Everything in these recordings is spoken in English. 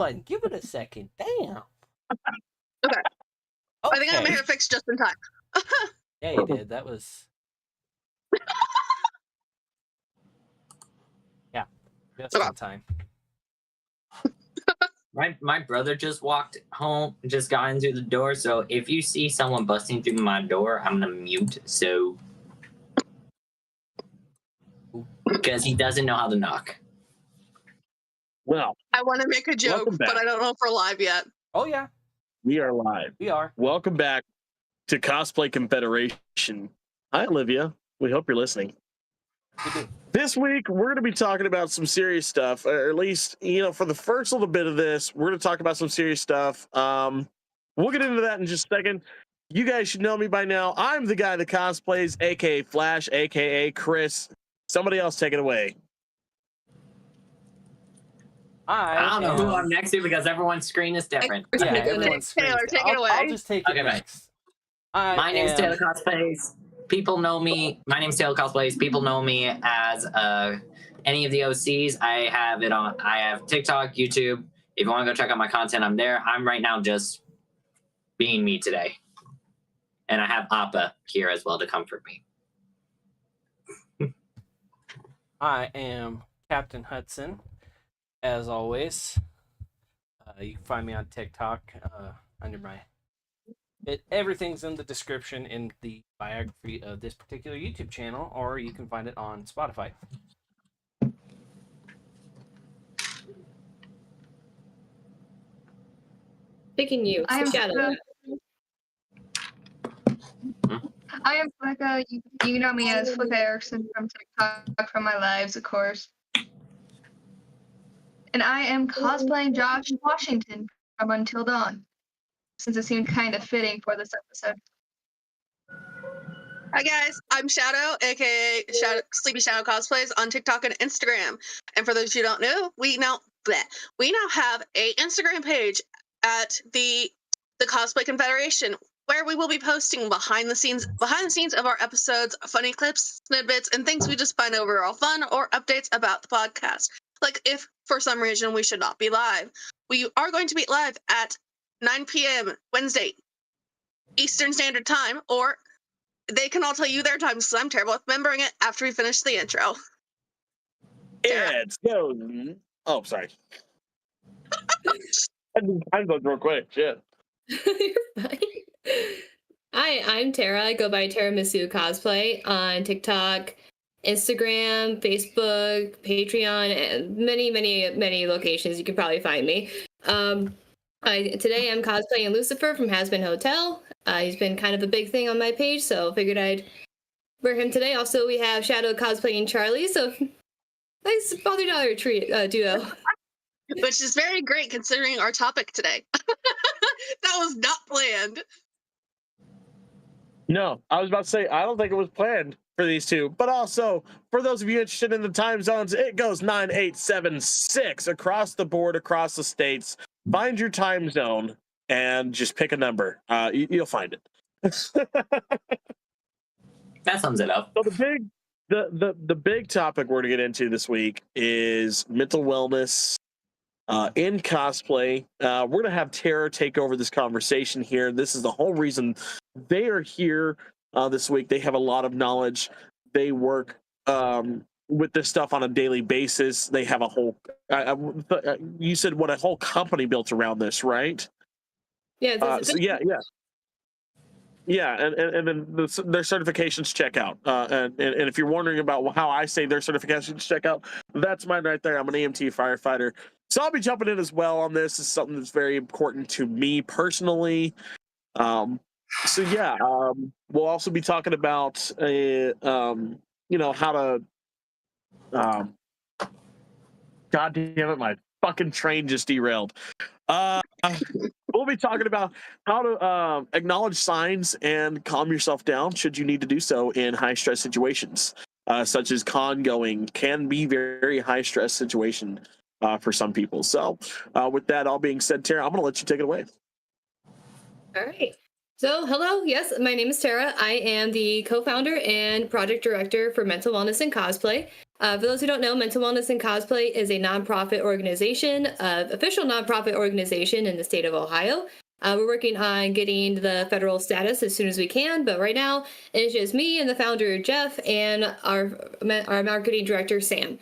button. Give it a second. Damn. Okay. I think I got my hair fixed just in time. Yeah, you did. That was... Yeah, just in time. My brother just walked home, just got in through the door, so if you see someone busting through my door, I'm gonna mute, so... Because he doesn't know how to knock. Well, I want to make a joke, but I don't know if we're live yet. Oh, yeah. We are live. We are. Welcome back to Cosplay Confederation. Hi, Olivia. We hope you're listening. This week, we're going to be talking about some serious stuff, or at least, for the first little bit of this, we're going to talk about some serious stuff. We'll get into that in just a second. You guys should know me by now. I'm the guy that cosplays, a.k.a. Flash, a.k.a. Chris. Somebody else take it away. I don't know who I'm next to because everyone's screen is different. Yeah, everyone's screen. Taylor, take it away. I'll just take it next. My name's Taylor Cosplays. People know me. My name's Taylor Cosplays. People know me as any of the OCs. I have TikTok, YouTube. If you want to go check out my content, I'm there. I'm right now just being me today. And I have Appa here as well to comfort me. I am Captain Hudson, as always. You can find me on TikTok under my... everything's in the description in the biography of this particular YouTube channel, or you can find it on Spotify. Picking you. Shadow. I am Flicka. You know me as Flicka Erickson from TikTok, from my lives, of course. And I am cosplaying Josh Washington from Until Dawn, since it seemed kind of fitting for this episode. Hi guys, I'm Shadow, aka Sleepy Shadow Cosplays on TikTok and Instagram. And for those who don't know, we now have a Instagram page at the Cosplay Confederation, where we will be posting behind the scenes of our episodes, funny clips, snippets, and things we just find overall fun, or updates about the podcast. Like if for some reason we should not be live, we are going to be live at 9 p.m. Wednesday Eastern Standard Time, or they can all tell you their times because I'm terrible at remembering it after we finish the intro. It's go. Oh, sorry. I'm going real quick. Shit. You're fine. Hi, I'm Tara. I go by Tiramisu Cosplay on TikTok, Instagram, Facebook, Patreon, and many locations. You can probably find me. Today I'm cosplaying Lucifer from Hazbin Hotel. He's been kind of a big thing on my page, so figured I'd wear him today. Also, we have Shadow cosplaying Charlie, so nice father-daughter duo. Which is very great considering our topic today. That was not planned. No, I was about to say, I don't think it was planned for these two. But also, for those of you interested in the time zones, it goes 9876 across the board, across the states. Find your time zone and just pick a number. You'll find it. That sums it up. So the big topic we're going to get into this week is mental wellness in cosplay. We're going to have Tara take over this conversation here. This is the whole reason they are here this week. They have a lot of knowledge. They work with this stuff on a daily basis. They have a whole, you said what, a whole company built around this, right? Yeah. And then their certifications check out. And if you're wondering about how I say their certifications check out, that's mine right there. I'm an EMT firefighter. So I'll be jumping in as well on this. It's something that's very important to me personally. We'll also be talking about how to God damn it, my fucking train just derailed. We'll be talking about how to acknowledge signs and calm yourself down should you need to do so in high stress situations, such as con going can be very high stress situation for some people. So with that all being said, Tara, I'm going to let you take it away. All right. So, hello. Yes, my name is Tara. I am the co-founder and project director for Mental Wellness and Cosplay. For those who don't know, Mental Wellness and Cosplay is a nonprofit organization, official nonprofit organization in the state of Ohio. We're working on getting the federal status as soon as we can, but right now it's just me and the founder, Jeff, and our marketing director, Sam.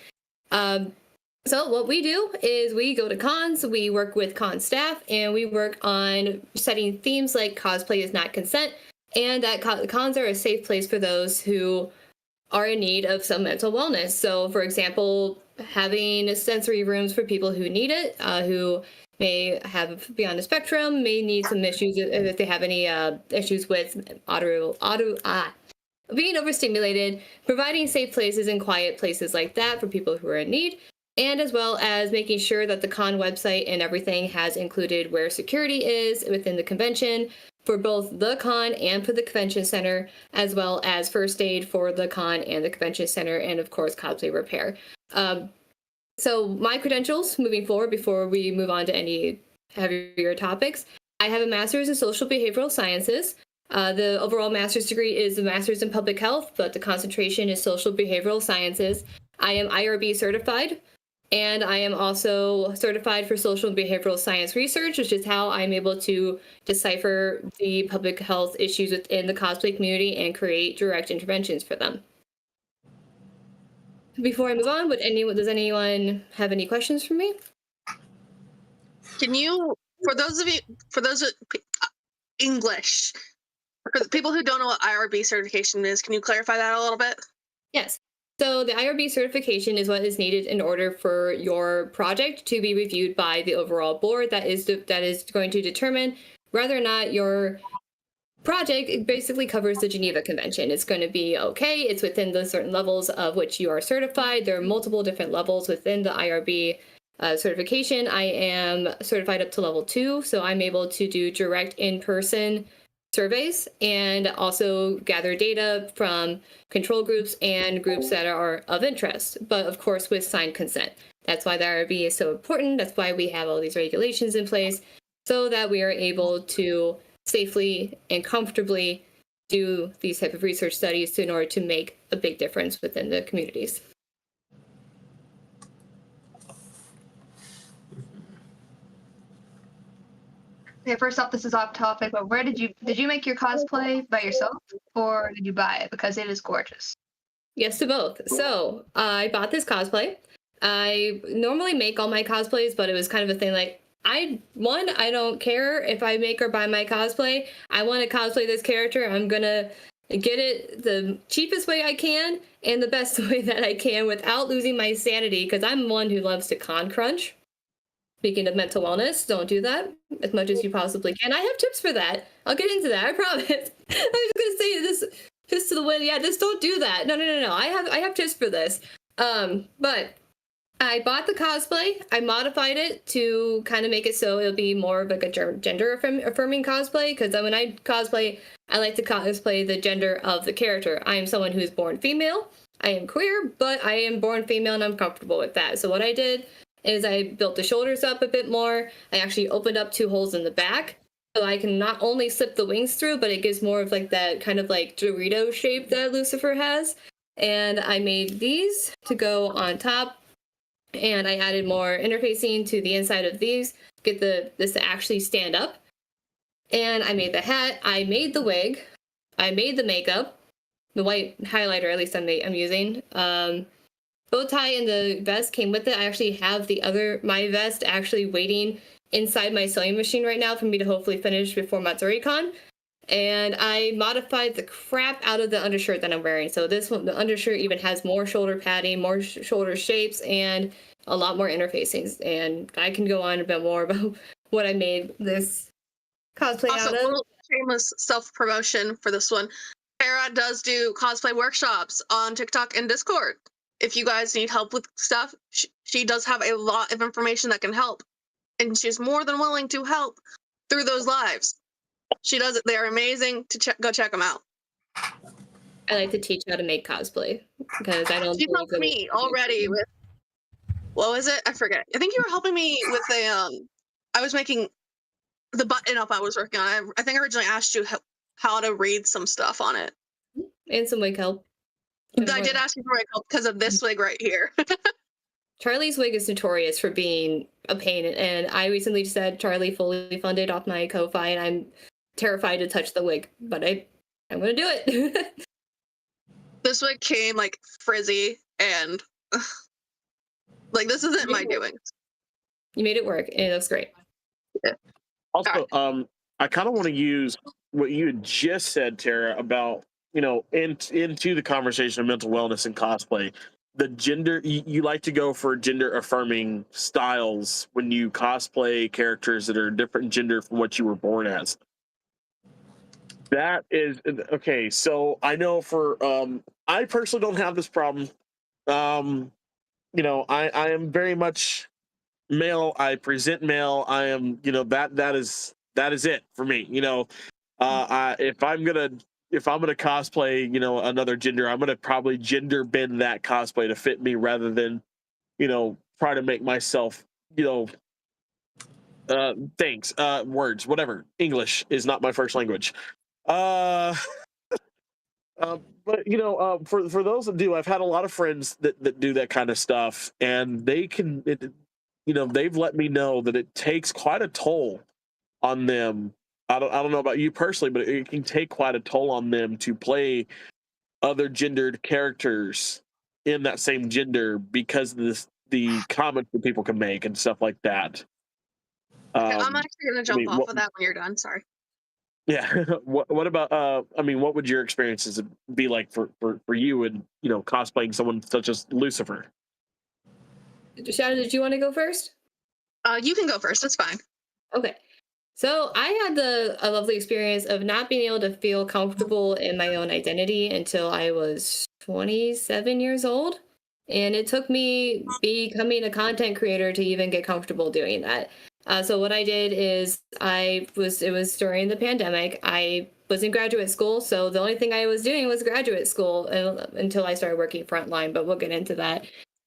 So what we do is we go to cons, we work with con staff, and we work on setting themes like cosplay is not consent, and that cons are a safe place for those who are in need of some mental wellness. So, for example, having sensory rooms for people who need it, who may be on the spectrum, may need some issues if they have any issues with being overstimulated, providing safe places and quiet places like that for people who are in need, and as well as making sure that the con website and everything has included where security is within the convention for both the con and for the convention center, as well as first aid for the con and the convention center, and of course cosplay repair. So my credentials moving forward before we move on to any heavier topics, I have a master's in social behavioral sciences. The overall master's degree is a master's in public health, but the concentration is social behavioral sciences. I am IRB certified, and I am also certified for social and behavioral science research, which is how I'm able to decipher the public health issues within the cosplay community and create direct interventions for them. Before I move on, does anyone have any questions for me? Can you, for those English, for the people who don't know what IRB certification is, can you clarify that a little bit? Yes. So the IRB certification is what is needed in order for your project to be reviewed by the overall board that is going to determine whether or not your project basically covers the Geneva Convention. It's going to be okay. It's within the certain levels of which you are certified. There are multiple different levels within the IRB certification. I am certified up to level 2, so I'm able to do direct in-person surveys and also gather data from control groups and groups that are of interest, but of course with signed consent. That's why the IRB is so important. That's why we have all these regulations in place so that we are able to safely and comfortably do these type of research studies in order to make a big difference within the communities. Okay, first off, this is off topic, but where did you make your cosplay by yourself, or did you buy it? Because it is gorgeous. Yes to both. So I bought this cosplay. I normally make all my cosplays, but it was kind of a thing like, I don't care if I make or buy my cosplay. I want to cosplay this character. I'm gonna get it the cheapest way I can and the best way that I can without losing my sanity, because I'm one who loves to con crunch. Speaking of mental wellness, don't do that as much as you possibly can. I have tips for that. I'll get into that, I promise. I was just gonna say this just to the wind. Yeah, just don't do that. No. I have tips for this. But I bought the cosplay. I modified it to kind of make it so it'll be more of like a gender affirming cosplay, because when I cosplay, I like to cosplay the gender of the character. I am someone who is born female. I am queer, but I am born female and I'm comfortable with that. So what I did is I built the shoulders up a bit more. I actually opened up 2 holes in the back, so I can not only slip the wings through, but it gives more of like that kind of like Dorito shape that Lucifer has. And I made these to go on top, and I added more interfacing to the inside of these, get this to actually stand up. And I made the hat, I made the wig, I made the makeup, the white highlighter at least I'm using. Bow tie and the vest came with it. I actually have my vest actually waiting inside my sewing machine right now for me to hopefully finish before MatsuriCon. And I modified the crap out of the undershirt that I'm wearing. So this one, the undershirt even has more shoulder padding, more shoulder shapes, and a lot more interfacings. And I can go on a bit more about what I made this cosplay Also, out of. little shameless self-promotion for this one. Sarah does do cosplay workshops on TikTok and Discord. If you guys need help with stuff, she does have a lot of information that can help. And she's more than willing to help through those lives. She does it. They are amazing. Go check them out. I like to teach how to make cosplay because I don't. She helped me already with, what was it? I forget. I think you were helping me with I was making the button up I was working on. I think I originally asked you how to read some stuff on it. And some wig help. I did ask you for my help because of this wig right here. Charlie's wig is notorious for being a pain, and I recently just had Charlie fully funded off my Ko-Fi, and I'm terrified to touch the wig, but I'm gonna do it. This wig came like frizzy and like this isn't my doing. You made it work, and it looks great. Also, I kind of want to use what you had just said, Tara, about into the conversation of mental wellness and cosplay. The gender, you like to go for gender affirming styles when you cosplay characters that are different gender from what you were born as. That is okay. So I know for I personally don't have this problem. I am very much male. I present male. I am that is it for me. If I'm gonna cosplay another gender, I'm gonna probably gender bend that cosplay to fit me rather than try to make myself things words whatever. English is not my first language. uh but for those that do, I've had a lot of friends that do that kind of stuff, and they've let me know that it takes quite a toll on them. I don't know about you personally, but it can take quite a toll on them to play other gendered characters in that same gender because of the comments that people can make and stuff like that. Okay, I'm actually gonna jump off what, of that when you're done. Sorry. yeah. What about what would your experiences be like for you and cosplaying someone such as Lucifer? Shadow, did you want to go first? You can go first. It's fine. Okay. So I had a lovely experience of not being able to feel comfortable in my own identity until I was 27 years old. And it took me becoming a content creator to even get comfortable doing that. So what I did is it was during the pandemic. I was in graduate school, so the only thing I was doing was graduate school until I started working frontline, but we'll get into that.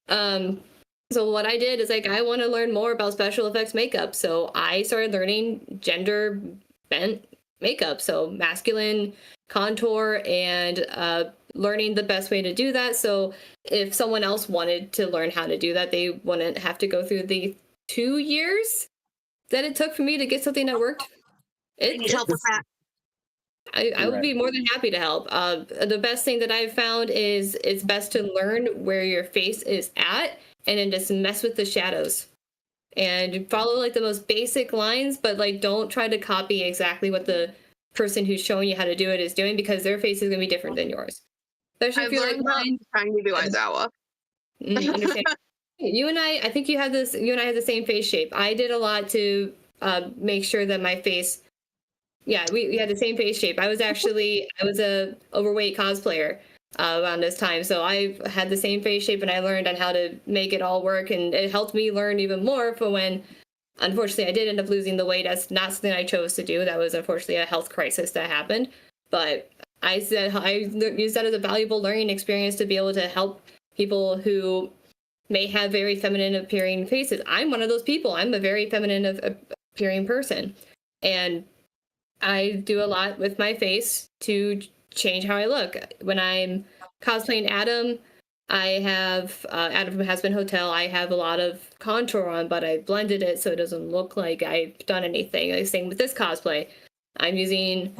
So what I did is I want to learn more about special effects makeup. So I started learning gender bent makeup. So masculine contour and learning the best way to do that. So if someone else wanted to learn how to do that, they wouldn't have to go through the 2 years that it took for me to get something that worked. I need help with that. I would be more than happy to help. The best thing that I've found is it's best to learn where your face is at and then just mess with the shadows and follow like the most basic lines, but like don't try to copy exactly what the person who's showing you how to do it is doing, because their face is going to be different than yours. Especially if you're like mine. Trying to do Aizawa. Understand. You and I think you and I had the same face shape. I did a lot to make sure that my face, we had the same face shape. I was a overweight cosplayer around this time, so I had the same face shape, and I learned on how to make it all work, and it helped me learn even more for when, unfortunately, I did end up losing the weight. That's not something I chose to do. That was unfortunately a health crisis that happened, but I used that as a valuable learning experience to be able to help people who may have very feminine appearing faces. I'm one of those people. I'm a very feminine appearing person, and I do a lot with my face to change how I look. When I'm cosplaying Adam, I have Adam from Has Been Hotel. I have a lot of contour on, but I blended it so it doesn't look like I've done anything. Like same with this cosplay. I'm using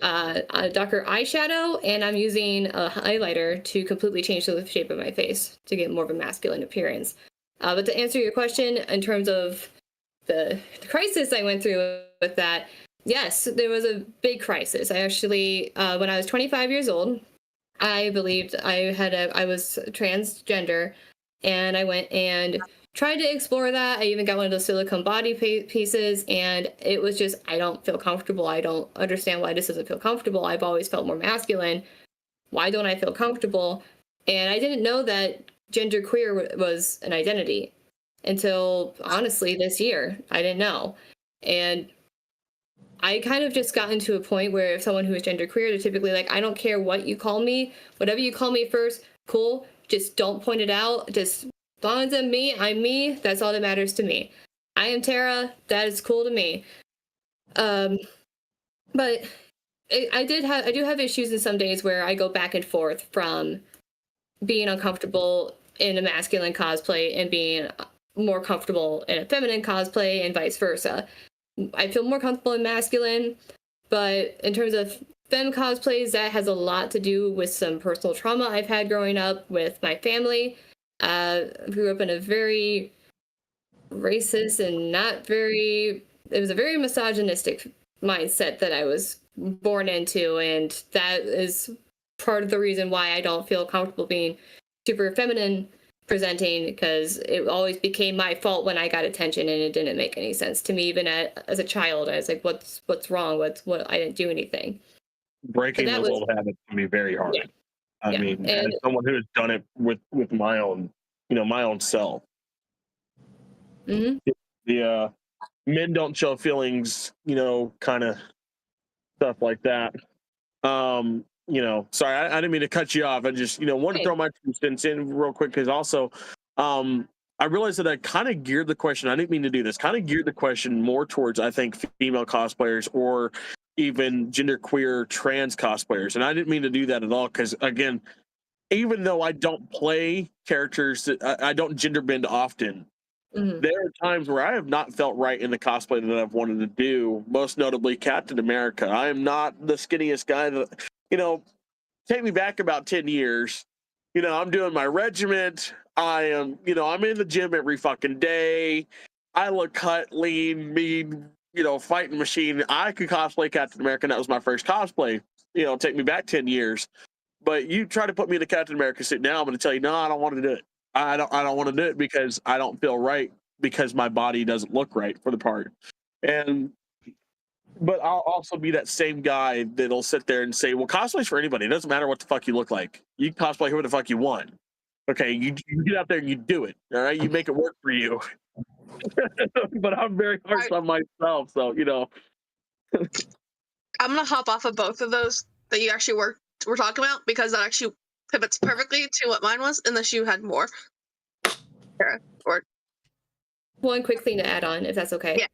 a darker eyeshadow, and I'm using a highlighter to completely change the shape of my face to get more of a masculine appearance. But to answer your question, in terms of the crisis I went through with that, yes, there was a big crisis. I actually, when I was 25 years old, I believed I was transgender, and I went and tried to explore that. I even got one of those silicone body pieces, and it was just, I don't feel comfortable. I don't understand why this doesn't feel comfortable. I've always felt more masculine. Why don't I feel comfortable? And I didn't know that genderqueer was an identity until, honestly, this year. I didn't know. And I kind of just gotten to a point where if someone who is genderqueer, they're typically like, I don't care what you call me. Whatever you call me first, cool. Just don't point it out. Just as long as I'm me. That's all that matters to me. I am Tara. That is cool to me. But I do have issues in some days where I go back and forth from being uncomfortable in a masculine cosplay and being more comfortable in a feminine cosplay and vice versa. I feel more comfortable in masculine, but in terms of femme cosplays, that has a lot to do with some personal trauma I've had growing up with my family. I grew up in a very racist and it was a very misogynistic mindset that I was born into, and that is part of the reason why I don't feel comfortable being super feminine presenting, because it always became my fault when I got attention, and it didn't make any sense to me. Even as a child, I was like, what's wrong? What I didn't do anything. Breaking those old habits can be very hard. Yeah. I mean, as someone who has done it with my own, my own self. Mm-hmm. The men don't show feelings, kind of stuff like that. Sorry, I didn't mean to cut you off. I just, wanted to throw my 2 cents in real quick, because also, I realized that I kind of geared the question. I didn't mean to do this. Kind of geared the question more towards, I think, female cosplayers or even genderqueer trans cosplayers, and I didn't mean to do that at all. Because again, even though I don't play characters, I don't gender bend often. Mm-hmm. There are times where I have not felt right in the cosplay that I've wanted to do, most notably Captain America. I am not the skinniest guy that, take me back about 10 years. I'm doing my regiment. I am, I'm in the gym every fucking day. I look cut, lean, mean, fighting machine. I could cosplay Captain America, and that was my first cosplay. Take me back 10 years. But you try to put me in the Captain America suit now, I'm going to tell you, no, I don't want to do it. I don't want to do it because I don't feel right, because my body doesn't look right for the part. But I'll also be that same guy that'll sit there and say, well, cosplay's for anybody. It doesn't matter what the fuck you look like. You can cosplay whoever the fuck you want. Okay, you get out there and you do it. All right, you make it work for you. But I'm very harsh on myself, so I'm gonna hop off of both of those that you actually were talking about, because that actually pivots perfectly to what mine was, unless you had more. Sarah, or One quick thing to add on, if that's okay. Yeah.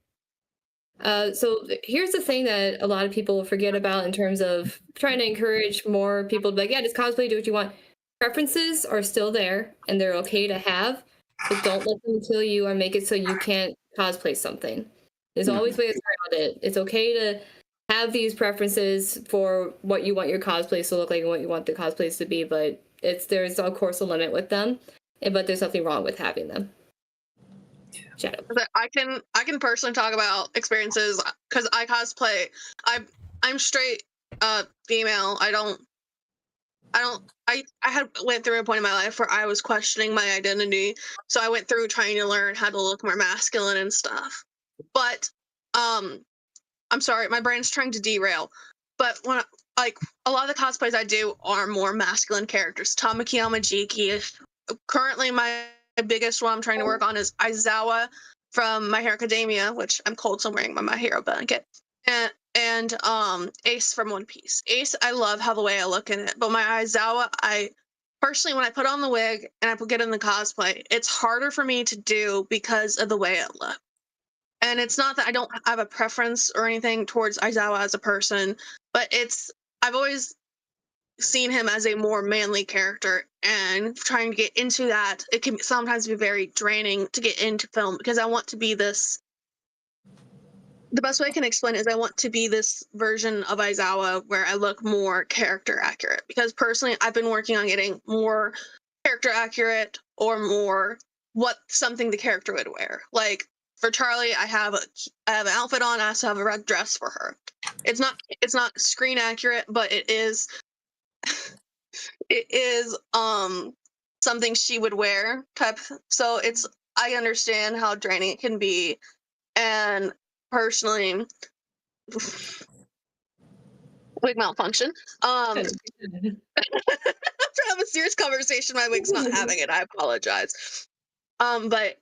So here's the thing that a lot of people forget about in terms of trying to encourage more people to be like, yeah, just cosplay, do what you want. Preferences are still there, and they're okay to have, but don't let them kill you or make it so you can't cosplay something. There's always ways around it. It's okay to have these preferences for what you want your cosplays to look like and what you want the cosplays to be, but there's of course a limit with them, but there's nothing wrong with having them. Shadow. I can personally talk about experiences, because I cosplay. I'm straight female. I had went through a point in my life where I was questioning my identity, so I went through trying to learn how to look more masculine and stuff. But I'm sorry, my brain's trying to derail. But when a lot of the cosplays I do are more masculine characters. Tamaki Yamajiki. Currently, my biggest one I'm trying to work on is Aizawa from My Hero Academia, which I'm cold, so I'm wearing my Hero blanket. And Ace from One Piece. Ace, I love how the way I look in it, but my Aizawa, I personally, when I put on the wig and I get in the cosplay, it's harder for me to do because of the way it looks. And it's not that I don't have a preference or anything towards Aizawa as a person, but I've always seen him as a more manly character, and trying to get into that, it can sometimes be very draining to get into film, because I want to be this. The best way I can explain it is I want to be this version of Aizawa where I look more character accurate, because personally I've been working on getting more character accurate, or more something the character would wear. Like for Charlie, I have an outfit on. I also have a red dress for her. It's not screen accurate, but it is something she would wear type. So I understand how draining it can be, and personally, wig malfunction. To have a serious conversation, my wig's not having it. I apologize. But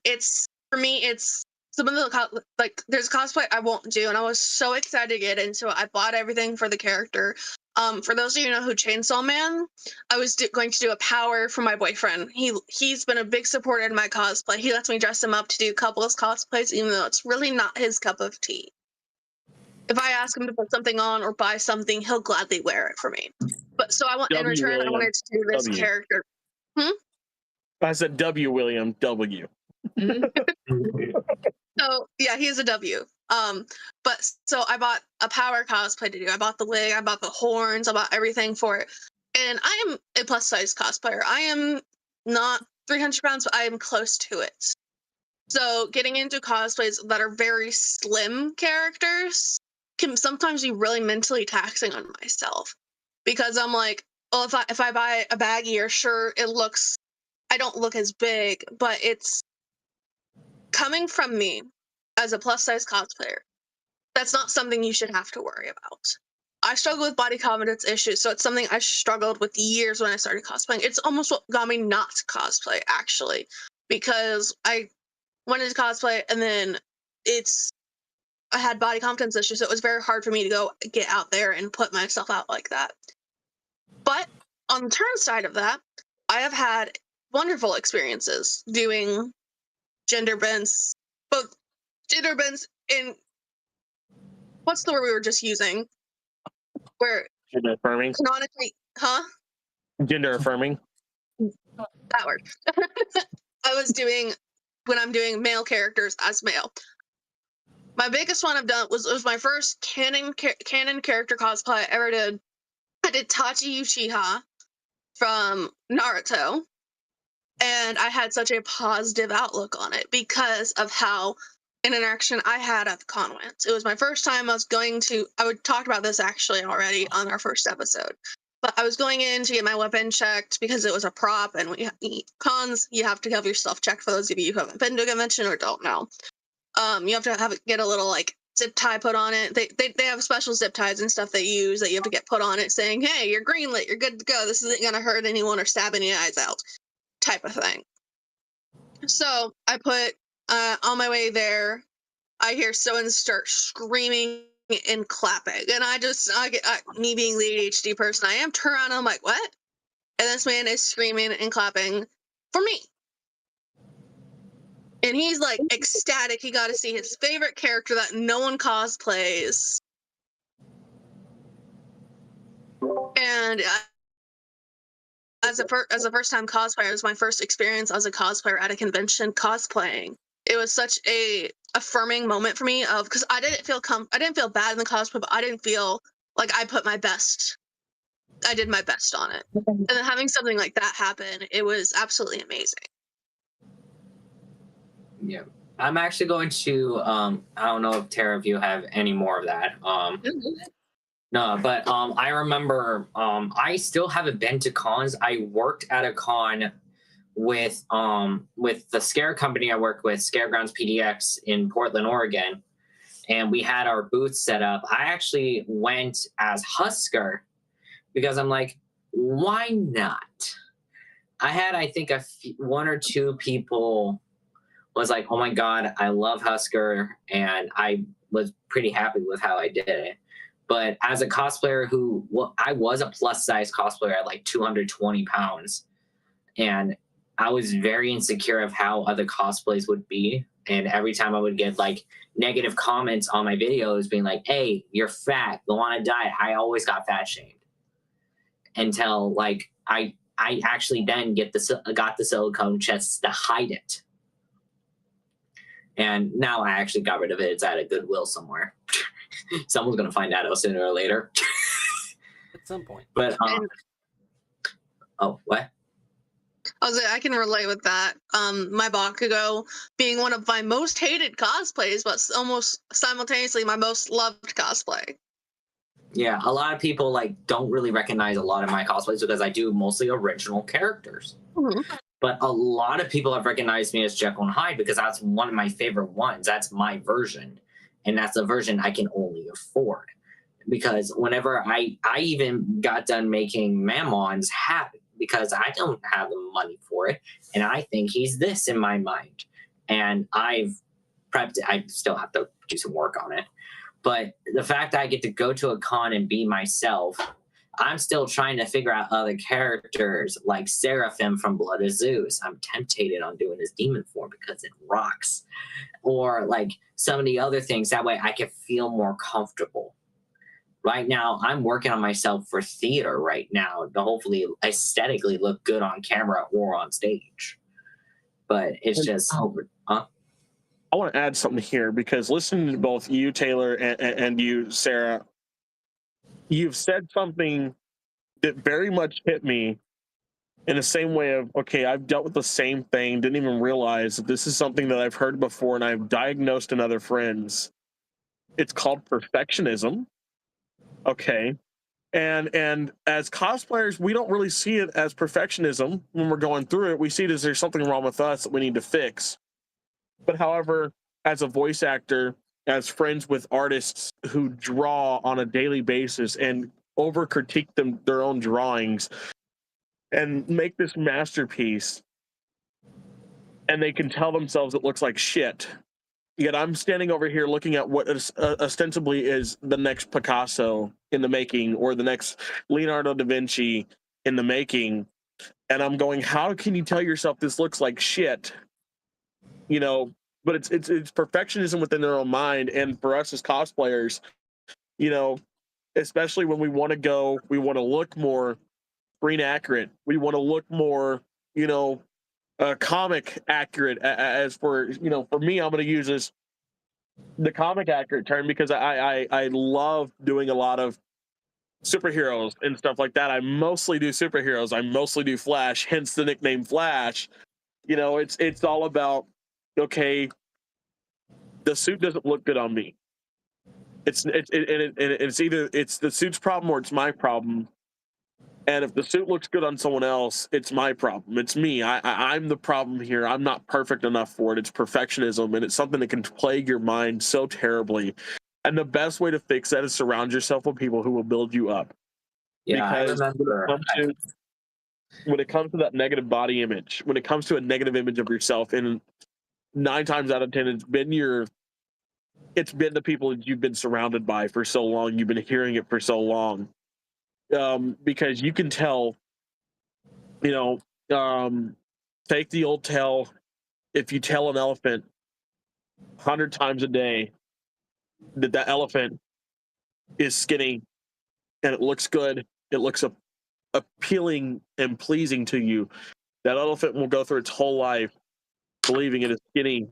for me, it's some of the there's a cosplay I won't do, and I was so excited to get into it. I bought everything for the character. For those of you who know who Chainsaw Man, I was going to do a power for my boyfriend. He's been a big supporter in my cosplay. He lets me dress him up to do couples cosplays, even though it's really not his cup of tea. If I ask him to put something on or buy something, he'll gladly wear it for me. But so in return, I wanted to do this character. I said W, William. W. So yeah, he is a W. But so I bought a power cosplay to do. I bought the wig, I bought the horns, I bought everything for it. And I am a plus size cosplayer. I am not 300 pounds, but I am close to it. So getting into cosplays that are very slim characters can sometimes be really mentally taxing on myself, because I'm like, well, if I buy a baggier shirt, I don't look as big, but it's coming from me as a plus size cosplayer. That's not something you should have to worry about. I struggle with body confidence issues, so it's something I struggled with years when I started cosplaying. It's almost what got me not to cosplay, actually, because I wanted to cosplay and then I had body confidence issues, so it was very hard for me to go get out there and put myself out like that. But on the turn side of that, I have had wonderful experiences doing gender bends, both gender bends in, what's the word we were just using? Where Gender affirming. canonically, Gender affirming. that word. When I'm doing male characters as male. My biggest one I've done was my first canon character cosplay I ever did. I did Tachi Uchiha from Naruto, and I had such a positive outlook on it because of how an interaction I had at the con went. It was my first time I would talk about this actually already on our first episode, but I was going in to get my weapon checked because it was a prop, and cons, you have to have yourself checked. For those of you who haven't been to a convention or don't know, you have to get a little like zip tie put on it. They have special zip ties and stuff they use that you have to get put on it, saying, "Hey, you're greenlit, you're good to go. This isn't gonna hurt anyone or stab any eyes out," type of thing. So I put on my way there, I hear someone start screaming and clapping, and me being the ADHD person I am, turn around and I'm like, "What?" And this man is screaming and clapping for me. And he's like ecstatic. He got to see his favorite character that no one cosplays. And as a first time cosplayer, it was my first experience as a cosplayer at a convention cosplaying. It was such a affirming moment for me because I didn't feel bad in the cosplay, but I didn't feel like I did my best on it. And then having something like that happen, it was absolutely amazing. Yeah. I'm actually going to I don't know if Tara, if you have any more of that. No, but I remember I still haven't been to cons. I worked at a con with the scare company I worked with, Scaregrounds PDX in Portland, Oregon, and we had our booth set up. I actually went as Husker because I'm like, why not? I had, I think, one or two people was like, oh my God, I love Husker. And I was pretty happy with how I did it. But as a cosplayer I was a plus size cosplayer at like 220 pounds. And I was very insecure of how other cosplays would be. And every time I would get like negative comments on my videos being like, hey, you're fat, go on a diet. I always got fat shamed until like I actually then got the silicone chest to hide it. And now I actually got rid of it. It's at a Goodwill somewhere. Someone's going to find out sooner or later. At some point. But, oh, what? I can relate with that. My Bakugo being one of my most hated cosplays, but almost simultaneously my most loved cosplay. Yeah, a lot of people like don't really recognize a lot of my cosplays because I do mostly original characters. Mm-hmm. But a lot of people have recognized me as Jekyll and Hyde because that's one of my favorite ones. That's my version. And that's a version I can only afford. Because whenever I even got done making Mammon's hat because I don't have the money for it. And I think he's this in my mind. And I've prepped it. I still have to do some work on it. But the fact that I get to go to a con and be myself, I'm still trying to figure out other characters like Seraphim from Blood of Zeus. I'm tempted on doing his demon form because it rocks. Or like some of the other things. That way I can feel more comfortable. right now I'm working on myself for theater right now to hopefully aesthetically look good on camera or on stage. But it's just over. I want to add something here because listening to both you, Taylor, and you, Sarah, you've said something that very much hit me in the same way of, okay, I've dealt with the same thing, didn't even realize that this is something that I've heard before and I've diagnosed in other friends. It's called perfectionism. Okay. And as cosplayers, we don't really see it as perfectionism when we're going through it. We see it as there's something wrong with us that we need to fix. But however, as a voice actor, as friends with artists who draw on a daily basis and over critique their own drawings and make this masterpiece, and they can tell themselves it looks like shit. Yet I'm standing over here looking at what ostensibly is the next Picasso in the making, or the next Leonardo da Vinci in the making, and I'm going, how can you tell yourself this looks like shit? You know, but it's perfectionism within their own mind. And for us as cosplayers, you know, especially when we want to look more screen accurate, we want to look more, you know, comic accurate. As for, you know, for me, I'm going to use the comic accurate term because I love doing a lot of superheroes and stuff like that. I mostly do superheroes. I mostly do Flash, hence the nickname Flash. You know, it's all about, okay, the suit doesn't look good on me. It's either it's the suit's problem or it's my problem. And if the suit looks good on someone else, it's my problem. It's me. I'm the problem here. I'm not perfect enough for it. It's perfectionism, and it's something that can plague your mind so terribly. And the best way to fix that is surround yourself with people who will build you up. Yeah, Because when it comes to that negative body image, when it comes to a negative image of yourself, and 9 times out of 10, it's been the people that you've been surrounded by for so long. You've been hearing it for so long. Because you can tell, you know, take the old tell. If you tell an elephant 100 times a day that elephant is skinny and it looks good, it looks appealing and pleasing to you, that elephant will go through its whole life believing it is skinny,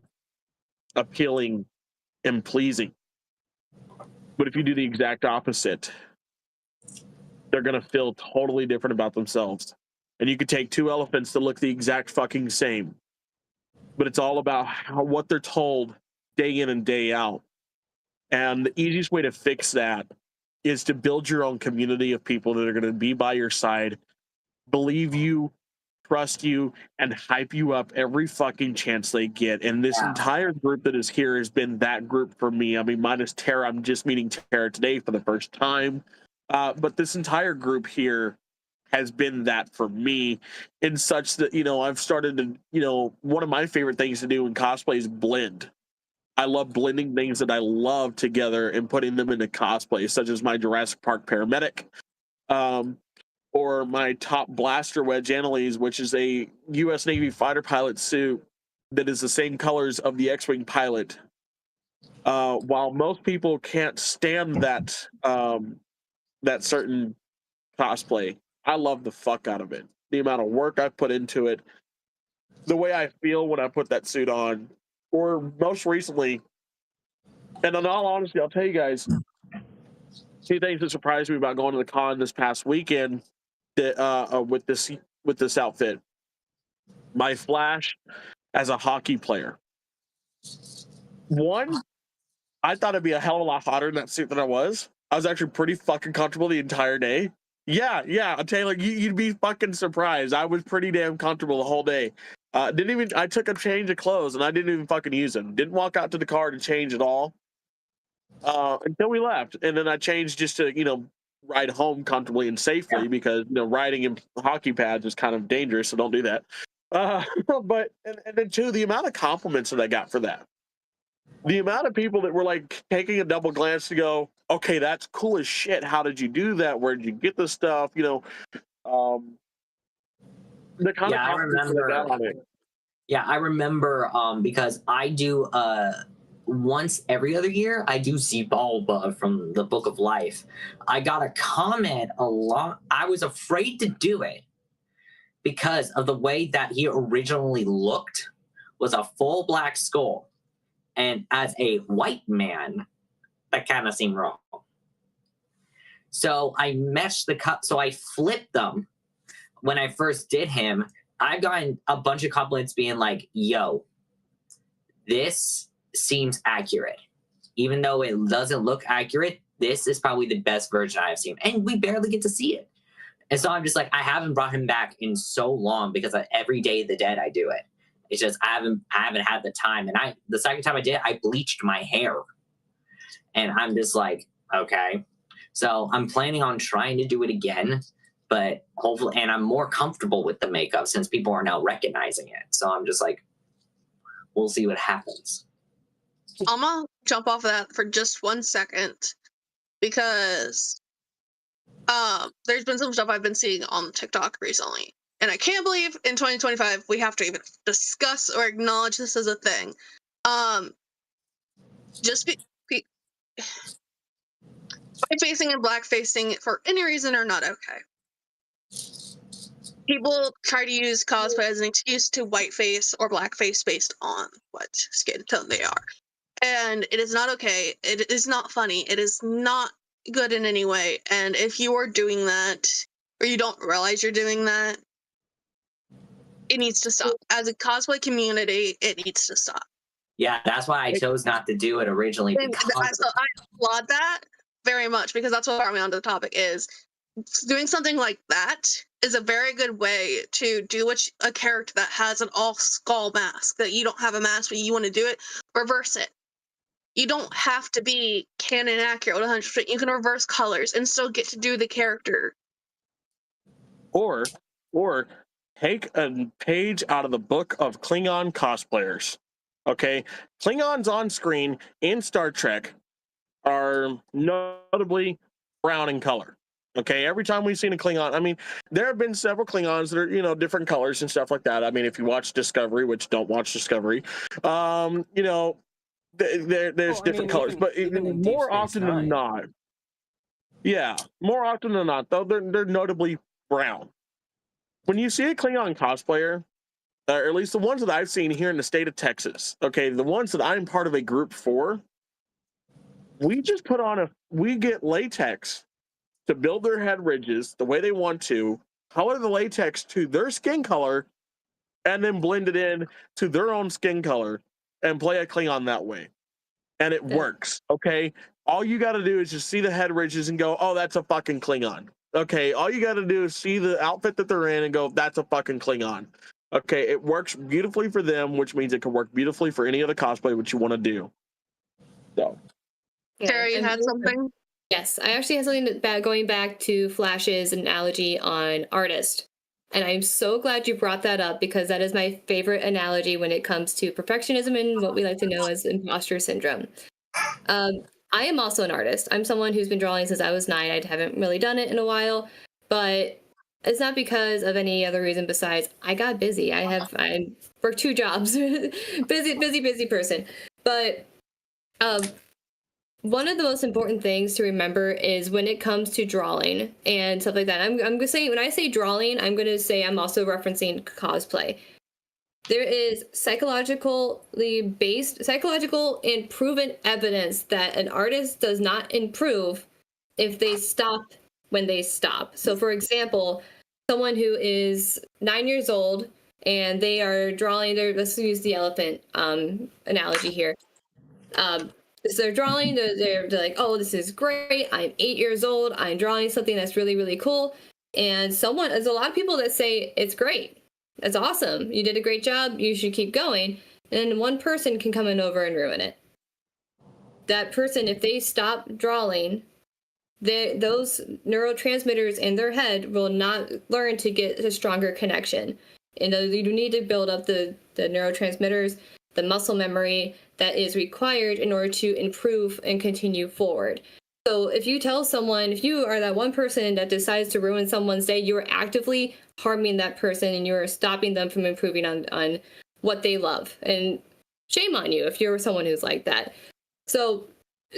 appealing, and pleasing. But if you do the exact opposite, they're going to feel totally different about themselves. And you could take 2 elephants that look the exact fucking same, but it's all about what they're told day in and day out. And the easiest way to fix that is to build your own community of people that are going to be by your side, believe you, trust you, and hype you up every fucking chance they get. And this entire group that is here has been that group for me. I mean, minus Tara. I'm just meeting Tara today for the first time. But this entire group here has been that for me, in such that, you know, I've started to, you know, one of my favorite things to do in cosplay is blend. I love blending things that I love together and putting them into cosplay, such as my Jurassic Park paramedic, or my top blaster wedge Annalise, which is a U.S. Navy fighter pilot suit that is the same colors of the X-wing pilot. While most people can't stand that that certain cosplay, I love the fuck out of it. The amount of work I put into it, the way I feel when I put that suit on, or most recently, and in all honesty, I'll tell you guys, 2 things that surprised me about going to the con this past weekend that, with this outfit. My Flash as a hockey player. One, I thought it'd be a hell of a lot hotter in that suit than I was. I was actually pretty fucking comfortable the entire day. Yeah, Taylor, you'd be fucking surprised. I was pretty damn comfortable the whole day. I took a change of clothes and I didn't even fucking use them. Didn't walk out to the car to change at all until we left. And then I changed just to, you know, ride home comfortably and safely because, you know, riding in hockey pads is kind of dangerous, so don't do that. But then 2, the amount of compliments that I got for that. The amount of people that were like taking a double glance to go, okay, that's cool as shit. How did you do that? Where did you get the stuff? You know, the kind of compliments that I got on it. Yeah, I remember because I do once every other year, I do see Bulba from the Book of Life. I got a comment a lot. I was afraid to do it because of the way that he originally looked was a full black skull. And as a white man, that kind of seemed wrong. So I meshed the cut. So I flipped them when I first did him. I've gotten a bunch of compliments being like, yo, this seems accurate. Even though it doesn't look accurate, this is probably the best version I've seen. And we barely get to see it. And so I'm just like, I haven't brought him back in so long because every Day of the Dead I do it. It's just I haven't had the time. And the second time I did, I bleached my hair. And I'm just like, okay. So I'm planning on trying to do it again, but hopefully, and I'm more comfortable with the makeup since people are now recognizing it. So I'm just like, we'll see what happens. I'm gonna jump off of that for just 1 second because there's been some stuff I've been seeing on TikTok recently, and I can't believe in 2025 we have to even discuss or acknowledge this as a thing. Just white facing and black facing for any reason are not okay. People try to use cosplay as an excuse to whiteface or blackface based on what skin tone they are. And it is not okay. It is not funny. It is not good in any way. And if you are doing that, or you don't realize you're doing that, it needs to stop. As a cosplay community, it needs to stop. Yeah, that's why I chose not to do it originally. And so I applaud that very much because that's what brought me onto the topic is doing something like that is a very good way to do a character that has an all skull mask, that you don't have a mask but you want to do it, reverse it. You don't have to be canon accurate 100%. You can reverse colors and still get to do the character. Or take a page out of the book of Klingon cosplayers. Okay, Klingons on screen in Star Trek are notably brown in color. Okay, every time we've seen a Klingon, I mean, there have been several Klingons that are, different colors and stuff like that. I mean, if you watch Discovery, which don't watch Discovery, there's different colors, but even more often than not, more often than not, though, they're notably brown. When you see a Klingon cosplayer, or at least the ones that I've seen here in the state of Texas, okay, the ones that I'm part of a group for, we just we get latex to build their head ridges the way they want to, color the latex to their skin color, and then blend it in to their own skin color and play a Klingon that way. And it works, okay? All you got to do is just see the head ridges and go, oh, that's a fucking Klingon. Okay, all you got to do is see the outfit that they're in and go, that's a fucking Klingon. Okay, it works beautifully for them, which means it can work beautifully for any other cosplay which you want to do. So, Sarah, you had something? Yes, I actually had something going back to Flash's analogy on artist. And I'm so glad you brought that up because that is my favorite analogy when it comes to perfectionism and what we like to know as imposter syndrome. I am also an artist. I'm someone who's been drawing since I was 9. I haven't really done it in a while, but it's not because of any other reason besides I got busy. I work 2 jobs. busy person. But one of the most important things to remember is when it comes to drawing and stuff like that. I'm going to say, when I say drawing, I'm going to say I'm also referencing cosplay. There is psychological and proven evidence that an artist does not improve if they stop when they stop. So, for example, someone who is 9 years old and they are drawing let's use the elephant analogy here. So they're drawing, they're like, oh, this is great. I'm 8 years old. I'm drawing something that's really, really cool. And there's a lot of people that say, it's great. That's awesome. You did a great job. You should keep going. And one person can come in over and ruin it. That person, if they stop drawing, those neurotransmitters in their head will not learn to get a stronger connection. And you need to build up the neurotransmitters, the muscle memory that is required in order to improve and continue forward. So if you tell someone, if you are that one person that decides to ruin someone's day, you are actively harming that person and you are stopping them from improving on what they love. And shame on you if you're someone who's like that. So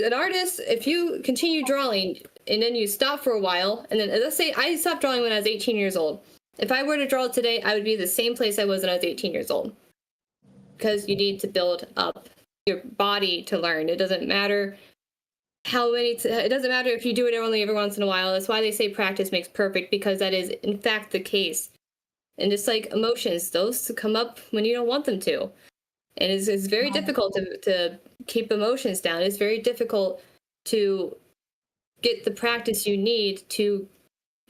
an artist, if you continue drawing and then you stop for a while, and then let's say I stopped drawing when I was 18 years old. If I were to draw today, I would be the same place I was when I was 18 years old. Because you need to build up your body to learn. It doesn't matter how many, it doesn't matter if you do it only every once in a while. That's why they say practice makes perfect, because that is in fact the case. And just like emotions, those come up when you don't want them to. And it's very difficult to keep emotions down. It's very difficult to get the practice you need to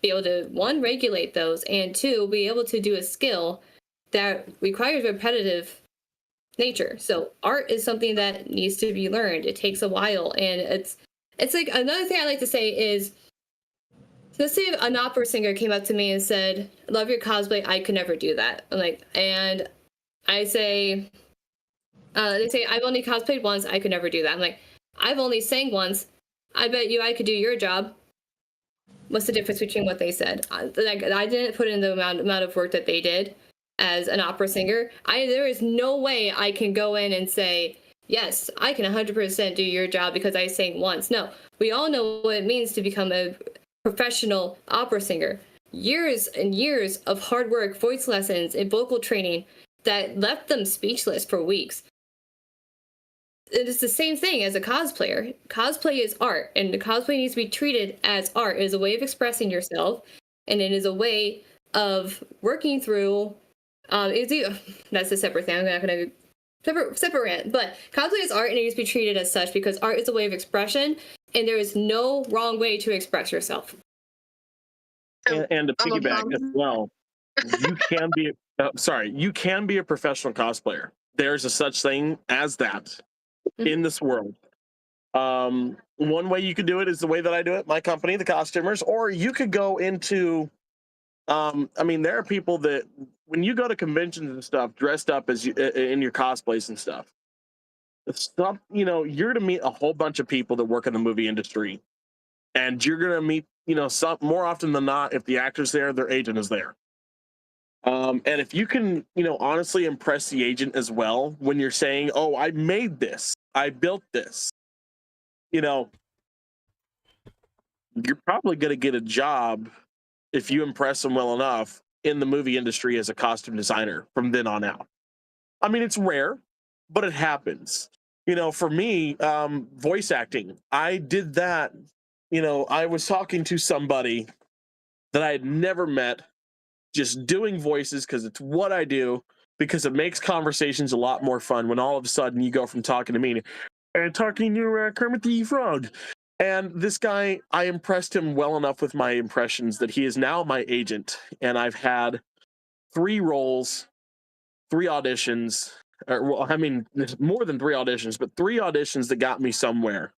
be able to, one, regulate those, and two, be able to do a skill that requires repetitive nature. So art is something that needs to be learned. It takes a while, and it's like, another thing I like to say is, let's say if an opera singer came up to me and said, "I love your cosplay, I could never do that." I'm like, and I say, they say, "I've only cosplayed once, I could never do that." I'm like, "I've only sang once, I bet you I could do your job." What's the difference between what they said? Like, I didn't put in the amount of work that they did as an opera singer. There is no way I can go in and say, yes, I can 100% do your job because I sang once. No, we all know what it means to become a professional opera singer. Years and years of hard work, voice lessons, and vocal training that left them speechless for weeks. It is the same thing as a cosplayer. Cosplay is art, and the cosplay needs to be treated as art. It is a way of expressing yourself, and it is a way of working through. That's a separate thing. I'm not going to separate rant, but cosplay is art, and it needs to be treated as such because art is a way of expression, and there is no wrong way to express yourself. And to piggyback as well, you can be. You can be a professional cosplayer. There's a such thing as that in this world. One way you could do it is the way that I do it, my company, the Costumers, or you could go into. I mean, there are people that when you go to conventions and stuff, dressed up as you, in your cosplays and stuff, you're to meet a whole bunch of people that work in the movie industry, and you're gonna meet, some more often than not, if the actor's there, their agent is there. And if you can, honestly impress the agent as well when you're saying, "Oh, I made this, I built this," you're probably gonna get a job if you impress them well enough in the movie industry as a costume designer from then on out. I mean, it's rare, but it happens. For me, voice acting, I did that. I was talking to somebody that I had never met, just doing voices because it's what I do, because it makes conversations a lot more fun when all of a sudden you go from talking to me and talking to Kermit the Frog. And this guy, I impressed him well enough with my impressions that he is now my agent. And I've had 3 roles, 3 auditions, there's more than 3 auditions, but 3 auditions that got me somewhere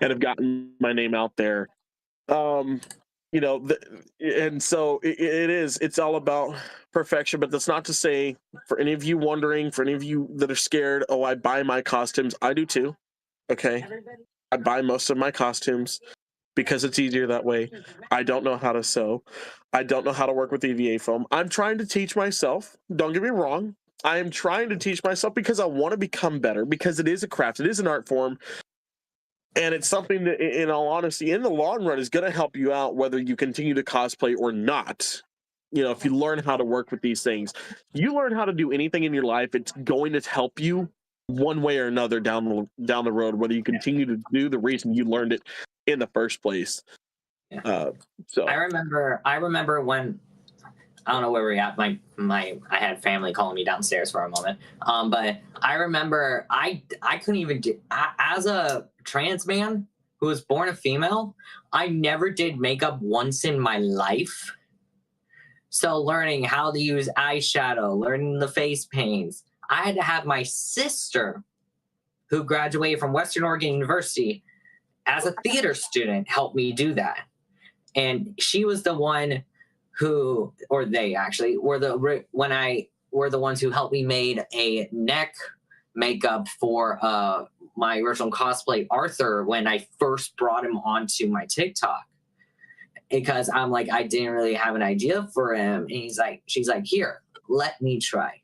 and have gotten my name out there. And so it's all about perfection, but that's not to say, for any of you wondering, for any of you that are scared, "Oh, I buy my costumes." I do too. Okay. I buy most of my costumes because it's easier that way. I don't know how to sew. I don't know how to work with EVA foam. I'm trying to teach myself. Don't get me wrong. I am trying to teach myself because I want to become better, because it is a craft. It is an art form. And it's something that, in all honesty, in the long run, is going to help you out whether you continue to cosplay or not. If you learn how to work with these things, you learn how to do anything in your life, it's going to help you one way or another down the road, whether you continue to do the reason you learned it in the first place. Yeah. So I remember when, I don't know where we're at. I had family calling me downstairs for a moment. But I remember I couldn't even do, as a trans man who was born a female, I never did makeup once in my life. So learning how to use eyeshadow, learning the face paints, I had to have my sister, who graduated from Western Oregon University as a theater student, help me do that. And she was the one who, or they actually were the ones who helped me made a neck makeup for my original cosplay Arthur when I first brought him onto my TikTok, because I'm like, I didn't really have an idea for him, and she's like, "Here, let me try."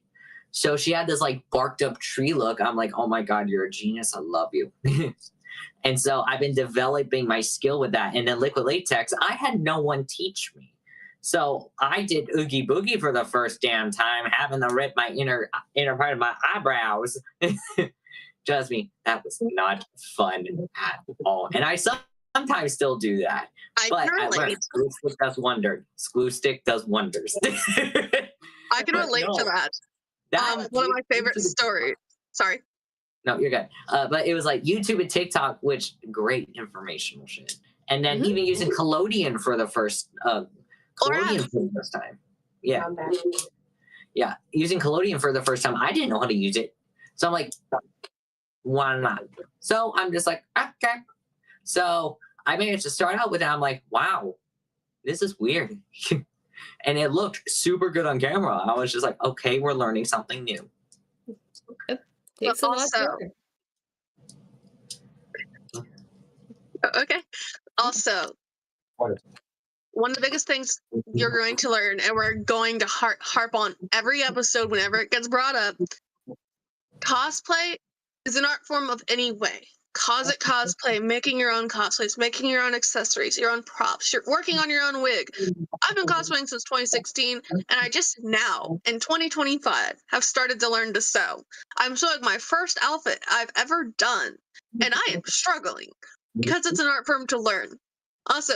So she had this like barked up tree look. I'm like, oh my God, you're a genius. I love you. And so I've been developing my skill with that. And then liquid latex, I had no one teach me. So I did Oogie Boogie for the first damn time, having to rip my inner part of my eyebrows. Trust me, that was not fun at all. And I sometimes still do that. But I learned glue stick does wonders. Glue stick does wonders. I can relate to that. One of my favorite stories. Sorry. No, you're good. But it was like YouTube and TikTok, which great informational shit. And then even using collodion for the first time. Yeah. Yeah. Using collodion for the first time. I didn't know how to use it. So I'm like, why not? So I'm just like, okay. So I managed to start out with it. I'm like, wow, this is weird. And it looked super good on camera. I was just like, okay, we're learning something new. Takes a lot to learn. Okay. Also, one of the biggest things you're going to learn, and we're going to harp on every episode whenever it gets brought up, cosplay is an art form of any way. Closet cosplay, making your own cosplays, making your own accessories, your own props, you're working on your own wig. I've been cosplaying since 2016, and I just now, in 2025, have started to learn to sew. I'm sewing my first outfit I've ever done, and I am struggling because it's an art form to learn. Also,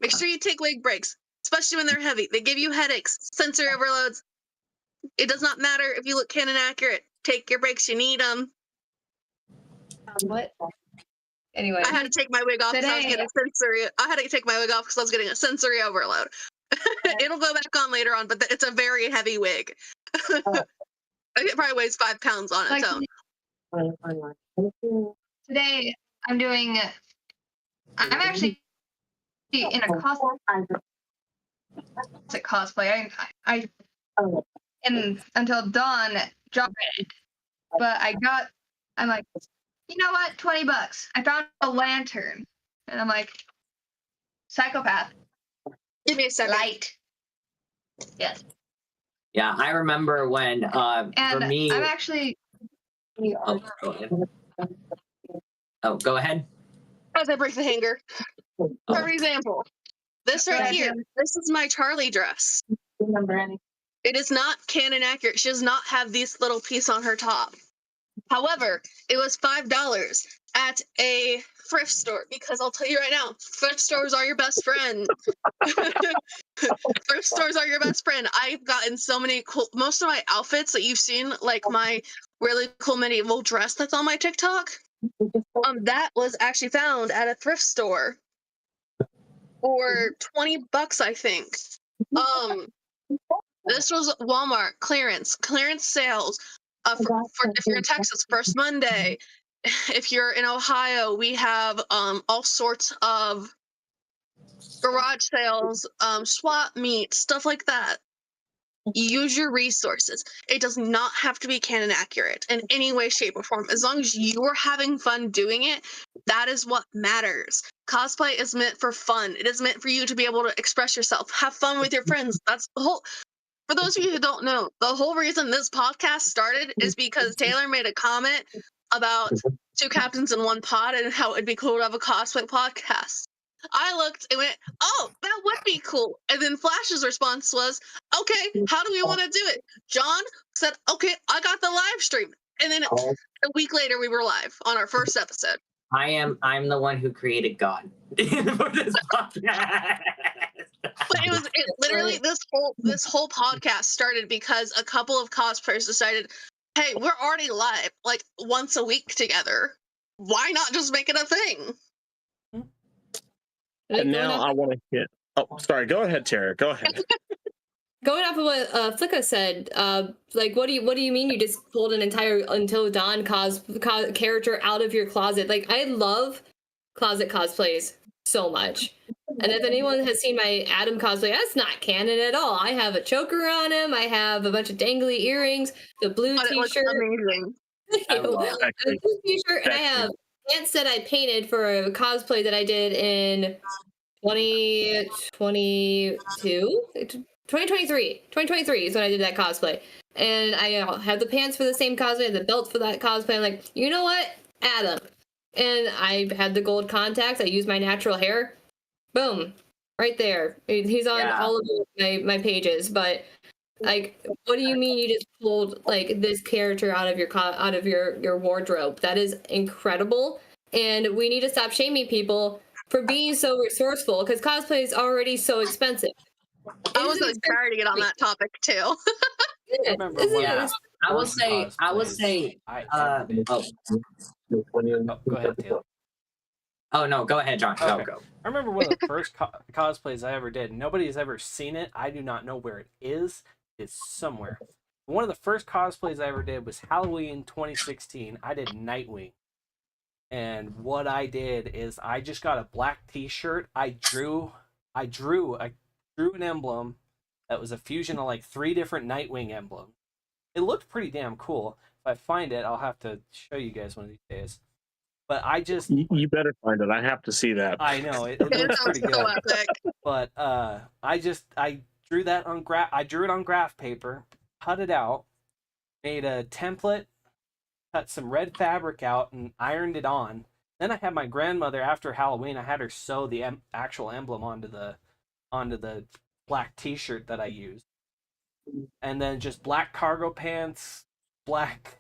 make sure you take wig breaks, especially when they're heavy. They give you headaches, sensory overloads. It does not matter if you look canon accurate. Take your breaks, you need them. What? Anyway, I had to take my wig off because I was getting sensory. I had to take my wig off because I was getting a sensory overload. It'll go back on later on, but it's a very heavy wig. It probably weighs 5 pounds on its own. Today I'm actually in a cosplay. I and until dawn job it, but I'm like, you know what? $20. I found a lantern, and I'm like, psychopath. Give me a second. Light. Yes. Yeah, I remember when And for me, I'm actually. Oh, go ahead. Oh, go ahead. As I break the hanger. For example, this right here. This is my Charlie dress. Remember any? It is not canon accurate. She does not have this little piece on her top. However, it was $5 at a thrift store because I'll tell you right now, thrift stores are your best friend. Thrift stores are your best friend. I've gotten so many cool, most of my outfits that you've seen, like my really cool medieval dress that's on my TikTok, that was actually found at a thrift store for $20, I think. This was Walmart clearance sales. For if you're in Texas, first Monday. If you're in Ohio, we have all sorts of garage sales, swap meets, stuff like that. Use your resources. It does not have to be canon accurate in any way, shape, or form. As long as you're having fun doing it, that is what matters. Cosplay is meant for fun. It is meant for you to be able to express yourself, have fun with your friends. That's the whole. For those of you who don't know, the whole reason this podcast started is because Taylor made a comment about 2 captains in 1 pod and how it'd be cool to have a cosplay podcast. I looked and went, oh, that would be cool. And then Flash's response was, okay, how do we want to do it? John said, okay, I got the live stream. And then a week later, we were live on our first episode. I'm the one who created God for this podcast. But it literally this whole podcast started because a couple of cosplayers decided, hey, we're already live like once a week together. Why not just make it a thing? And now I want to hit. Oh, sorry. Go ahead, Tara. Go ahead. Going off of what Flicka said, like, what do you mean you just pulled an entire Until Dawn character out of your closet? Like, I love closet cosplays so much. And if anyone has seen my Adam cosplay, that's not canon at all. I have a choker on him. I have a bunch of dangly earrings, the blue t-shirt. Amazing. The blue t-shirt, and I have pants that I painted for a cosplay that I did in 2022. 2023 is when I did that cosplay. And I had the pants for the same cosplay, the belt for that cosplay. I'm like, you know what? Adam. And I had the gold contacts. I used my natural hair. Boom. Right there. He's on all of my pages. But like, what do you mean you just pulled like this character out of your wardrobe? That is incredible. And we need to stop shaming people for being so resourceful because cosplay is already so expensive. I was going to try to get on that topic too. I remember one of the I will first say, cosplays I ever did. Oh, go ahead, Taylor. Oh no, go ahead, John. Okay. Go. I remember one of the first cosplays I ever did. Nobody has ever seen it. I do not know where it is. It's somewhere. One of the first cosplays I ever did was Halloween 2016. I did Nightwing. And what I did is I just got a black t-shirt. I drew an emblem that was a fusion of like 3 different Nightwing emblems. It looked pretty damn cool. If I find it, I'll have to show you guys one of these days. But I just... You better find it. I have to see that. I know. It looks pretty good. So epic. But I drew that on I drew it on graph paper, cut it out, made a template, cut some red fabric out, and ironed it on. Then I had my grandmother, after Halloween, I had her sew the actual emblem onto the black t-shirt that I used. And then just black cargo pants, black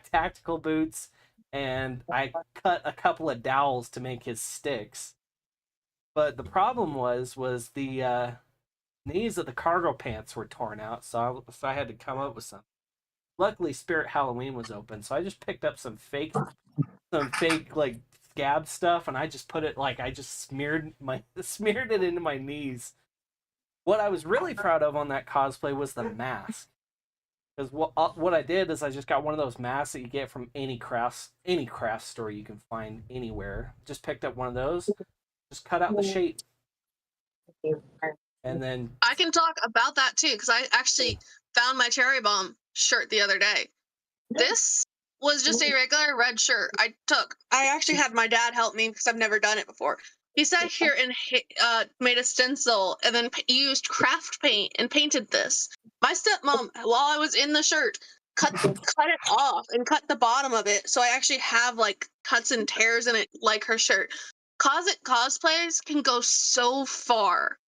tactical boots, and I cut a couple of dowels to make his sticks. But the problem was the knees of the cargo pants were torn out, so I had to come up with something. Luckily, Spirit Halloween was open, so I just picked up some fake like scab stuff, and I just put it I just smeared it into my knees. What I was really proud of on that cosplay was the mask. Because what I did is I just got one of those masks that you get from any craft store you can find anywhere. Just picked up one of those, just cut out the shape, and then I can talk about that too because I actually found my cherry bomb shirt the other day. This was just a regular red shirt I took. I actually had my dad help me because I've never done it before. He sat here and made a stencil and then used craft paint and painted this. My stepmom, while I was in the shirt, cut it off and cut the bottom of it, so I actually have like cuts and tears in it like her shirt. Cosplays can go so far.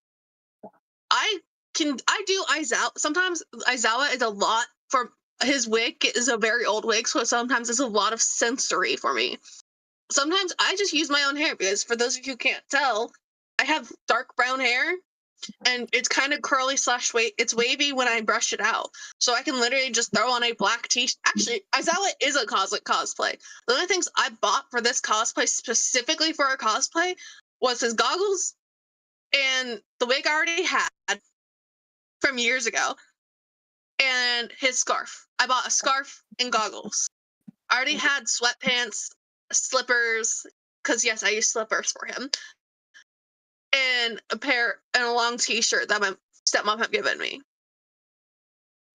I do Aizawa. Sometimes Aizawa is a lot for his wig is a very old wig, so sometimes it's a lot of sensory for me. Sometimes I just use my own hair because for those of you who can't tell, I have dark brown hair and it's kind of curly / it's wavy when I brush it out. So I can literally just throw on a black t-shirt. Actually, Aizawa is a cosplay. The only things I bought for this cosplay, specifically for a cosplay, was his goggles and the wig I already had from years ago and his scarf. I bought a scarf and goggles. I already had sweatpants, slippers, because yes, I use slippers for him, and a long t-shirt that my stepmom had given me.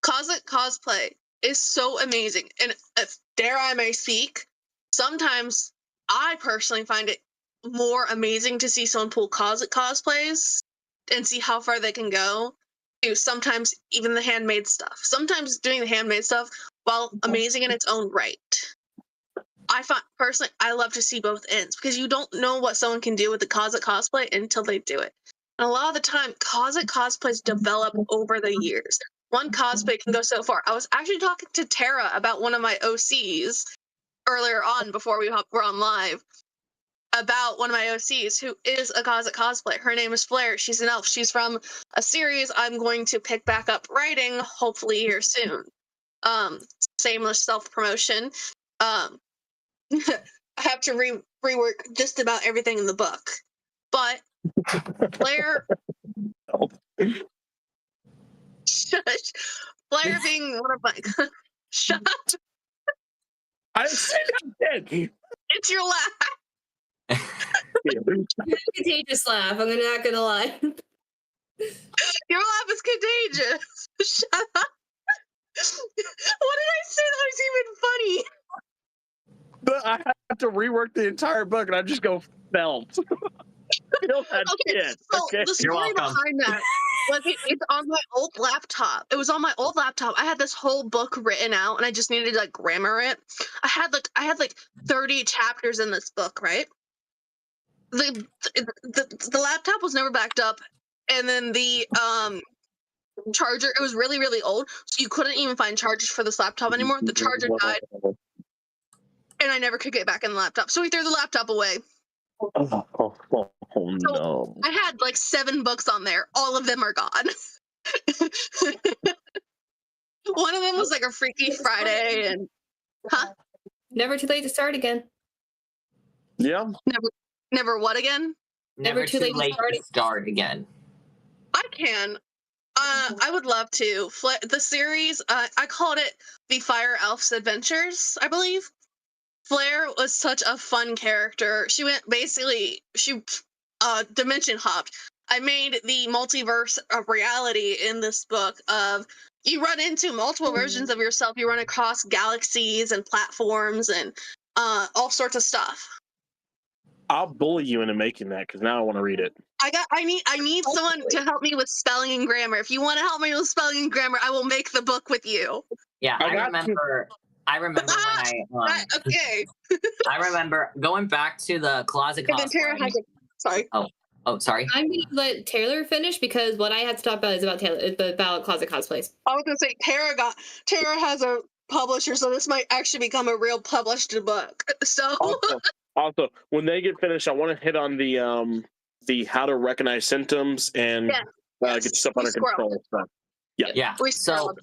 Cosplay is so amazing, and if dare I may speak, sometimes I personally find it more amazing to see someone pull cosplays and see how far they can go. Sometimes even the handmade stuff. Sometimes doing the handmade stuff, while amazing in its own right, I find personally I love to see both ends because you don't know what someone can do with the cosplay until they do it. And a lot of the time, cosplays develop over the years. One cosplay can go so far. I was actually talking to Tara about one of my OCs earlier on before were on live about one of my OCs who is a cosplay. Her name is Flair. She's an elf. She's from a series I'm going to pick back up writing hopefully here soon. Shameless self-promotion. I have to rework just about everything in the book. But Flair shush. Flair being one of my shut up. I said that. It's your laugh. Contagious laugh. I'm not gonna lie. Your laugh is contagious. Shut up. What did I say that was even funny? But I have to rework the entire book, and I just go felt. Feel that shit. So okay? the story behind that Like it's on my old laptop. It was on my old laptop. I had this whole book written out, and I just needed to like grammar it. I had like 30 chapters in this book, right? The laptop was never backed up, and then the charger, it was really really old, so you couldn't even find chargers for this laptop anymore. The charger died, and I never could get back in the laptop, so we threw the laptop away. Oh, no. I had like 7 books on there. All of them are gone. One of them was like a Freaky Friday, and Never too late to start again. Yeah. never what again? Never too late to start again. I can. I would love to. The series, I called it The Fire Elf's Adventures, I believe. Flair was such a fun character. She dimension hopped. I made the multiverse of reality in this book of you run into multiple versions of yourself. You run across galaxies and platforms and all sorts of stuff. I'll bully you into making that because now I want to read it. I need someone to help me with spelling and grammar. If you want to help me with spelling and grammar, I will make the book with you. Yeah, I remember when okay. I remember going back to the closet cosplay. Sorry. Oh, sorry. I'm going to let Taylor finish because what I had to talk about is about closet cosplays. I was going to say Tara has a publisher, so this might actually become a real published book. So also when they get finished, I want to hit on the how to recognize symptoms and get yourself under control. So, yeah. So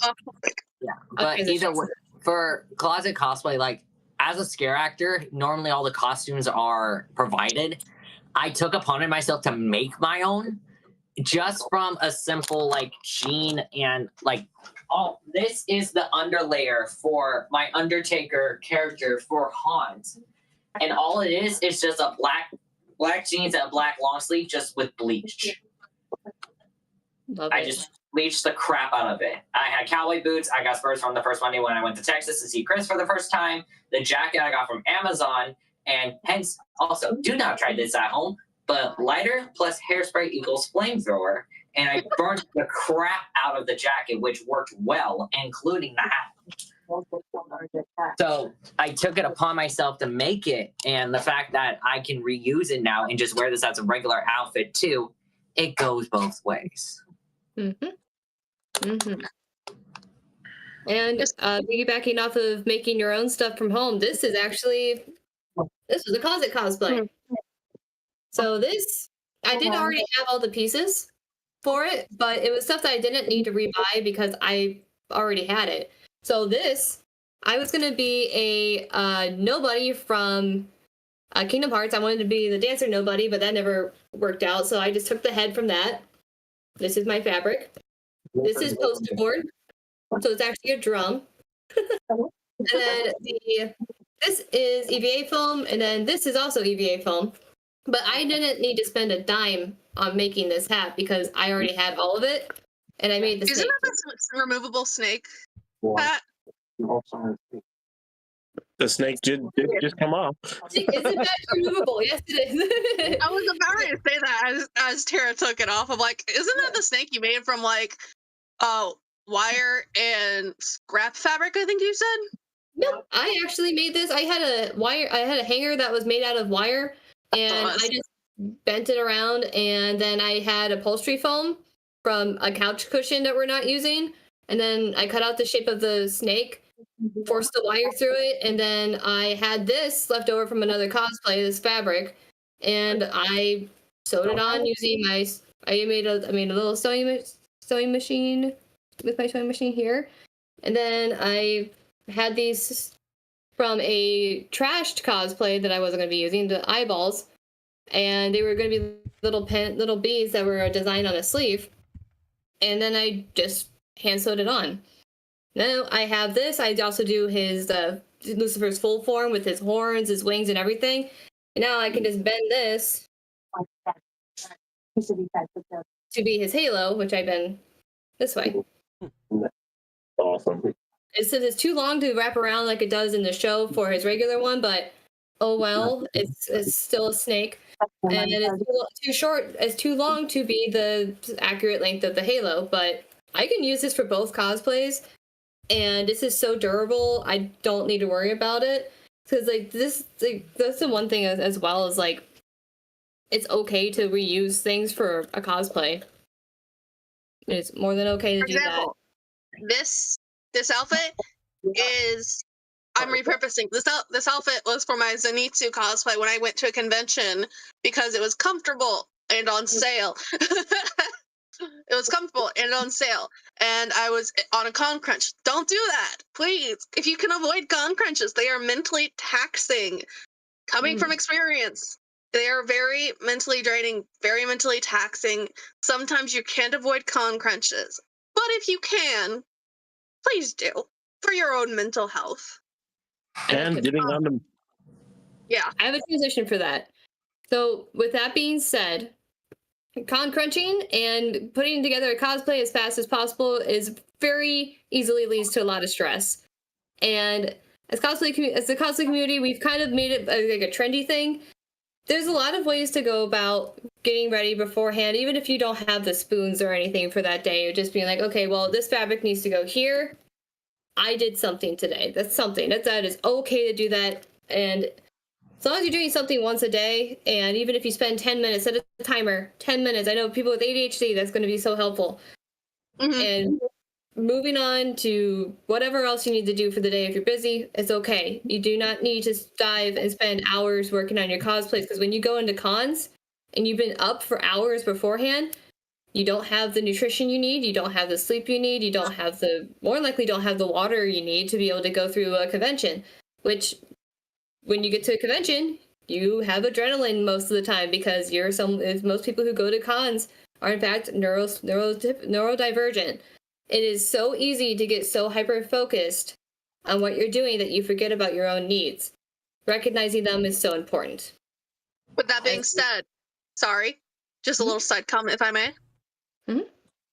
yeah, but either way, for closet cosplay, like as a scare actor, normally all the costumes are provided. I took upon it myself to make my own, just from a simple like jean and like, oh, this is the underlayer for my Undertaker character for Hans, and all it is just a black jeans and a black long sleeve just with bleach. I just bleached the crap out of it. I had cowboy boots. I got spurs from the first Monday when I went to Texas to see Chris for the first time. The jacket I got from Amazon, and hence also do not try this at home. But lighter plus hairspray equals flamethrower, and I burned the crap out of the jacket, which worked well, including the hat. So I took it upon myself to make it, and the fact that I can reuse it now and just wear this as a regular outfit too, it goes both ways. Mm-hmm. Mm-hmm. And piggybacking off of making your own stuff from home, this was a closet cosplay. So this, I did already have all the pieces for it, but it was stuff that I didn't need to rebuy because I already had it. So this, I was going to be a nobody from Kingdom Hearts. I wanted to be the dancer nobody, but that never worked out. So I just took the head from that. This is my fabric. This is poster board. So it's actually a drum. And then this is EVA foam, and then this is also EVA foam. But I didn't need to spend a dime on making this hat because I already had all of it, and I made the snake. Isn't that the removable snake hat? The snake did just come off. Isn't that removable? Yes, it is. I was about to say that as Tara took it off. I'm like, isn't that the snake you made from like wire and scrap fabric, I think you said? No, I actually made this. I had a hanger that was made out of wire, and I just bent it around, and then I had upholstery foam from a couch cushion that we're not using, and then I cut out the shape of the snake, forced the wire through it, and then I had this left over from another cosplay, this fabric, and I sewed it on using I made a little sewing machine with my sewing machine here, and then I had these from a trashed cosplay that I wasn't going to be using, the eyeballs, and they were going to be little beads that were designed on a sleeve, and then I just hand sewed it on. Now I have this. I also do his Lucifer's full form with his horns, his wings, and everything. And now I can just bend this to be his halo, which I bend this way. Awesome. It's too long to wrap around like it does in the show for his regular one, but oh well, it's still a snake. and it's too short, it's too long to be the accurate length of the halo. But I can use this for both cosplays, and this is so durable. I don't need to worry about it because like this, like that's the one thing as well as like it's okay to reuse things for a cosplay. It's more than okay to For do that. example, this outfit is I'm repurposing this outfit was for my Zenitsu cosplay when I went to a convention because it was comfortable and on sale. It was comfortable and on sale, and I was on a con crunch. Don't do that, please. If you can avoid con crunches, they are mentally taxing. Coming from experience, they are very mentally draining, very mentally taxing. Sometimes you can't avoid con crunches, but if you can, please do for your own mental health. And getting on them. Yeah. I have a transition for that. So, with that being said, con crunching and putting together a cosplay as fast as possible is very easily leads to a lot of stress. And as the cosplay community, we've kind of made it like a trendy thing. There's a lot of ways to go about getting ready beforehand, even if you don't have the spoons or anything for that day. You're just being like, okay, well, this fabric needs to go here. I did something today. That's something. That is okay to do that. And as long as you're doing something once a day, and even if you spend 10 minutes, set a timer, 10 minutes. I know people with ADHD, that's going to be so helpful. And moving on to whatever else you need to do for the day. If you're busy, it's okay. You do not need to dive and spend hours working on your cosplays, because when you go into cons and you've been up for hours beforehand, you don't have the nutrition you need, you don't have the sleep you need, you don't have more likely don't have the water you need to be able to go through a convention, which when you get to a convention, you have adrenaline most of the time because most people who go to cons are in fact neurodivergent. It is so easy to get so hyper-focused on what you're doing that you forget about your own needs. Recognizing them is so important. With that being said, sorry, just a little side comment if I may.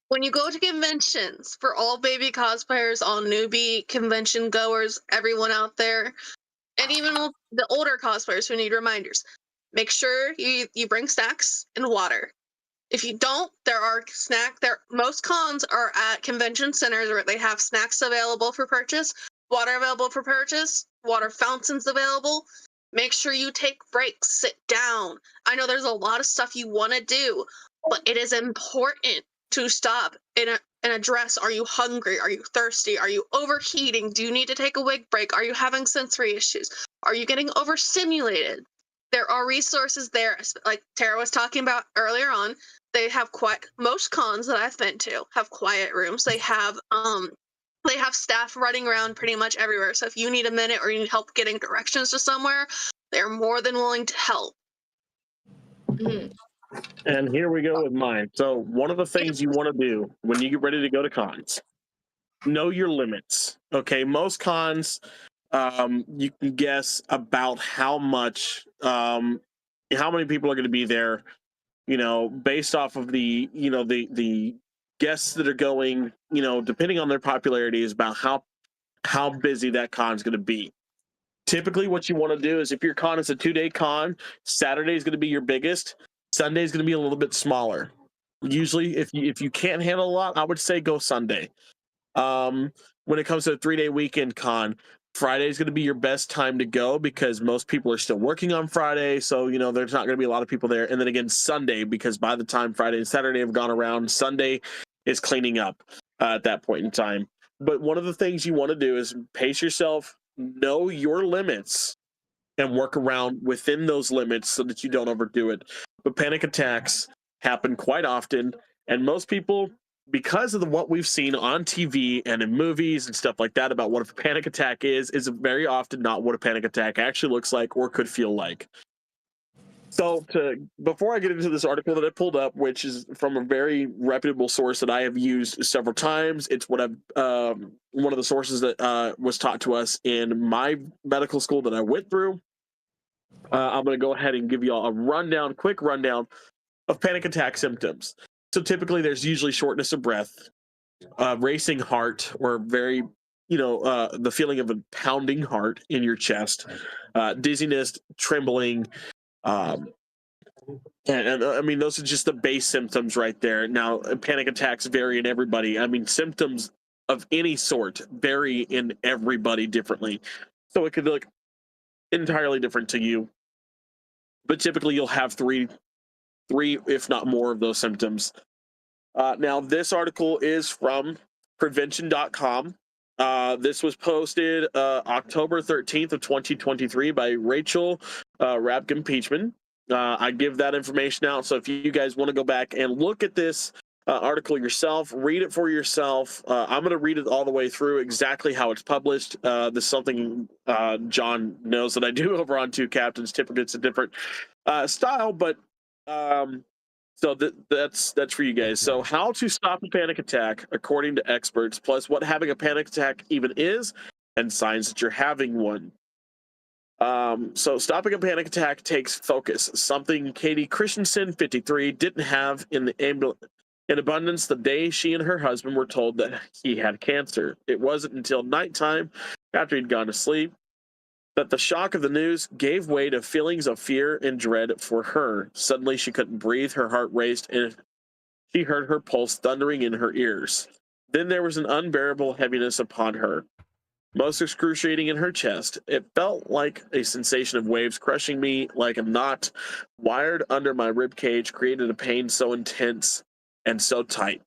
When you go to conventions, for all baby cosplayers, all newbie convention goers, everyone out there, and even the older cosplayers who need reminders, make sure you bring snacks and water. If you don't, most cons are at convention centers where they have snacks available for purchase, water available for purchase, water fountains available. Make sure you take breaks, sit down. I know there's a lot of stuff you want to do, but it is important to stop and address, are you hungry? Are you thirsty? Are you overheating? Do you need to take a wig break? Are you having sensory issues? Are you getting overstimulated? There are resources there, like Tara was talking about earlier on. They have most cons that I've been to have quiet rooms. They have staff running around pretty much everywhere. So if you need a minute or you need help getting directions to somewhere, they're more than willing to help. And here we go with mine. So one of the things you want to do when you get ready to go to cons, know your limits. Okay, most cons, you can guess about how many people are going to be there, based off of the guests that are going, depending on their popularity, is about how busy that con is going to be. Typically what you want to do is, if your con is a 2-day con, Saturday is going to be your biggest, Sunday is going to be a little bit smaller. Usually if you can't handle a lot, I would say go Sunday. When it comes to a 3-day weekend con, Friday is going to be your best time to go because most people are still working on Friday. So, there's not going to be a lot of people there. And then again, Sunday, because by the time Friday and Saturday have gone around, Sunday is cleaning up at that point in time. But one of the things you want to do is pace yourself, know your limits, and work around within those limits so that you don't overdo it. But panic attacks happen quite often. And most people, because of what we've seen on TV and in movies and stuff like that about what a panic attack is very often not what a panic attack actually looks like or could feel like. So before I get into this article that I pulled up, which is from a very reputable source that I have used several times, it's one of the sources that was taught to us in my medical school that I went through. I'm going to go ahead and give you all a quick rundown of panic attack symptoms. So typically there's usually shortness of breath, racing heart, or very, the feeling of a pounding heart in your chest, dizziness, trembling, And I mean, those are just the base symptoms right there. Now, panic attacks vary in everybody. I mean, symptoms of any sort vary in everybody differently. So it could look entirely different to you. But typically, you'll have three, if not more, of those symptoms. Now, this article is from prevention.com. This was posted October 13th of 2023 by Rachel Rabkin-Peachman. I give that information out, so if you guys want to go back and look at this article yourself, read it for yourself. I'm going to read it all the way through exactly how it's published. This is something John knows that I do over on Two Captains. Typically, it's a different style, but so that's for you guys. So how to stop a panic attack according to experts, plus what having a panic attack even is, and signs that you're having one. So stopping a panic attack takes focus, something Katie Christensen, 53, didn't have in abundance the day she and her husband were told that he had cancer. It wasn't until nighttime, after he'd gone to sleep, that the shock of the news gave way to feelings of fear and dread for her. Suddenly she couldn't breathe, her heart raced, and she heard her pulse thundering in her ears. Then there was an unbearable heaviness upon her, most excruciating in her chest. It felt like a sensation of waves crushing me, like a knot wired under my rib cage created a pain so intense and so tight.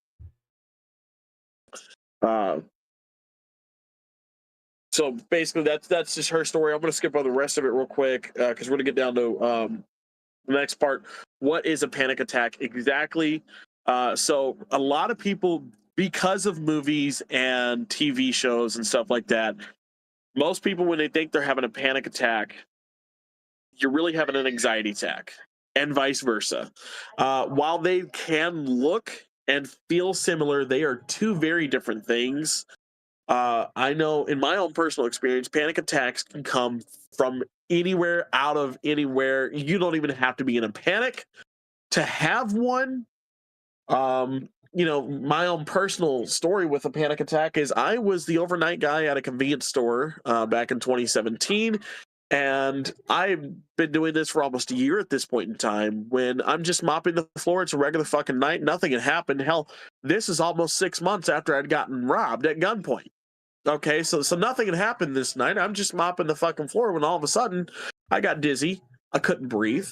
So basically, that's just her story. I'm going to skip over the rest of it real quick because we're going to get down to the next part. What is a panic attack exactly? So a lot of people, because of movies and TV shows and stuff like that, most people, when they think they're having a panic attack, you're really having an anxiety attack, and vice versa. While they can look and feel similar, they are two very different things. I know in my own personal experience, panic attacks can come from anywhere, out of anywhere. You don't even have to be in a panic to have one. My own personal story with a panic attack is I was the overnight guy at a convenience store back in 2017. And I've been doing this for almost a year at this point in time. When I'm just mopping the floor, it's a regular fucking night. Nothing had happened. Hell, this is almost 6 months after I'd gotten robbed at gunpoint. Okay, so nothing had happened this night. I'm just mopping the fucking floor when all of a sudden I got dizzy. I couldn't breathe.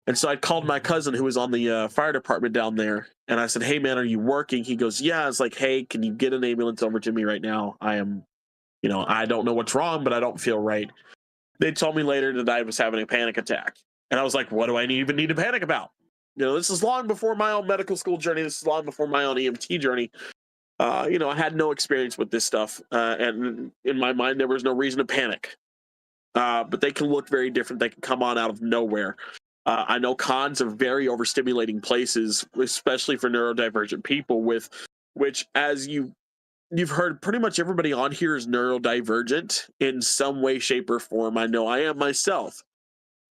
And so I called my cousin who was on the fire department down there. And I said, hey, man, are you working? He goes, yeah. I was like, hey, can you get an ambulance over to me right now? I am, I don't know what's wrong, but I don't feel right. They told me later that I was having a panic attack. And I was like, what do I even need to panic about? This is long before my own medical school journey. This is long before my own EMT journey. I had no experience with this stuff. And in my mind, there was no reason to panic. But they can look very different. They can come on out of nowhere. I know cons are very overstimulating places, especially for neurodivergent people, which, as you've heard, pretty much everybody on here is neurodivergent in some way, shape, or form. I know I am myself.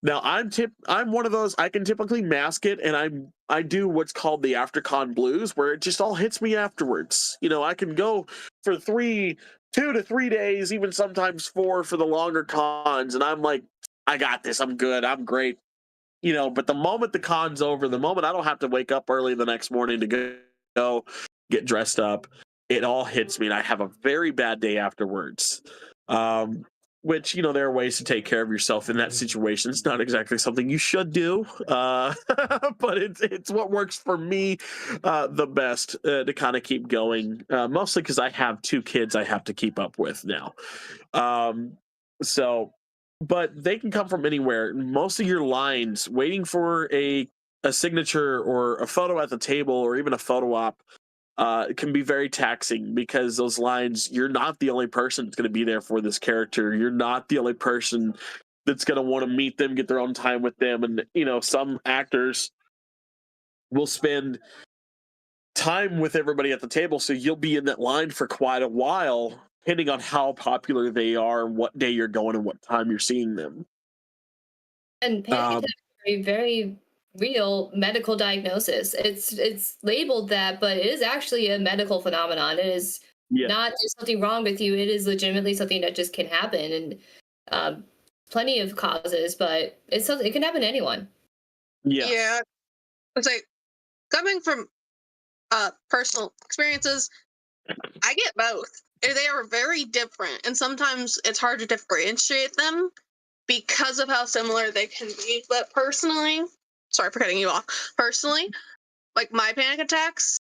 Now I'm one of those. I can typically mask it, and I do what's called the aftercon blues, where it just all hits me afterwards. I can go for 2 to 3 days, even sometimes 4 for the longer cons, and I'm like, I got this. I'm good. I'm great. But the moment the con's over, the moment I don't have to wake up early the next morning to go get dressed up, it all hits me, and I have a very bad day afterwards. Which, there are ways to take care of yourself in that situation. It's not exactly something you should do, but it's what works for me the best to kind of keep going, mostly because I have 2 kids I have to keep up with now. But they can come from anywhere. Most of your lines, waiting for a signature or a photo at the table or even a photo op, can be very taxing, because those lines, you're not the only person that's going to be there for this character. You're not the only person that's going to want to meet them, get their own time with them. And, some actors will spend time with everybody at the table, so you'll be in that line for quite a while, depending on how popular they are, what day you're going, and what time you're seeing them. And panic attacks are a very real medical diagnosis. It's labeled that, but it is actually a medical phenomenon. It is not just something wrong with you. It is legitimately something that just can happen, and plenty of causes. But it can happen to anyone. Yes. Yeah, it's like coming from personal experiences, I get both. They are very different, and sometimes it's hard to differentiate them because of how similar they can be. But personally, sorry for cutting you off. Personally, like my panic attacks,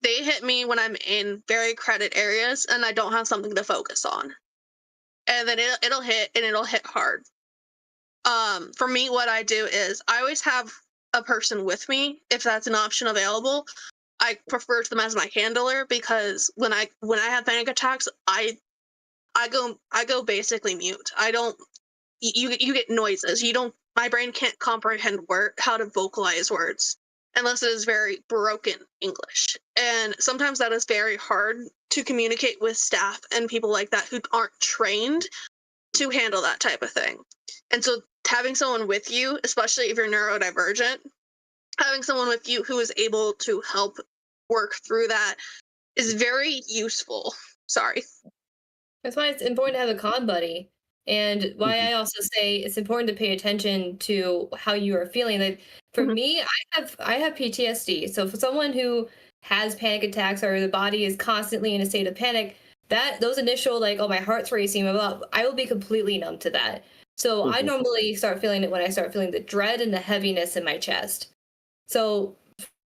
they hit me when I'm in very crowded areas and I don't have something to focus on. And then it'll hit and it'll hit hard. For me, what I do is I always have a person with me if that's an option available. I prefer them as my handler because when I have panic attacks, I go basically mute. I don't you get noises. You don't my brain can't comprehend how to vocalize words unless it is very broken English. And sometimes that is very hard to communicate with staff and people like that who aren't trained to handle that type of thing. And so having someone with you, especially if you're neurodivergent, having someone with you who is able to help work through that is very useful. Sorry. That's why it's important to have a con buddy. And why Mhm. I also say it's important to pay attention to how you are feeling. Like for Mhm. me, I have PTSD. So for someone who has panic attacks or the body is constantly in a state of panic, that those initial like, oh, my heart's racing, I will be completely numb to that. So I Mhm. normally start feeling it when I start feeling the dread and the heaviness in my chest. So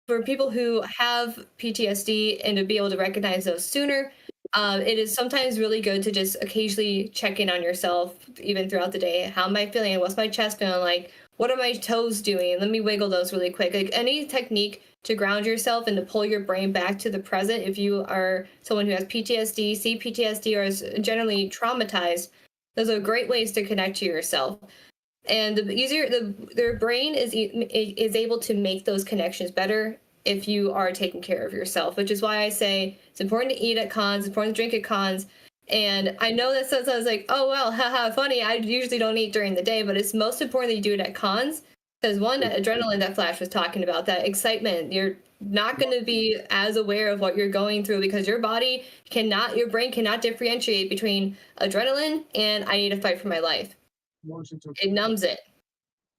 for people who have PTSD and to be able to recognize those sooner, it is sometimes really good to just occasionally check in on yourself, even throughout the day. How am I feeling? What's my chest feeling like? What are my toes doing? Let me wiggle those really quick. Like any technique to ground yourself and to pull your brain back to the present. If you are someone who has PTSD, CPTSD, or is generally traumatized, those are great ways to connect to yourself. And the easier their brain is able to make those connections better if you are taking care of yourself, which is why I say it's important to eat at cons, it's important to drink at cons. And I know that sounds like, oh well, haha, funny, I usually don't eat during the day, but it's most important that you do it at cons because one, that adrenaline that Flash was talking about, that excitement, you're not going to be as aware of what you're going through because your brain cannot differentiate between adrenaline and I need to fight for my life. It numbs it.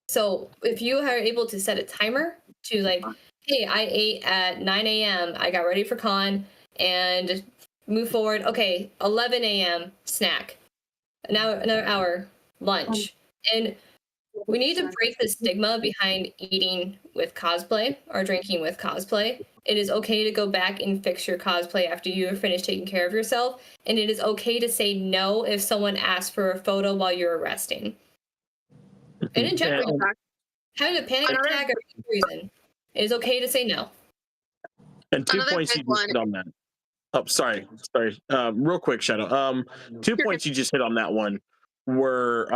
So if you are able to set a timer to like, hey, I ate at 9 a.m., I got ready for con, and move forward. Okay, 11 a.m. snack, another hour lunch, and we need to break the stigma behind eating with cosplay or drinking with cosplay. It is okay to go back and fix your cosplay after you are finished taking care of yourself, and it is okay to say no if someone asks for a photo while you're resting. And in general, And, having a panic Another attack or any reason, it is okay to say no. and 2 another points big you just one. hit on that. Oh, sorry. Real quick, Shadow. 2 You're points you just hit on that one were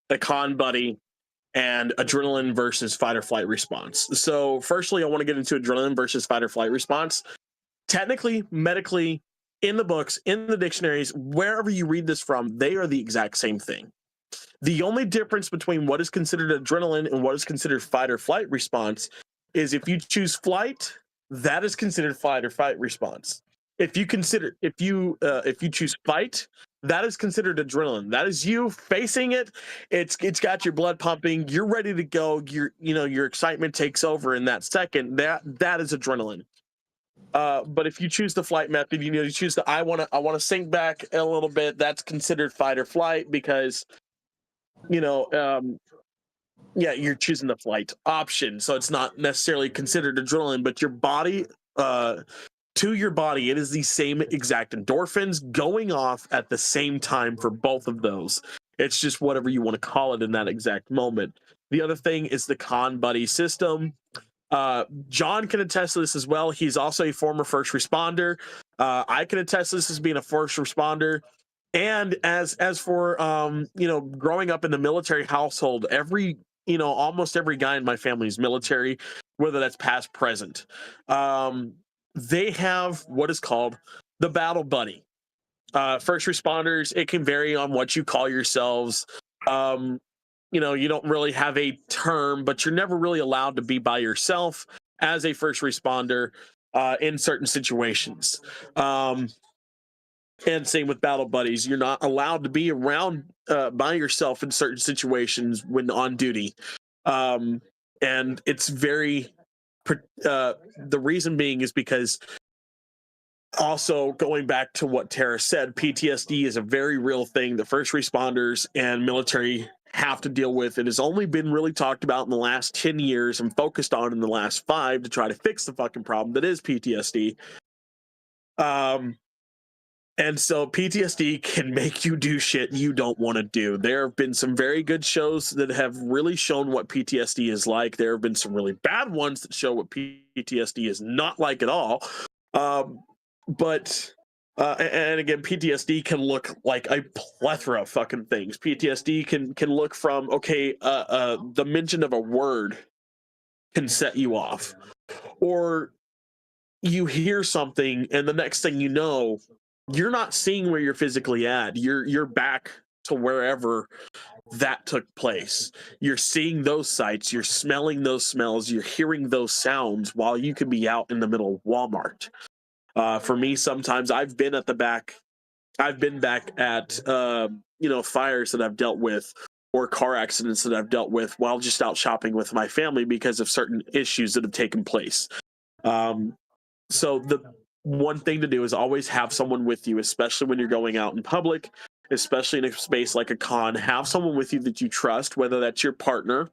the con buddy and adrenaline versus fight or flight response. So, firstly, I want to get into adrenaline versus fight or flight response. Technically, medically, in the books, in the dictionaries, wherever you read this from, they are the exact same thing. The only difference between what is considered adrenaline and what is considered fight or flight response is if you choose flight, that is considered fight or fight response. If you choose fight, that is considered adrenaline. That is you facing it. It's got your blood pumping. You're ready to go. Your excitement takes over in that second. That is adrenaline. But if you choose the flight method, you choose the I want to sink back a little bit. That's considered fight or flight because you're choosing the flight option, so it's not necessarily considered adrenaline, but your body, to your body, it is the same exact endorphins going off at the same time for both of those. It's just whatever you want to call it in that exact moment. The other thing is the con buddy system. John can attest to this as well. He's also a former first responder. I can attest to this as being a first responder. And as for growing up in the military household, almost every guy in my family is military, whether that's past, present. They have what is called the battle buddy. First responders, it can vary on what you call yourselves. You don't really have a term, but you're never really allowed to be by yourself as a first responder in certain situations. And same with battle buddies. You're not allowed to be around by yourself in certain situations when on duty. and it's very the reason being is because also going back to what Tara said, PTSD is a very real thing that first responders and military have to deal with. It has only been really talked about in the last 10 years and focused on in the last 5 to try to fix the fucking problem that is PTSD. And so PTSD can make you do shit you don't want to do. There have been some very good shows that have really shown what PTSD is like. There have been some really bad ones that show what PTSD is not like at all. But again, PTSD can look like a plethora of fucking things. PTSD can look from, okay, the mention of a word can set you off, or you hear something and the next thing you know, you're not seeing where you're physically at. You're back to wherever that took place. You're seeing those sights, you're smelling those smells, you're hearing those sounds while you could be out in the middle of Walmart. For me, sometimes I've been back at fires that I've dealt with or car accidents that I've dealt with while just out shopping with my family because of certain issues that have taken place. So the one thing to do is always have someone with you, especially when you're going out in public, especially in a space like a con. Have someone with you that you trust, whether that's your partner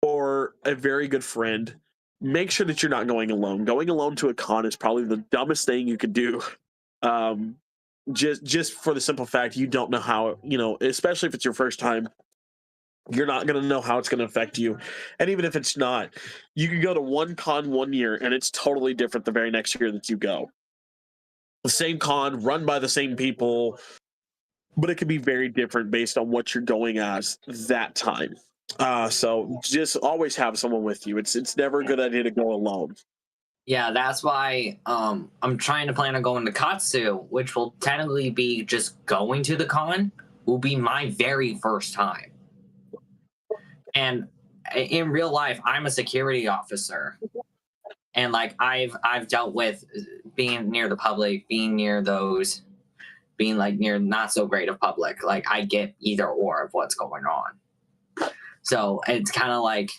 or a very good friend. Make sure that you're not going alone. Going alone to a con is probably the dumbest thing you could do. Just for the simple fact you don't know how, especially if it's your first time, you're not going to know how it's going to affect you. And even if it's not, you can go to one con one year and it's totally different the very next year that you go. The same con, run by the same people, but it can be very different based on what you're going as that time. So just always have someone with you. It's never a good idea to go alone. Yeah, that's why I'm trying to plan on going to Katsu, which will technically be just going to the con, will be my very first time. And in real life, I'm a security officer. And like I've dealt with being near the public, being near those, being like near not so great of public. Like I get either or of what's going on. So it's kind of like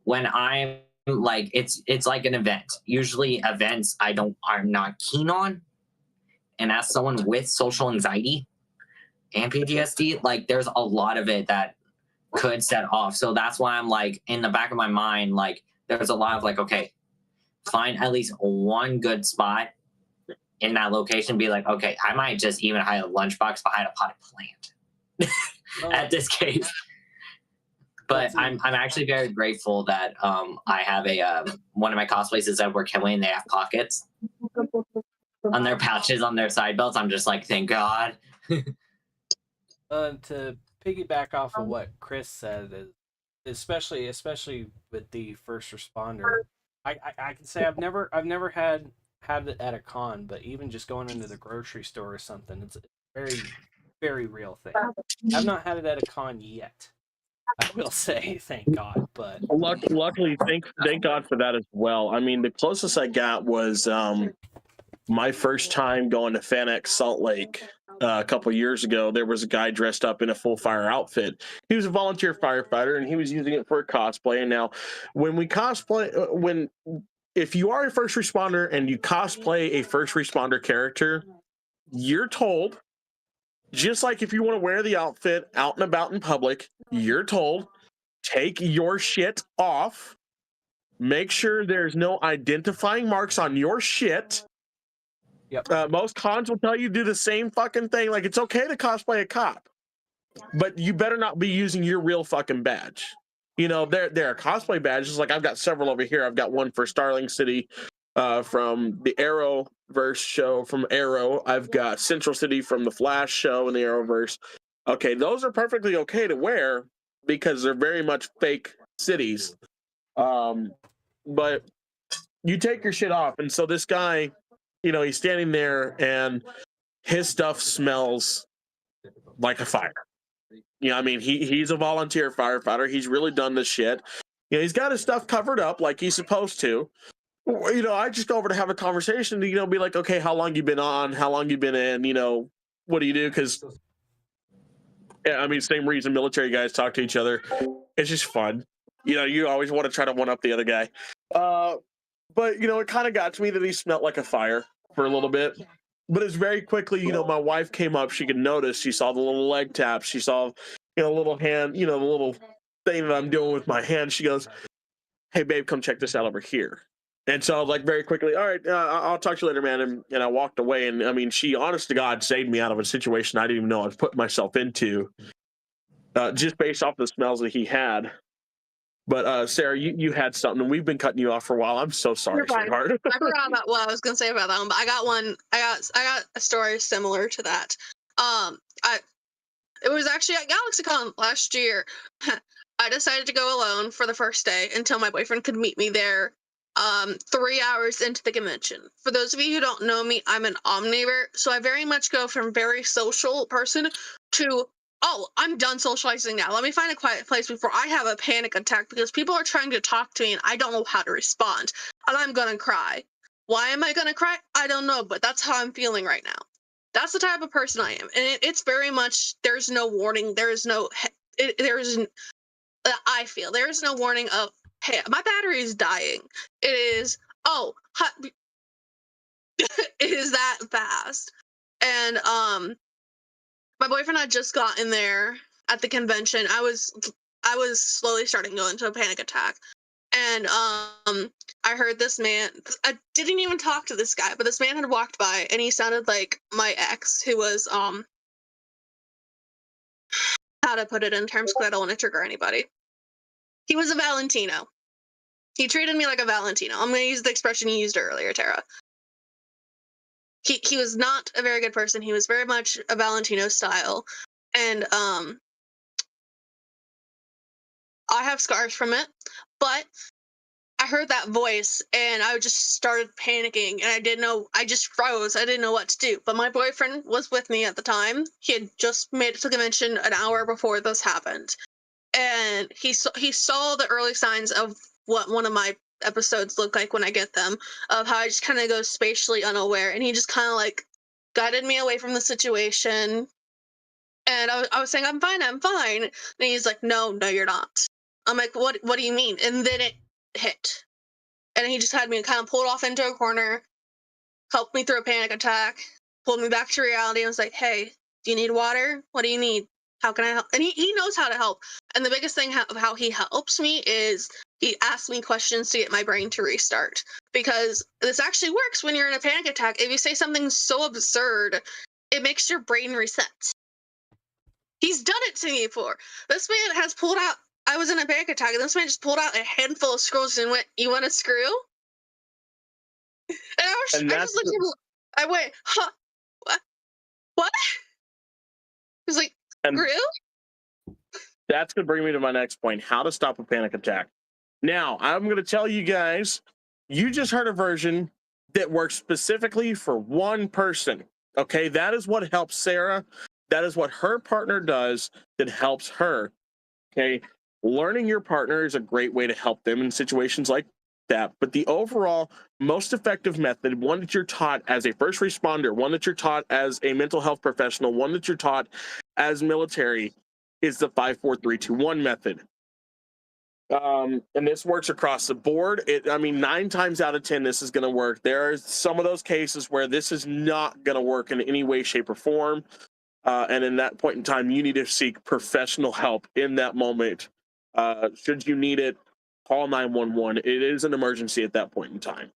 when I'm like it's like an event. Usually events I'm not keen on. And as someone with social anxiety and PTSD, like there's a lot of it that could set off. So that's why I'm like in the back of my mind, like there's a lot of like, okay, find at least one good spot in that location. Be like, okay, I might just even hide a lunchbox behind a potted plant at this case. But I'm actually very grateful that I have a one of my cosplays is Edward Kenway, and they have pockets on their pouches on their side belts. I'm just like, thank God. To piggyback off of what Chris said, especially with the first responder, I can say I've never had it at a con, but even just going into the grocery store or something, it's a very, very real thing. I've not had it at a con yet, I will say, thank God. But luckily, thank God for that as well. I mean, the closest I got was my first time going to FanX Salt Lake a couple years ago. There was a guy dressed up in a full fire outfit. He was a volunteer firefighter, and he was using it for a cosplay. And now, when we cosplay, if you are a first responder and you cosplay a first responder character, you're told, just like if you want to wear the outfit out and about in public, you're told, take your shit off. Make sure there's no identifying marks on your shit. Yep. Most cons will tell you do the same fucking thing. Like, it's okay to cosplay a cop, but you better not be using your real fucking badge. There are cosplay badges. Like, I've got several over here. I've got one for Starling City from the Arrowverse show from Arrow. I've got Central City from the Flash show in the Arrowverse. Okay, those are perfectly okay to wear because they're very much fake cities. But you take your shit off. And so this guy, he's standing there and his stuff smells like a fire. I mean, he's a volunteer firefighter. He's really done this shit. He's got his stuff covered up like he's supposed to. I just go over to have a conversation to, be like, okay, how long you been on? How long you been in? What do you do? Because, yeah, I mean, same reason military guys talk to each other. It's just fun. You know, you always want to try to one up the other guy. But you know, it kind of got to me that he smelled like a fire for a little bit. But it's very quickly, you know, my wife came up, she could notice, she saw the little leg taps, she saw, you know, little hand, you know, the little thing that I'm doing with my hand. She goes, "Hey babe, come check this out over here." And so I was like, very quickly, "All right, I'll talk to you later, man." And I walked away. And I mean, she, honest to God, saved me out of a situation I didn't even know I was putting myself into, just based off the smells that he had. But Sarah, you had something, and we've been cutting you off for a while. I'm so sorry, You're fine. sweetheart. I forgot about what I was gonna say about that one, but I got one. I got a story similar to that. It was actually at GalaxyCon last year. I decided to go alone for the first day until my boyfriend could meet me there. 3 hours into the convention. For those of you who don't know me, I'm an omnivore, so I very much go from very social person to, oh, I'm done socializing now. Let me find a quiet place before I have a panic attack because people are trying to talk to me and I don't know how to respond. And I'm gonna cry. Why am I gonna cry? I don't know, but that's how I'm feeling right now. That's the type of person I am. And it's very much, there's no warning. There's no, I feel there's no warning of, hey, my battery is dying. It is, oh, it is that fast. And my boyfriend had just gotten there at the convention. I was slowly starting to go into a panic attack. And I heard this man, I didn't even talk to this guy, but this man had walked by and he sounded like my ex, who was how to put it in terms because I don't want to trigger anybody. He was a Valentino. He treated me like a Valentino. I'm going to use the expression you used earlier, Tara. He was not a very good person. He was very much a Valentino style. And I have scars from it, but I heard that voice and I just started panicking and I didn't know, I just froze. I didn't know what to do. But my boyfriend was with me at the time. He had just made it to the convention an hour before this happened. And he saw the early signs of what one of my episodes look like when I get them, of how I just kind of go spatially unaware. And he just kind of like guided me away from the situation. And I was saying, I'm fine. And he's like, no, you're not. I'm like, what do you mean? And then it hit. And he just had me kind of pulled off into a corner, helped me through a panic attack, pulled me back to reality, and was like, hey, do you need water? What do you need? How can I help? And he knows how to help. And the biggest thing of how he helps me is he asks me questions to get my brain to restart. Because this actually works when you're in a panic attack. If you say something so absurd, it makes your brain reset. He's done it to me before. This man has pulled out, I was in a panic attack, and this man just pulled out a handful of screws and went, you want a screw? And I just looked at him, I went, huh, what? He's like, screw? That's going to bring me to my next point, how to stop a panic attack. Now, I'm going to tell you guys, you just heard a version that works specifically for one person. Okay, that is what helps Sarah. That is what her partner does that helps her. Okay, learning your partner is a great way to help them in situations like that. But the overall most effective method, one that you're taught as a first responder, one that you're taught as a mental health professional, one that you're taught as military, is the 5-4-3-2-1 method. And this works across the board. I mean, 9 times out of 10, this is going to work. There are some of those cases where this is not going to work in any way, shape, or form. And in that point in time, you need to seek professional help in that moment. Should you need it, call 911. It is an emergency at that point in time.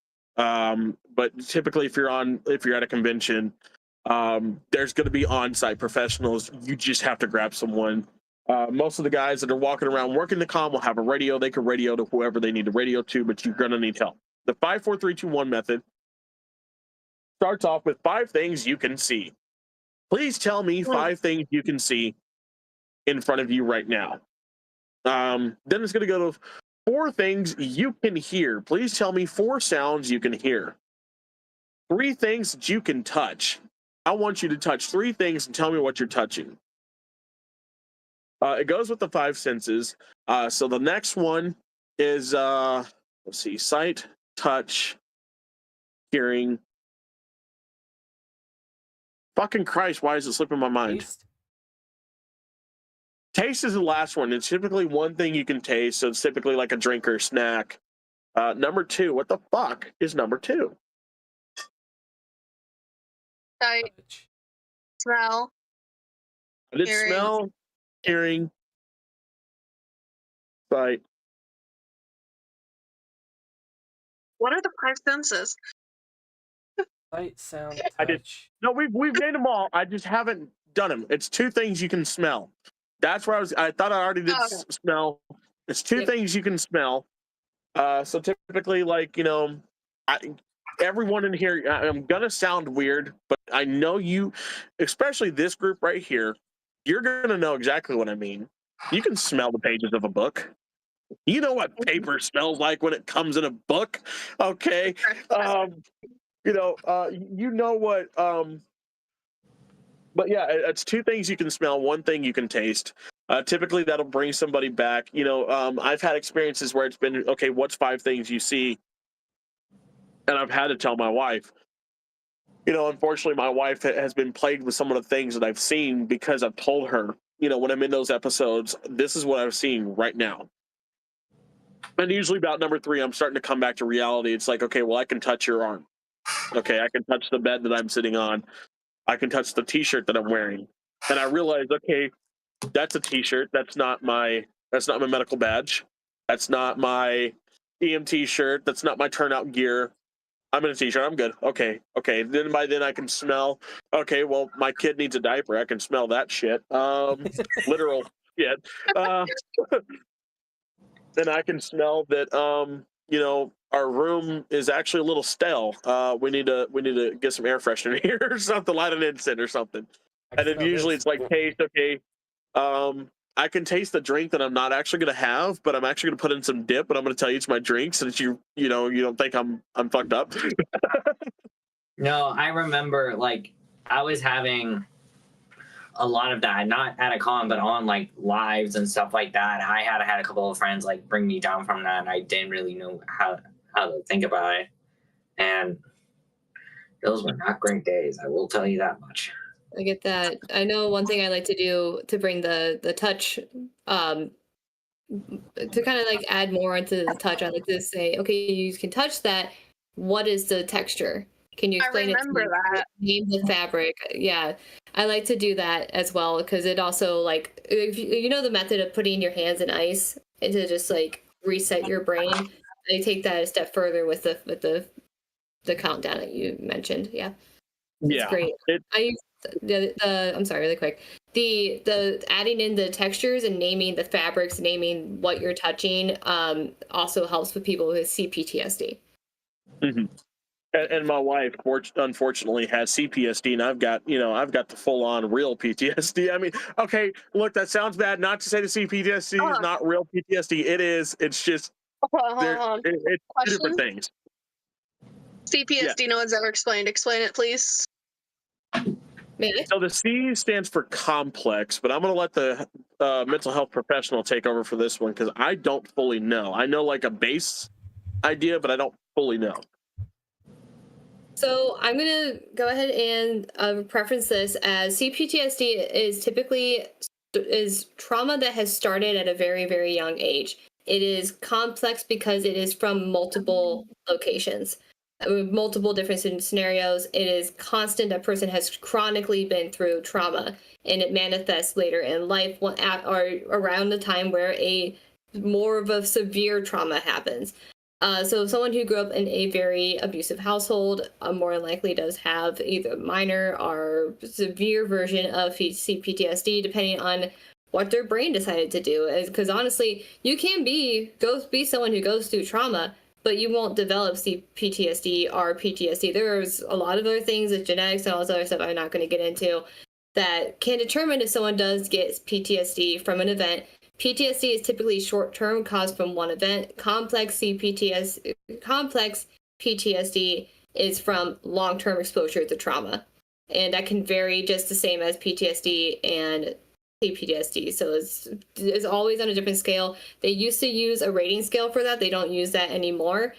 But typically, if you're at a convention, there's going to be on-site professionals. You just have to grab someone. Most of the guys that are walking around working the comm will have a radio. They can radio to whoever they need to radio to, but you're going to need help. The 5-4-3-2-1 method starts off with 5 things you can see. Please tell me 5 things you can see in front of you right now. Then it's going to go to 4 things you can hear. Please tell me 4 sounds you can hear. 3 things that you can touch. I want you to touch 3 things and tell me what you're touching. It goes with the 5 senses. So the next one is, let's see, sight, touch, hearing. Fucking Christ, why is it slipping my mind? Taste is the last one. It's typically one thing you can taste, so it's typically like a drink or a snack. Number 2, what the fuck is number 2? Sight, Touch. smell. I did Hearing. smell, hearing, sight. What are the 5 senses? Sight, sound, I did- touch. No, we've named them all. I just haven't done them. It's 2 things you can smell. That's where I thought I already did Oh. smell. It's 2 Yep. things you can smell. So typically, like, everyone in here, I'm gonna sound weird, but I know you, especially this group right here, you're gonna know exactly what I mean. You can smell the pages of a book. You know what paper smells like when it comes in a book, okay? You know what. But yeah, it's 2 things you can smell, 1 thing you can taste. Typically, that'll bring somebody back. I've had experiences where it's been, okay, what's 5 things you see? And I've had to tell my wife. Unfortunately, my wife has been plagued with some of the things that I've seen because I've told her, when I'm in those episodes, this is what I'm seeing right now. And usually about number 3, I'm starting to come back to reality. It's like, okay, well, I can touch your arm. Okay, I can touch the bed that I'm sitting on. I can touch the t-shirt that I'm wearing. And I realized, okay, that's a t-shirt. That's not my medical badge. That's not my EMT shirt. That's not my turnout gear. I'm in a t-shirt. I'm good. Okay. Then by then I can smell. Okay, well, my kid needs a diaper. I can smell that shit. Literal shit. And I can smell that. Our room is actually a little stale. We need to get some air freshener here or something, light an incense or something. I And then smell usually this. it's like taste. Okay. I can taste the drink that I'm not actually going to have, but I'm actually going to put in some dip, and I'm going to tell you it's my drink, so that you don't think I'm fucked up. No, I remember like I was having a lot of that, not at a con, but on like lives and stuff like that. I had a couple of friends like bring me down from that, and I didn't really know how to think about it. And those were not great days, I will tell you that much. I get that. I know one thing I like to do to bring the touch, to kind of like add more into the touch. I like to say, okay, you can touch that. What is the texture? Can you I explain it to remember me? that. Name the fabric. Yeah, I like to do that as well because it also like if you know the method of putting your hands in ice and to just like reset your brain. I take that a step further with the countdown that you mentioned. Yeah. It's Yeah. great. I use the I'm sorry, really quick. The adding in the textures and naming the fabrics, naming what you're touching, also helps with people with CPTSD. Mm-hmm. And my wife, unfortunately, has CPSD, and I've got the full-on real PTSD. I mean, okay, look, that sounds bad. Not to say the CPTSD is not real PTSD. It is. It's just Hold on. it's 2 different things. CPSD, no one's ever explained. Explain it, please. Maybe. So the C stands for complex, but I'm going to let the mental health professional take over for this one because I don't fully know. I know like a base idea, but I don't fully know. So I'm gonna go ahead and preference this as CPTSD is typically is trauma that has started at a very, very young age. It is complex because it is from multiple locations, multiple different scenarios. It is constant. A person has chronically been through trauma, and it manifests later in life or around the time where a more of a severe trauma happens. So someone who grew up in a very abusive household more likely does have either minor or severe version of CPTSD, depending on what their brain decided to do. Because honestly, you can be someone who goes through trauma, but you won't develop PTSD or PTSD. There's a lot of other things with genetics and all this other stuff I'm not going to get into that can determine if someone does get PTSD from an event. PTSD is typically short-term, caused from one event. Complex PTSD is from long-term exposure to trauma, and that can vary just the same as PTSD and CPTSD. So it's always on a different scale. They used to use a rating scale for that. They don't use that anymore.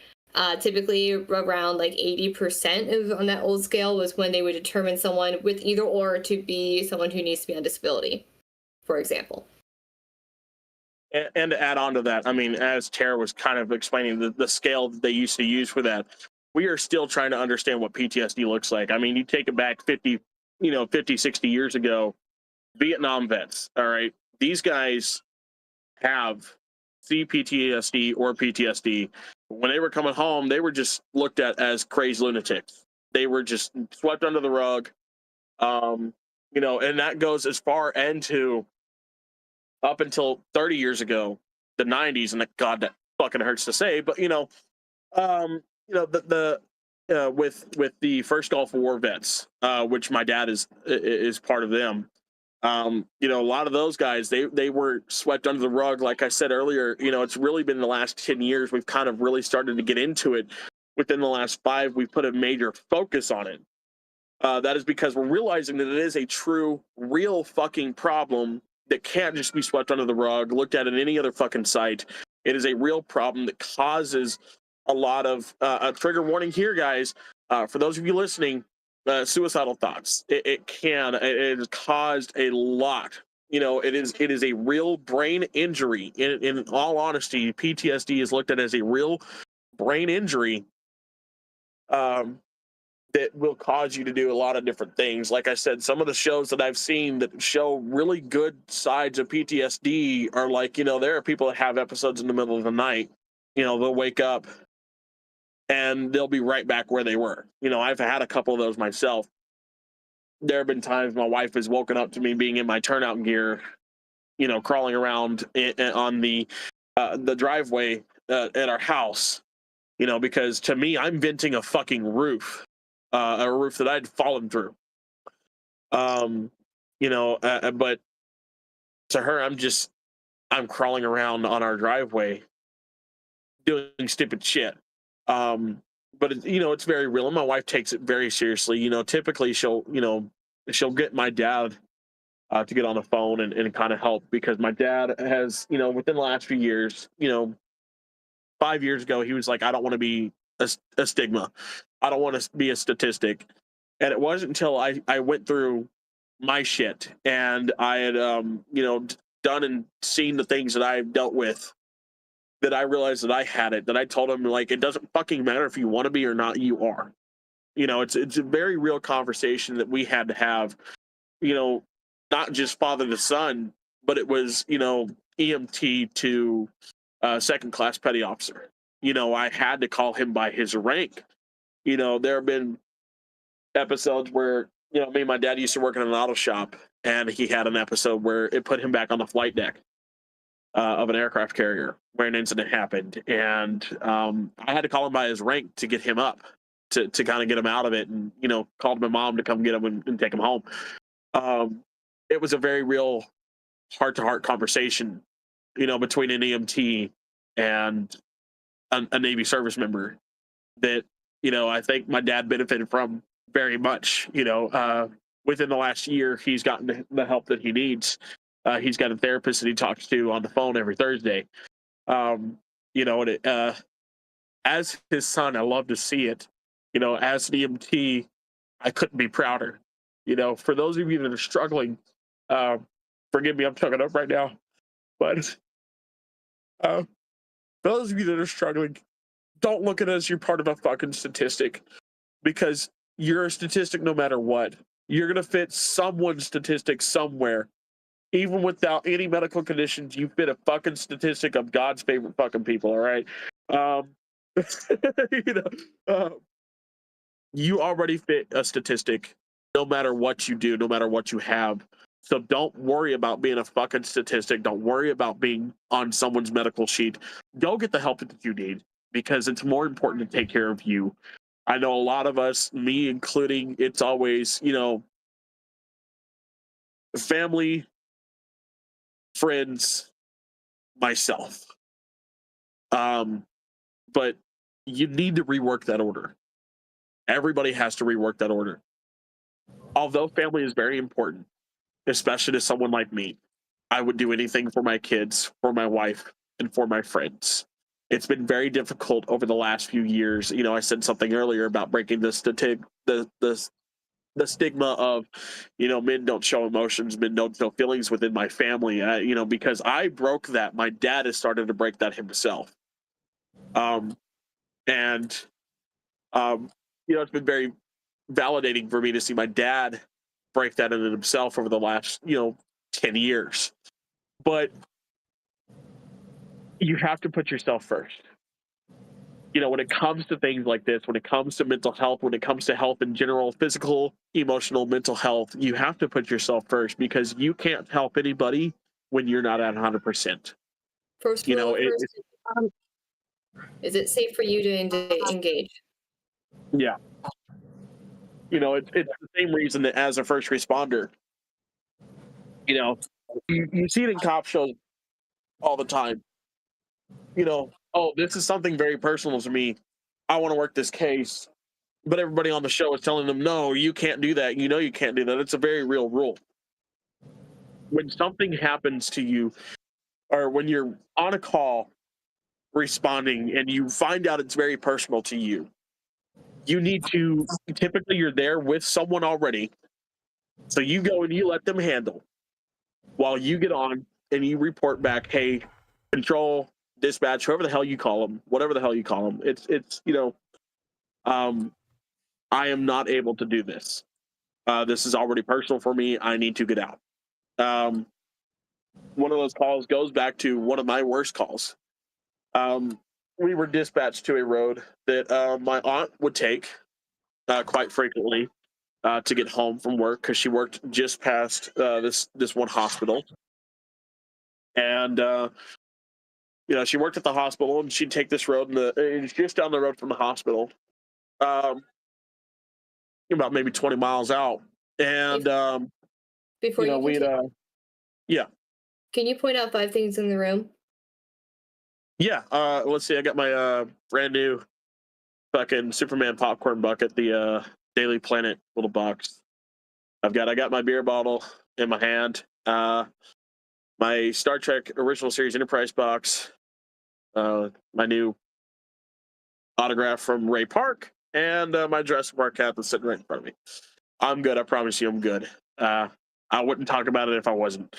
Typically around like 80% on that old scale was when they would determine someone with either or to be someone who needs to be on disability, for example. And to add on to that, I mean, as Tara was kind of explaining the scale that they used to use for that, we are still trying to understand what PTSD looks like. I mean, you take it back 50, 60 years ago, Vietnam vets, all right? These guys have CPTSD or PTSD. When they were coming home, they were just looked at as crazy lunatics. They were just swept under the rug. And that goes as far into up until 30 years ago, the 90s, and God, that fucking hurts to say, but with the first Gulf War vets, which my dad is part of them. A lot of those guys, they were swept under the rug. Like I said earlier, it's really been the last 10 years we've kind of really started to get into it. Within the last 5, we've put a major focus on it. That is because we're realizing that it is a true, real fucking problem that can't just be swept under the rug, looked at in any other fucking site. It is a real problem that causes a lot of a trigger warning here, guys. For those of you listening, suicidal thoughts. It has caused a lot. It is a real brain injury. In all honesty, PTSD is looked at as a real brain injury. That will cause you to do a lot of different things. Like I said, some of the shows that I've seen that show really good sides of PTSD are like, there are people that have episodes in the middle of the night. They'll wake up and they'll be right back where they were. I've had a couple of those myself. There have been times my wife has woken up to me being in my turnout gear, crawling around on the driveway at our house, because to me, I'm venting a fucking roof. A roof that I'd fallen through. But to her, I'm crawling around on our driveway doing stupid shit. But it's very real, and my wife takes it very seriously. Typically she'll get my dad to get on the phone and kind of help, because my dad has, within the last few years, 5 years ago, he was like, I don't want to be a stigma. I don't want to be a statistic. And it wasn't until I went through my shit and I had, done and seen the things that I've dealt with, that I realized that I had it, that I told him, like, it doesn't fucking matter if you want to be or not, you are. It's a very real conversation that we had to have, not just father to son, but it was, EMT to second class petty officer. I had to call him by his rank. There have been episodes where, me and my dad used to work in an auto shop, and he had an episode where it put him back on the flight deck of an aircraft carrier where an incident happened. And I had to call him by his rank to get him up, to kind of get him out of it, and, called my mom to come get him and take him home. It was a very real heart-to-heart conversation, between an EMT and a Navy service member that, I think my dad benefited from very much. Within the last year, he's gotten the help that he needs. He's got a therapist that he talks to on the phone every Thursday. And as his son, I love to see it. As an EMT, I couldn't be prouder. For those of you that are struggling, forgive me, I'm tugging up right now, but for those of you that are struggling, don't look at it as you're part of a fucking statistic, because you're a statistic no matter what. You're going to fit someone's statistic somewhere. Even without any medical conditions, you fit a fucking statistic of God's favorite fucking people, all right? You already fit a statistic no matter what you do, no matter what you have. So don't worry about being a fucking statistic. Don't worry about being on someone's medical sheet. Go get the help that you need, because it's more important to take care of you. I know a lot of us, me including, it's always, family, friends, myself. But you need to rework that order. Everybody has to rework that order. Although family is very important, especially to someone like me, I would do anything for my kids, for my wife, and for my friends. It's been very difficult over the last few years. I said something earlier about breaking the the stigma of, men don't show emotions, men don't show feelings within my family. Because I broke that. My dad has started to break that himself. And it's been very validating for me to see my dad break that in himself over the last 10 years. But you have to put yourself first. When it comes to things like this, when it comes to mental health, when it comes to health in general, physical, emotional, mental health, you have to put yourself first, because you can't help anybody when you're not at 100%. First rule of first, is it safe for you to engage? Yeah. It's the same reason that as a first responder, you see it in cop shows all the time. Oh, this is something very personal to me. I want to work this case. But everybody on the show is telling them, no, you can't do that. You can't do that. It's a very real rule. When something happens to you, or when you're on a call responding and you find out it's very personal to you, you need to, typically you're there with someone already. So you go and you let them handle while you get on and you report back, hey, control, dispatch, whoever the hell you call them, whatever the hell you call them. It's I am not able to do this. This is already personal for me. I need to get out. One of those calls goes back to one of my worst calls. We were dispatched to a road that my aunt would take quite frequently to get home from work, because she worked just past this one hospital. And she worked at the hospital, and she'd take this road, and it's just down the road from the hospital. About maybe 20 miles out. And before you we'd yeah. Can you point out 5 things in the room? Yeah, let's see. I got my brand new fucking Superman popcorn bucket, the Daily Planet little box. I got my beer bottle in my hand. My Star Trek Original Series Enterprise box. My new autograph from Ray Park, and my Jurassic Park cap that's sitting right in front of me. I'm good. I promise you, I'm good. I wouldn't talk about it if I wasn't.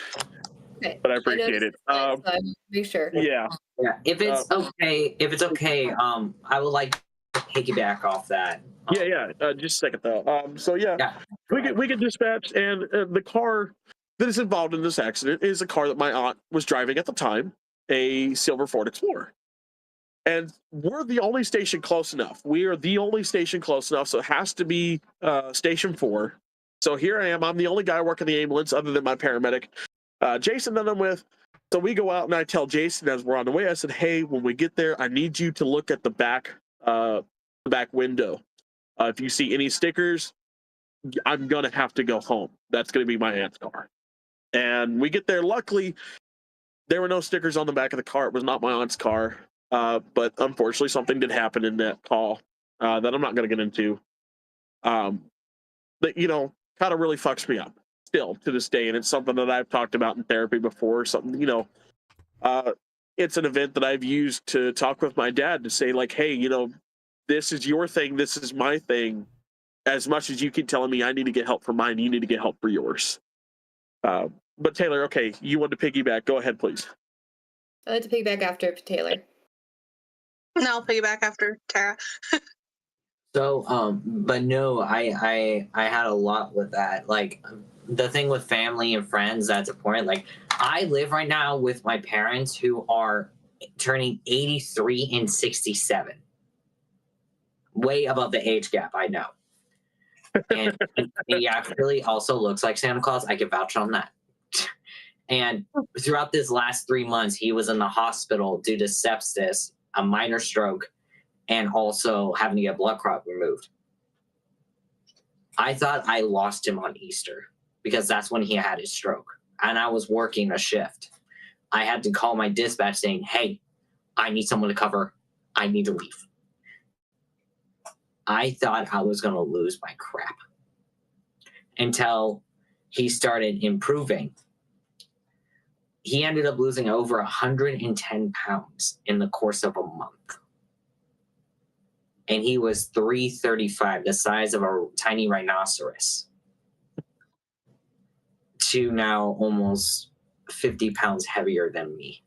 Okay. But I appreciate it. So make sure. Yeah. Yeah. If it's okay, I would like to piggyback off that. Yeah. Just a second though. So yeah. We get dispatched, and the car that is involved in this accident is a car that my aunt was driving at the time, a silver Ford Explorer. And we're the only station close enough. We are the only station close enough, so it has to be Station 4. So here I am. I'm the only guy working the ambulance other than my paramedic, Jason, that I'm with. So we go out, and I tell Jason as we're on the way, I said, hey, when we get there, I need you to look at the back window. If you see any stickers, I'm going to have to go home. That's going to be my aunt's car. And we get there. Luckily, there were no stickers on the back of the car. It was not my aunt's car. But unfortunately, something did happen in that call that I'm not going to get into. That, kind of really fucks me up still to this day. And it's something that I've talked about in therapy before. Something, it's an event that I've used to talk with my dad to say, like, hey, this is your thing. This is my thing. As much as you keep telling me I need to get help for mine, you need to get help for yours. But Taylor, okay, you want to piggyback. Go ahead, please. I'd like to piggyback after Taylor. No, I'll piggyback after Tara. So, but no, I had a lot with that. Like, the thing with family and friends, that's important. Like, I live right now with my parents who are turning 83 and 67. Way above the age gap, I know. And he actually also looks like Santa Claus. I can vouch on that. And throughout this last 3 months, he was in the hospital due to sepsis, a minor stroke, and also having to get blood clot removed. I thought I lost him on Easter because that's when he had his stroke. And I was working a shift. I had to call my dispatch saying, hey, I need someone to cover. I need to leave. I thought I was going to lose my crap until he started improving. He ended up losing over 110 pounds in the course of a month. And he was 335, the size of a tiny rhinoceros. to now almost 50 pounds heavier than me.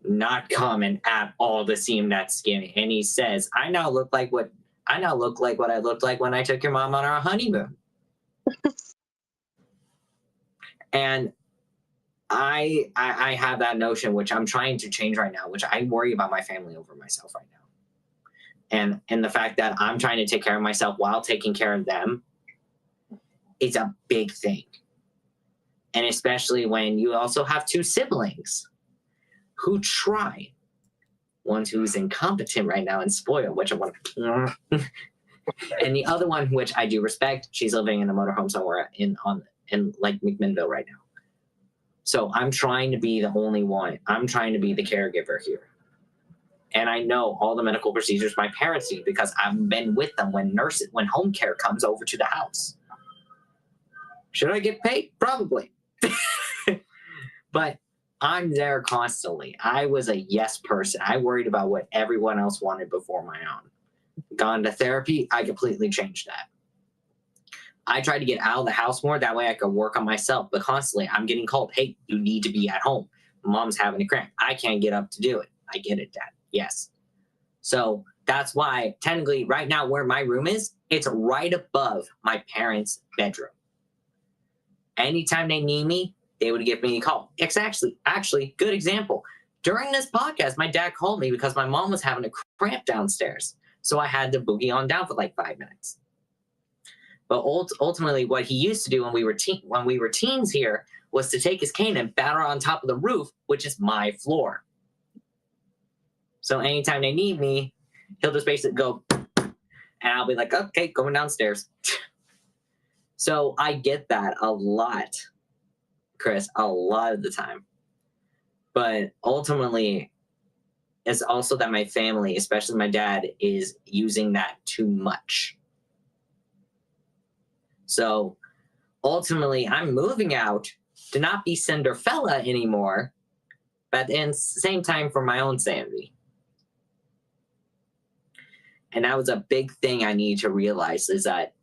Not common at all to see him that skinny. And he says, I now look like what I looked like when I took your mom on our honeymoon. And I have that notion, which I'm trying to change right now, which I worry about my family over myself right now. And the fact that I'm trying to take care of myself while taking care of them is a big thing. And especially when you also have two siblings who try. One who's incompetent right now and spoiled, which I want to... And the other one, which I do respect, she's living in a motorhome somewhere in like McMinnville right now. So I'm trying to be the only one. I'm trying to be the caregiver here. And I know all the medical procedures my parents do because I've been with them when home care comes over to the house. Should I get paid? Probably. But I'm there constantly. I was a yes person. I worried about what everyone else wanted before my own. Gone to therapy, I completely changed that. I tried to get out of the house more. That way I could work on myself. But constantly, I'm getting called, hey, you need to be at home. Mom's having a cramp. I can't get up to do it. I get it, Dad. Yes. So that's why, technically, right now where my room is, it's right above my parents' bedroom. Anytime they need me, they would give me a call. It's actually, good example. During this podcast, my dad called me because my mom was having a cramp downstairs. So I had to boogie on down for like 5 minutes. But ultimately, what he used to do when we were teens here was to take his cane and batter on top of the roof, which is my floor. So anytime they need me, he'll just basically go, and I'll be like, okay, going downstairs. So I get that a lot, Chris, a lot of the time. But ultimately, it's also that my family, especially my dad, is using that too much. So ultimately, I'm moving out to not be Cinderella anymore, but at the same time for my own sanity. And that was a big thing I need to realize, is that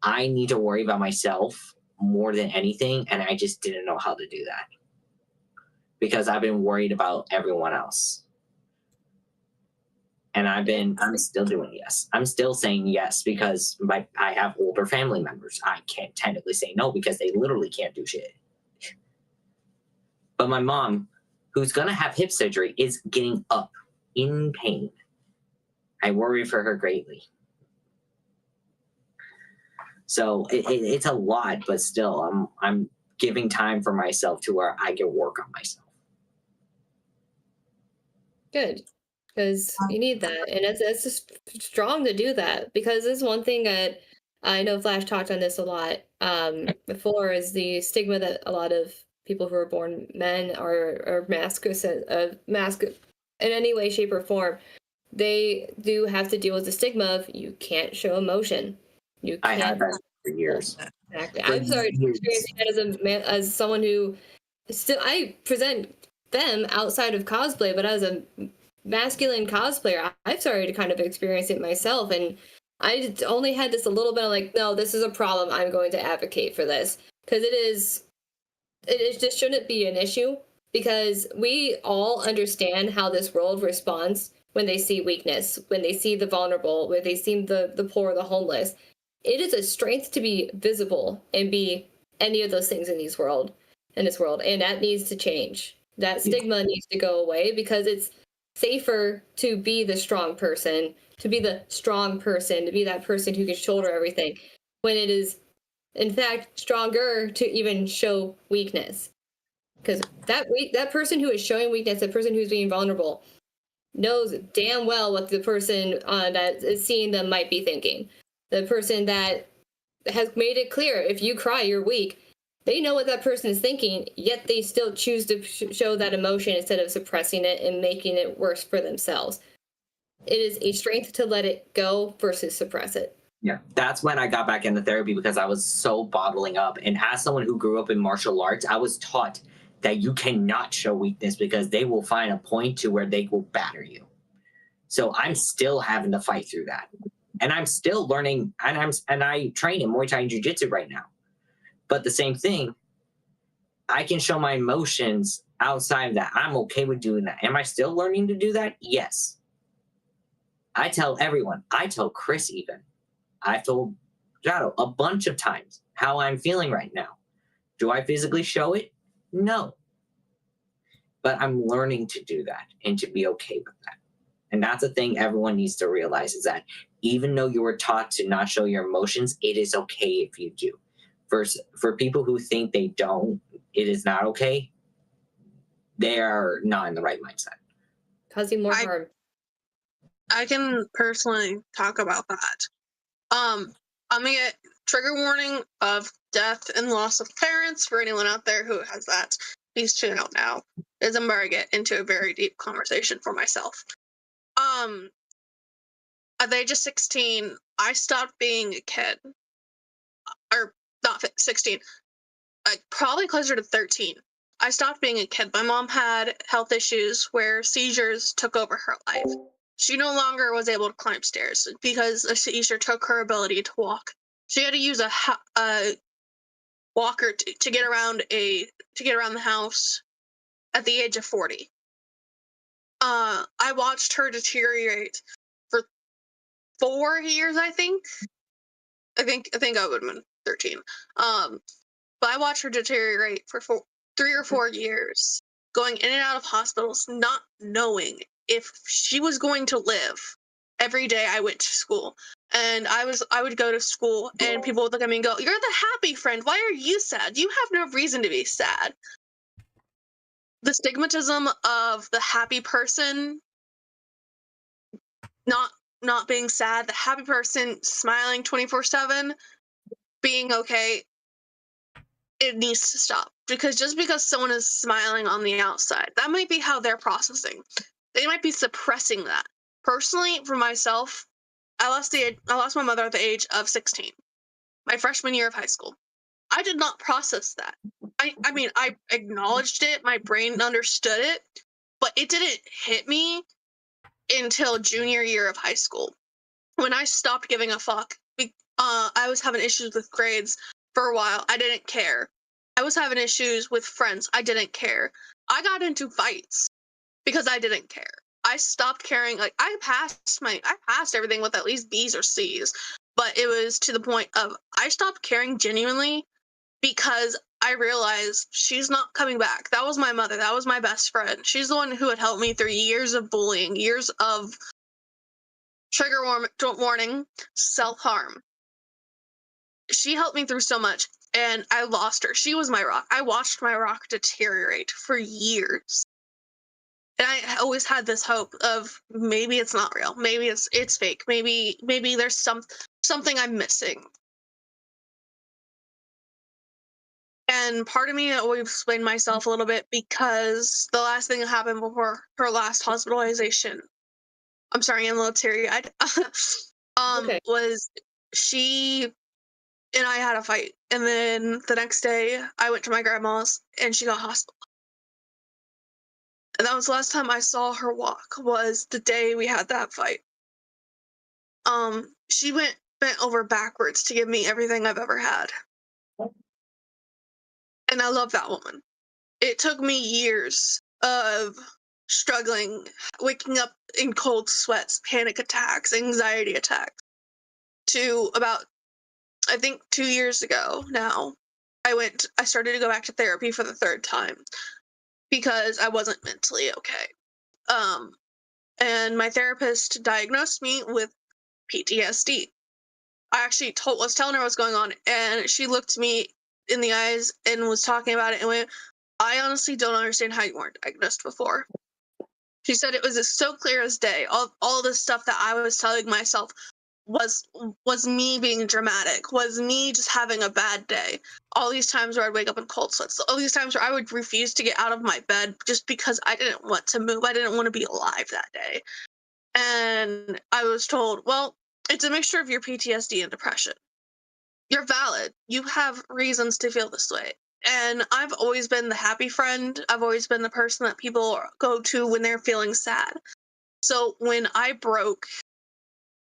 I need to worry about myself more than anything, and I just didn't know how to do that because I've been worried about everyone else. And I'm still doing yes. I'm still saying yes because I have older family members. I can't technically say no because they literally can't do shit. But my mom, who's gonna have hip surgery, is getting up in pain. I worry for her greatly. So it's a lot, but still, I'm giving time for myself to where I can work on myself. Good. Because you need that, and it's just strong to do that, because it's one thing that I know Flash talked on this a lot before, is the stigma that a lot of people who are born men are masculine in any way, shape, or form. They do have to deal with the stigma of you can't show emotion. You can't. I had that for years. Exactly. I'm sorry to experiencing that as a man, as someone who still I present them outside of cosplay, but as a masculine cosplayer, I've started to kind of experience it myself, and I only had this a little bit of like, no, this is a problem, I'm going to advocate for this, because it just shouldn't be an issue, because we all understand how this world responds when they see weakness, when they see the vulnerable, when they see the poor, the homeless. It is a strength to be visible and be any of those things in this world, and that needs to change. That stigma needs to go away, because it's safer to be the strong person, to be that person who can shoulder everything, when it is, in fact, stronger to even show weakness. Because that person who is showing weakness, the person who's being vulnerable, knows damn well what the person that is seeing them might be thinking. The person that has made it clear, if you cry, you're weak. They know what that person is thinking, yet they still choose to show that emotion instead of suppressing it and making it worse for themselves. It is a strength to let it go versus suppress it. Yeah, that's when I got back into therapy, because I was so bottling up. And as someone who grew up in martial arts, I was taught that you cannot show weakness because they will find a point to where they will batter you. So I'm still having to fight through that. And I'm still learning, and I train in Muay Thai and Jiu Jitsu right now. But the same thing, I can show my emotions outside of that. I'm okay with doing that. Am I still learning to do that? Yes. I tell everyone. I tell Chris even. I've told Jado a bunch of times how I'm feeling right now. Do I physically show it? No. But I'm learning to do that and to be okay with that. And that's the thing everyone needs to realize, is that even though you were taught to not show your emotions, it is okay if you do. For people who think they don't, it is not okay, they are not in the right mindset. Causing more harm. I can personally talk about that. I'm gonna get trigger warning of death and loss of parents for anyone out there who has that. Please tune out now, as I'm gonna get into a very deep conversation for myself. At the age of 16, I stopped being a kid, or not 16, like probably closer to 13. I stopped being a kid. My mom had health issues where seizures took over her life. She no longer was able to climb stairs because a seizure took her ability to walk. She had to use a walker to get around the house at the age of 40. I watched her deteriorate for 4 years, I think. I think I would have been 13. But I watched her deteriorate for 3 or 4 years, going in and out of hospitals, not knowing if she was going to live. Every day I went to school, and I would go to school, and people would look at me and go, "You're the happy friend. Why are you sad? You have no reason to be sad." The stigmatism of the happy person not being sad, the happy person smiling 24/7, being okay, it needs to stop. Because just because someone is smiling on the outside, that might be how they're processing. They might be suppressing that. Personally, for myself, I lost my mother at the age of 16, my freshman year of high school. I did not process that. I mean, I acknowledged it, my brain understood it, but it didn't hit me until junior year of high school, when I stopped giving a fuck. I was having issues with grades for a while. I didn't care. I was having issues with friends. I didn't care. I got into fights because I didn't care. I stopped caring. Like, I passed everything with at least B's or C's, but it was to the point of I stopped caring genuinely because I realized she's not coming back. That was my mother. That was my best friend. She's the one who had helped me through years of bullying, years of trigger warning, self-harm. She helped me through so much, and I lost her. She was my rock. I watched my rock deteriorate for years. And I always had this hope of maybe it's not real. Maybe it's fake. Maybe there's something I'm missing. And part of me always explained myself a little bit, because the last thing that happened before her last hospitalization, I'm sorry, I'm a little teary-eyed, Okay. was she and I had a fight. And then the next day, I went to my grandma's, and she got hospitalized. And that was the last time I saw her walk, was the day we had that fight. She bent over backwards to give me everything I've ever had. And I love that woman. It took me years of struggling, waking up in cold sweats, panic attacks, anxiety attacks, to about, I think 2 years ago now, I started to go back to therapy for the 3rd time because I wasn't mentally okay. And my therapist diagnosed me with PTSD. I actually was telling her what's going on, and she looked me in the eyes and was talking about it and went, "I honestly don't understand how you weren't diagnosed before." She said it was so clear as day. All the stuff that I was telling myself was me being dramatic, was me just having a bad day. All these times where I'd wake up in cold sweats, all these times where I would refuse to get out of my bed just because I didn't want to move. I didn't want to be alive that day. And I was told, well, it's a mixture of your PTSD and depression. You're valid. You have reasons to feel this way. And I've always been the happy friend. I've always been the person that people go to when they're feeling sad. So when I broke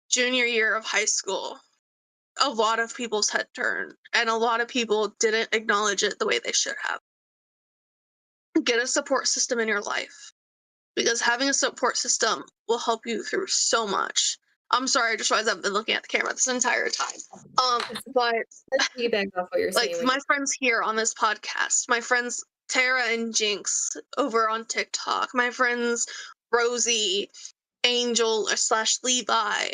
junior year of high school, a lot of people's head turned, and a lot of people didn't acknowledge it the way they should have. Get a support system in your life, because having a support system will help you through so much. I'm sorry, I just realized I've been looking at the camera this entire time. But Let's piggyback off what you're like saying. my friends here on this podcast, my friends Tara and Jinx over on TikTok, my friends Rosie, Angel / Levi.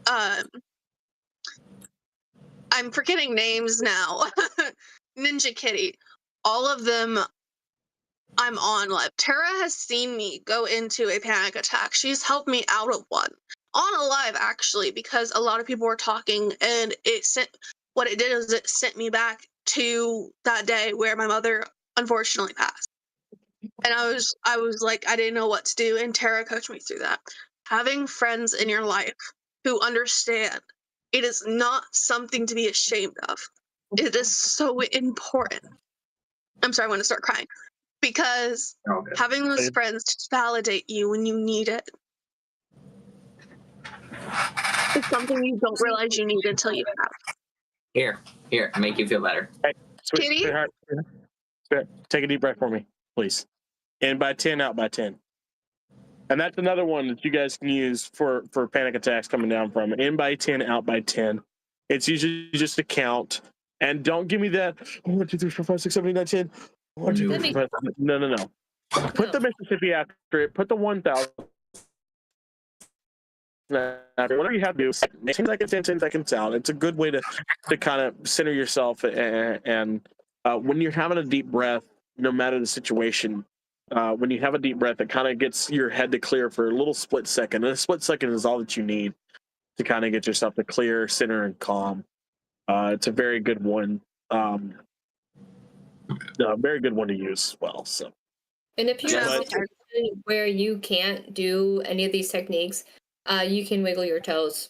I'm forgetting names now. Ninja Kitty. All of them I'm on live. Tara has seen me go into a panic attack. She's helped me out of one. On a live, actually, because a lot of people were talking, and what it did is it sent me back to that day where my mother unfortunately passed. And I was like, I didn't know what to do, and Tara coached me through that. Having friends in your life who understand it is not something to be ashamed of. It is so important. I'm sorry, I'm going to start crying. Because having those friends to validate you when you need it is something you don't realize you need until you have. Here, make you feel better. Hey, Kitty? sweetheart, take a deep breath for me, please. In by 10, out by 10. And that's another one that you guys can use for panic attacks coming down from. In by 10, out by 10. It's usually just a count. And don't give me that 1, 2, 3, 4, 5, 6, 7, 8, 9, 10. 1, 2, 3, 4, 5. No. Put the Mississippi after it. Put the 1,000. Whatever you have to do, 10 seconds in, 10 seconds out. It's a good way to kind of center yourself. And when you're having a deep breath, no matter the situation, when you have a deep breath, it kind of gets your head to clear for a little split second. And a split second is all that you need to kind of get yourself to clear, center, and calm. It's a very good one. Very good one to use as well. So. And if you're in a situation where you can't do any of these techniques, you can wiggle your toes.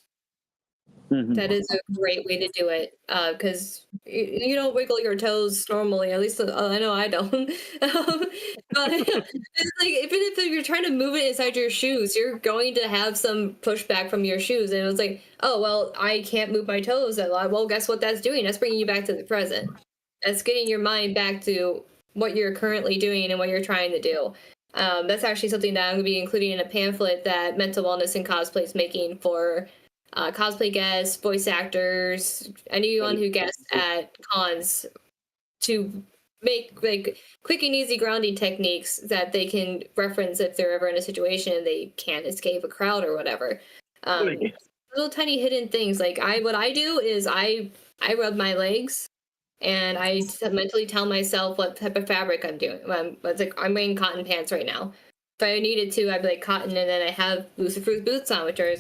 Mm-hmm. That is a great way to do it, because you don't wiggle your toes normally. At least I know I don't. But it's like even if you're trying to move it inside your shoes, you're going to have some pushback from your shoes. And it's like, oh well, I can't move my toes a lot. Well, guess what that's doing? That's bringing you back to the present. That's getting your mind back to what you're currently doing and what you're trying to do. That's actually something that I'm going to be including in a pamphlet that Mental Wellness and Cosplay is making for cosplay guests, voice actors, anyone who guests at cons, to make like quick and easy grounding techniques that they can reference if they're ever in a situation and they can't escape a crowd or whatever. Little tiny hidden things. Like what I do is I rub my legs. And I mentally tell myself what type of fabric I'm doing. I'm wearing cotton pants right now. If I needed to, I'd be like cotton, and then I have Lucifer's boots on, which are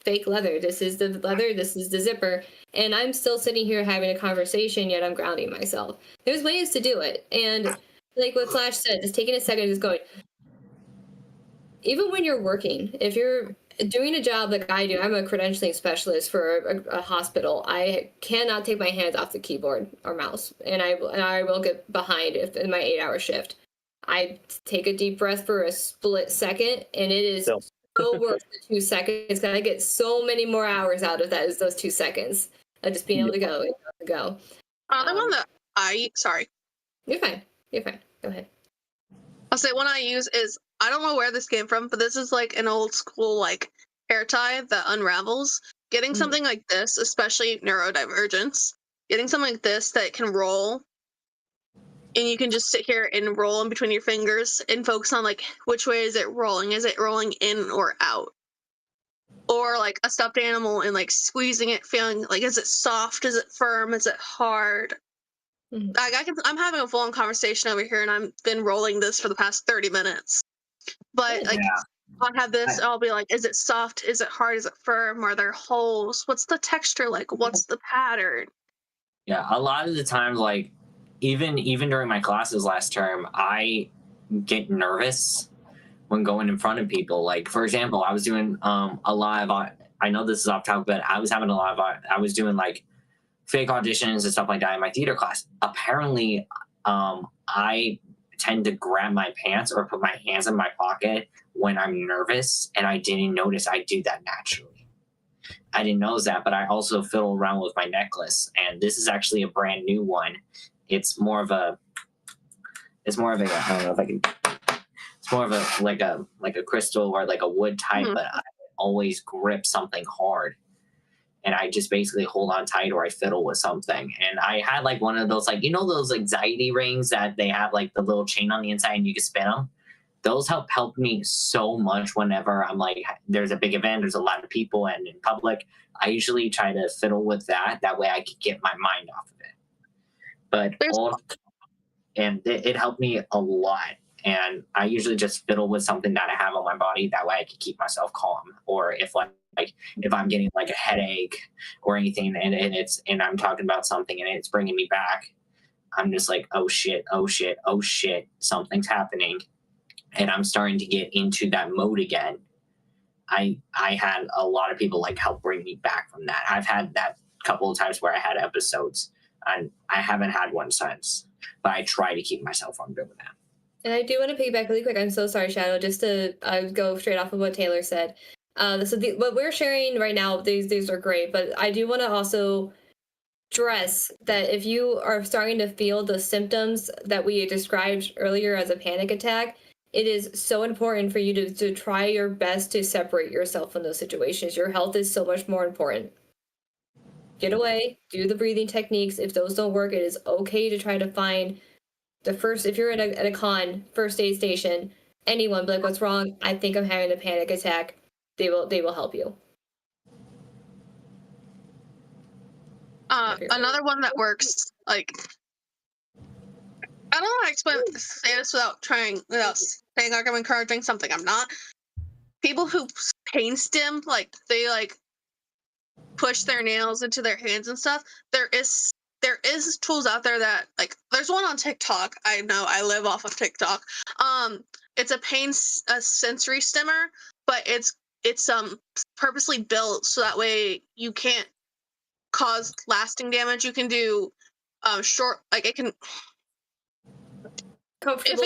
fake leather. This is the leather, this is the zipper. And I'm still sitting here having a conversation, yet I'm grounding myself. There's ways to do it. And like what Flash said, just taking a second and just going, even when you're working, if you're doing a job like I do, I'm a credentialing specialist for a hospital. I cannot take my hands off the keyboard or mouse, and I will get behind in my 8-hour shift. I take a deep breath for a split second, and it is so worth the 2 seconds, because I get so many more hours out of that as those 2 seconds of just being able to go. Another one that sorry. You're fine. Go ahead. I'll say one I use is, I don't know where this came from, but this is like an old school like hair tie that unravels. Getting something like this, especially neurodivergence, getting something like this that can roll, and you can just sit here and roll in between your fingers and focus on like which way is it rolling? Is it rolling in or out? Or like a stuffed animal and like squeezing it, feeling like, is it soft? Is it firm? Is it hard? Like I'm having a full-on conversation over here, and I've been rolling this for the past 30 minutes. But like, I'll have this, I'll be like, is it soft? Is it hard? Is it firm? Are there holes? What's the texture like? What's the pattern? Yeah, a lot of the times, like even during my classes last term, I get nervous when going in front of people. Like, for example, I was doing a live. I know this is off topic, but I was having a live. I was doing like fake auditions and stuff like that in my theater class. Apparently, I tend to grab my pants or put my hands in my pocket when I'm nervous, and I didn't notice I do that naturally. I didn't know that, but I also fiddle around with my necklace, and this is actually a brand new one. It's more of a I don't know if I can. It's more of a like a crystal or like a wood type, but I always grip something hard, and I just basically hold on tight or I fiddle with something. And I had like one of those, like, those anxiety rings that they have like the little chain on the inside and you can spin them. Those help me so much whenever I'm like, there's a big event, there's a lot of people, and in public, I usually try to fiddle with that. That way I can get my mind off of it. But it helped me a lot. And I usually just fiddle with something that I have on my body. That way I can keep myself calm. Or if if I'm getting like a headache or anything, and I'm talking about something and it's bringing me back, I'm just like, oh shit, something's happening, and I'm starting to get into that mode again. I had a lot of people like help bring me back from that. I've had that couple of times where I had episodes, and I haven't had one since. But I try to keep myself from doing that. And I do want to piggyback really quick. I'm so sorry, Shadow. Just to go straight off of what Taylor said. So what we're sharing right now, these are great. But I do want to also stress that if you are starting to feel the symptoms that we described earlier as a panic attack, it is so important for you to try your best to separate yourself from those situations. Your health is so much more important. Get away, do the breathing techniques. If those don't work, it is okay to try to find if you're at a con, first aid station, anyone, be like, what's wrong? I think I'm having a panic attack. They will help you. Another one that works, like, I don't know how to say this without saying like I'm encouraging something I'm not. People who pain stim, like they like push their nails into their hands and stuff. There is tools out there that, like, there's one on TikTok. I know, I live off of TikTok. It's a sensory stimmer, but it's purposely built so that way you can't cause lasting damage. You can do short, like it can Comfortable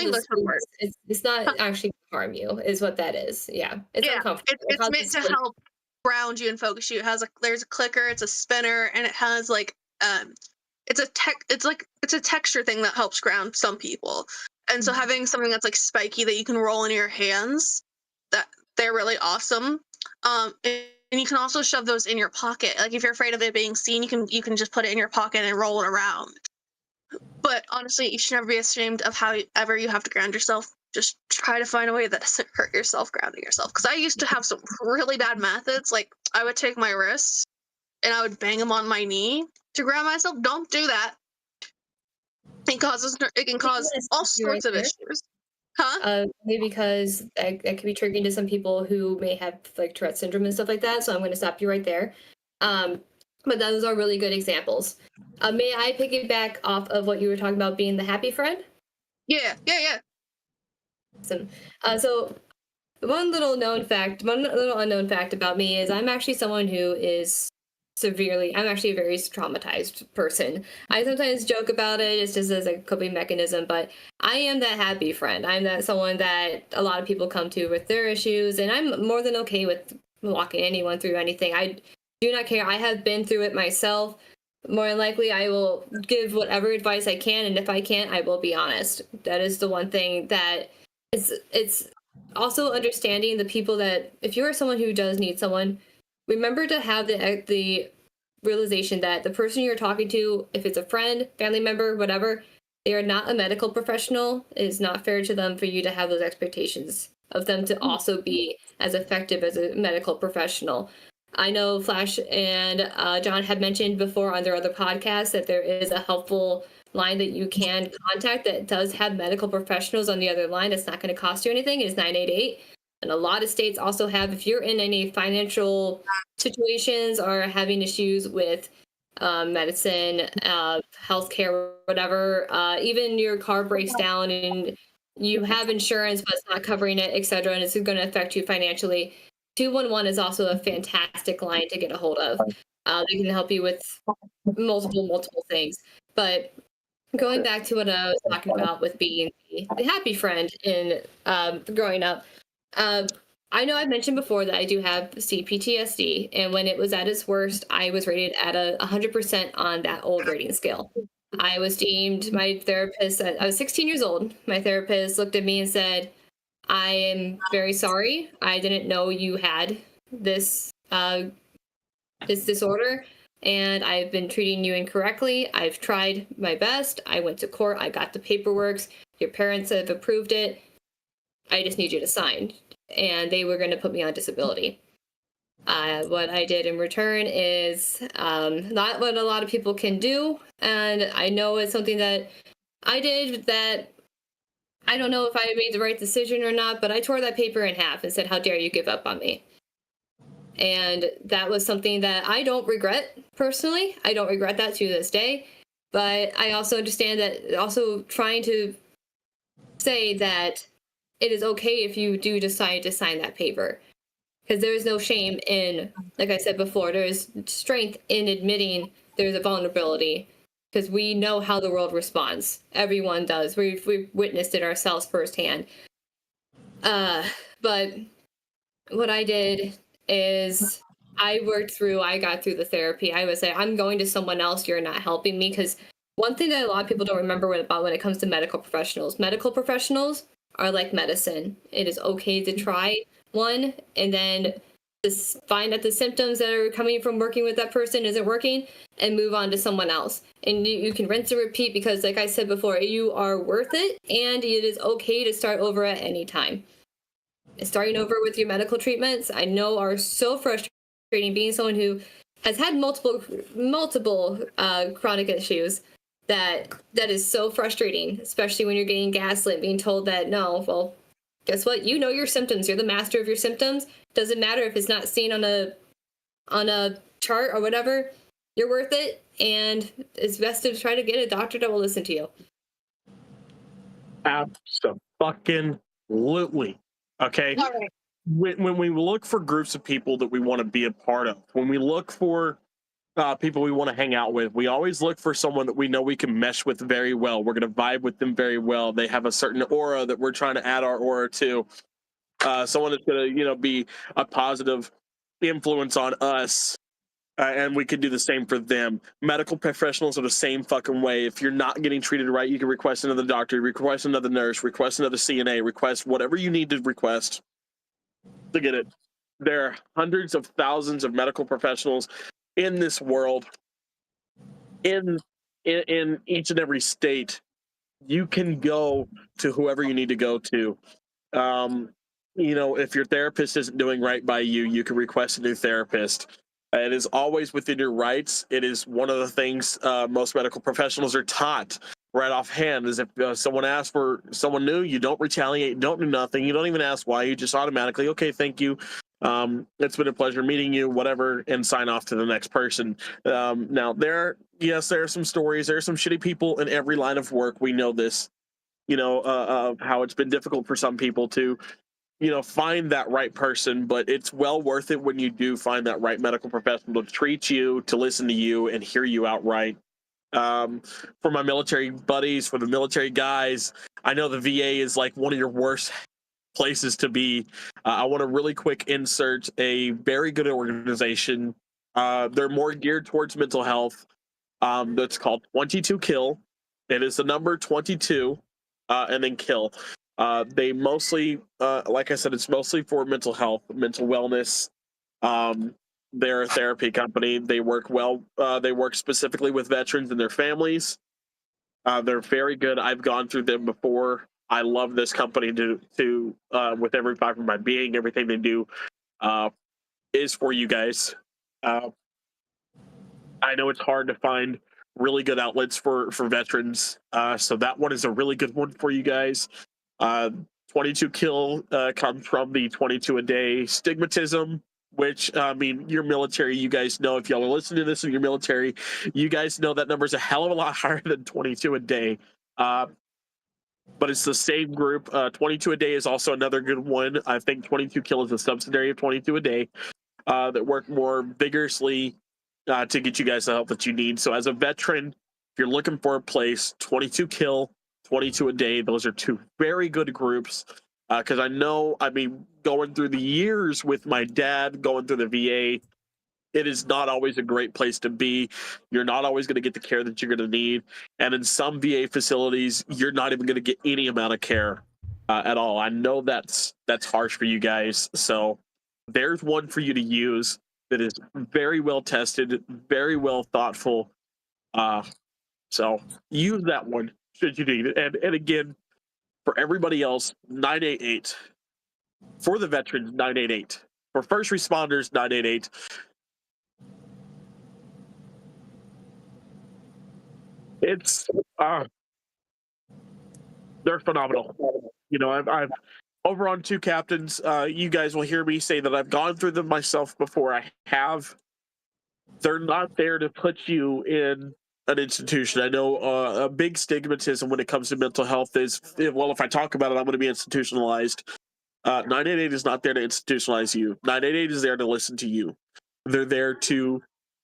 it's not actually harm you, is what that is. Yeah, it's uncomfortable. It's meant to help ground you and focus you. It has there's a clicker, it's a spinner, and it has like it's a texture thing that helps ground some people. And so having something that's like spiky that you can roll in your hands, that they're really awesome. And you can also shove those in your pocket. Like if you're afraid of it being seen, you can just put it in your pocket and roll it around. But honestly, you should never be ashamed of however you have to ground yourself. Just try to find a way that doesn't hurt yourself grounding yourself. Because I used to have some really bad methods. Like I would take my wrists and I would bang them on my knee to ground myself. Don't do that. It can cause all sorts of issues. Huh? Maybe because that could be triggering to some people who may have like Tourette syndrome and stuff like that. So I'm going to stop you right there. But those are really good examples. May I piggyback off of what you were talking about being the happy friend? Yeah. Awesome. So one little unknown fact about me is I'm actually someone who is I'm actually a very traumatized person. I sometimes joke about it, it's just as a coping mechanism, but I am that happy friend. I'm that someone that a lot of people come to with their issues, and I'm more than okay with walking anyone through anything. I do not care. I have been through it myself. More than likely, I will give whatever advice I can, and if I can't, I will be honest. That is the one thing that it's also understanding the people that if you are someone who does need someone, remember to have the realization that the person you're talking to, if it's a friend, family member, whatever, they are not a medical professional. It is not fair to them for you to have those expectations of them to also be as effective as a medical professional. I know Flash and John had mentioned before on their other podcasts that there is a helpful line that you can contact that does have medical professionals on the other line. That's not going to cost you anything. It is 988. And a lot of states also have, if you're in any financial situations or having issues with medicine, healthcare, whatever, even your car breaks down and you have insurance but it's not covering it, etc., and it's going to affect you financially, 211 is also a fantastic line to get a hold of. They can help you with multiple things. But going back to what I was talking about with being the happy friend in growing up, I know I've mentioned before that I do have CPTSD, and when it was at its worst, I was rated at 100% on that old rating scale. I was deemed, my therapist, I was 16 years old. My therapist looked at me and said, I am very sorry. I didn't know you had this this disorder, and I've been treating you incorrectly. I've tried my best. I went to court. I got the paperwork. Your parents have approved it. I just need you to sign. And they were going to put me on disability. What I did in return is not what a lot of people can do. And I know it's something that I did that I don't know if I made the right decision or not, but I tore that paper in half and said, how dare you give up on me? And that was something that I don't regret personally. I don't regret that to this day. But I also understand that also trying to say that it is okay if you do decide to sign that paper. Because there is no shame in, like I said before, there is strength in admitting there's a vulnerability. Because we know how the world responds. Everyone does. We've witnessed it ourselves firsthand. But what I did is I got through the therapy. I would say, I'm going to someone else. You're not helping me. Because one thing that a lot of people don't remember about when it comes to medical professionals are like medicine. It is okay to try one and then just find out the symptoms that are coming from working with that person isn't working and move on to someone else. And you can rinse and repeat because, like I said before, you are worth it and it is okay to start over at any time. Starting over with your medical treatments, I know are so frustrating being someone who has had multiple chronic issues. That is so frustrating, especially when you're getting gaslit, being told that, no, well, guess what? You know your symptoms. You're the master of your symptoms. Doesn't matter if it's not seen on a chart or whatever. You're worth it, and it's best to try to get a doctor that will listen to you. Absolutely. Okay. All right. When we look for groups of people that we want to be a part of, when we look for people we want to hang out with, we always look for someone that we know we can mesh with very well. We're going to vibe with them very well. They have a certain aura that we're trying to add our aura to. Someone that's going to, be a positive influence on us. And we could do the same for them. Medical professionals are the same fucking way. If you're not getting treated right, you can request another doctor, request another nurse, request another CNA, request whatever you need to request to get it. There are hundreds of thousands of medical professionals in this world, in each and every state. You can go to whoever you need to go to. If your therapist isn't doing right by you, you can request a new therapist. It is always within your rights. It is one of the things most medical professionals are taught right offhand, is if someone asks for someone new, you don't retaliate, don't do nothing, you don't even ask why, you just automatically, okay, thank you, it's been a pleasure meeting you, whatever, and sign off to the next person. Now, there are some stories, there are some shitty people in every line of work. We know this, of how it's been difficult for some people to find that right person, but it's well worth it when you do find that right medical professional to treat you, to listen to you, and hear you outright. For my military buddies, for the military guys, I know the VA is like one of your worst places to be. I want to really quick insert a very good organization. They're more geared towards mental health. That's called 22 Kill. It is the number 22 and then kill. They mostly, like I said, it's mostly for mental health, mental wellness. They're a therapy company. They work well. They work specifically with veterans and their families. They're very good. I've gone through them before. I love this company to with every fiber of my being. Everything they do is for you guys. I know it's hard to find really good outlets for veterans, so that one is a really good one for you guys. 22 Kill comes from the 22 a day stigmatism, which, your military, you guys know, if y'all are listening to this in your military, you guys know that number's a hell of a lot higher than 22 a day. But it's the same group. 22 a day is also another good one. I think 22 Kill is a subsidiary of 22 a day that work more vigorously to get you guys the help that you need. So as a veteran, if you're looking for a place, 22 Kill, 22 a day, those are two very good groups. Because I know, I mean, going through the years with my dad, going through the VA, it is not always a great place to be. You're not always going to get the care that you're going to need. And in some VA facilities, you're not even going to get any amount of care at all. I know that's harsh for you guys. So there's one for you to use that is very well tested, very well thoughtful. So use that one should you need it. And again, for everybody else, 988. For the veterans, 988. For first responders, 988. It's they're phenomenal. You know, I've over on Two Captains. You guys will hear me say that I've gone through them myself before. I have. They're not there to put you in an institution. I know a big stigmatism when it comes to mental health is, well, if I talk about it, I'm going to be institutionalized. 988 is not there to institutionalize you. 988 is there to listen to you. They're there to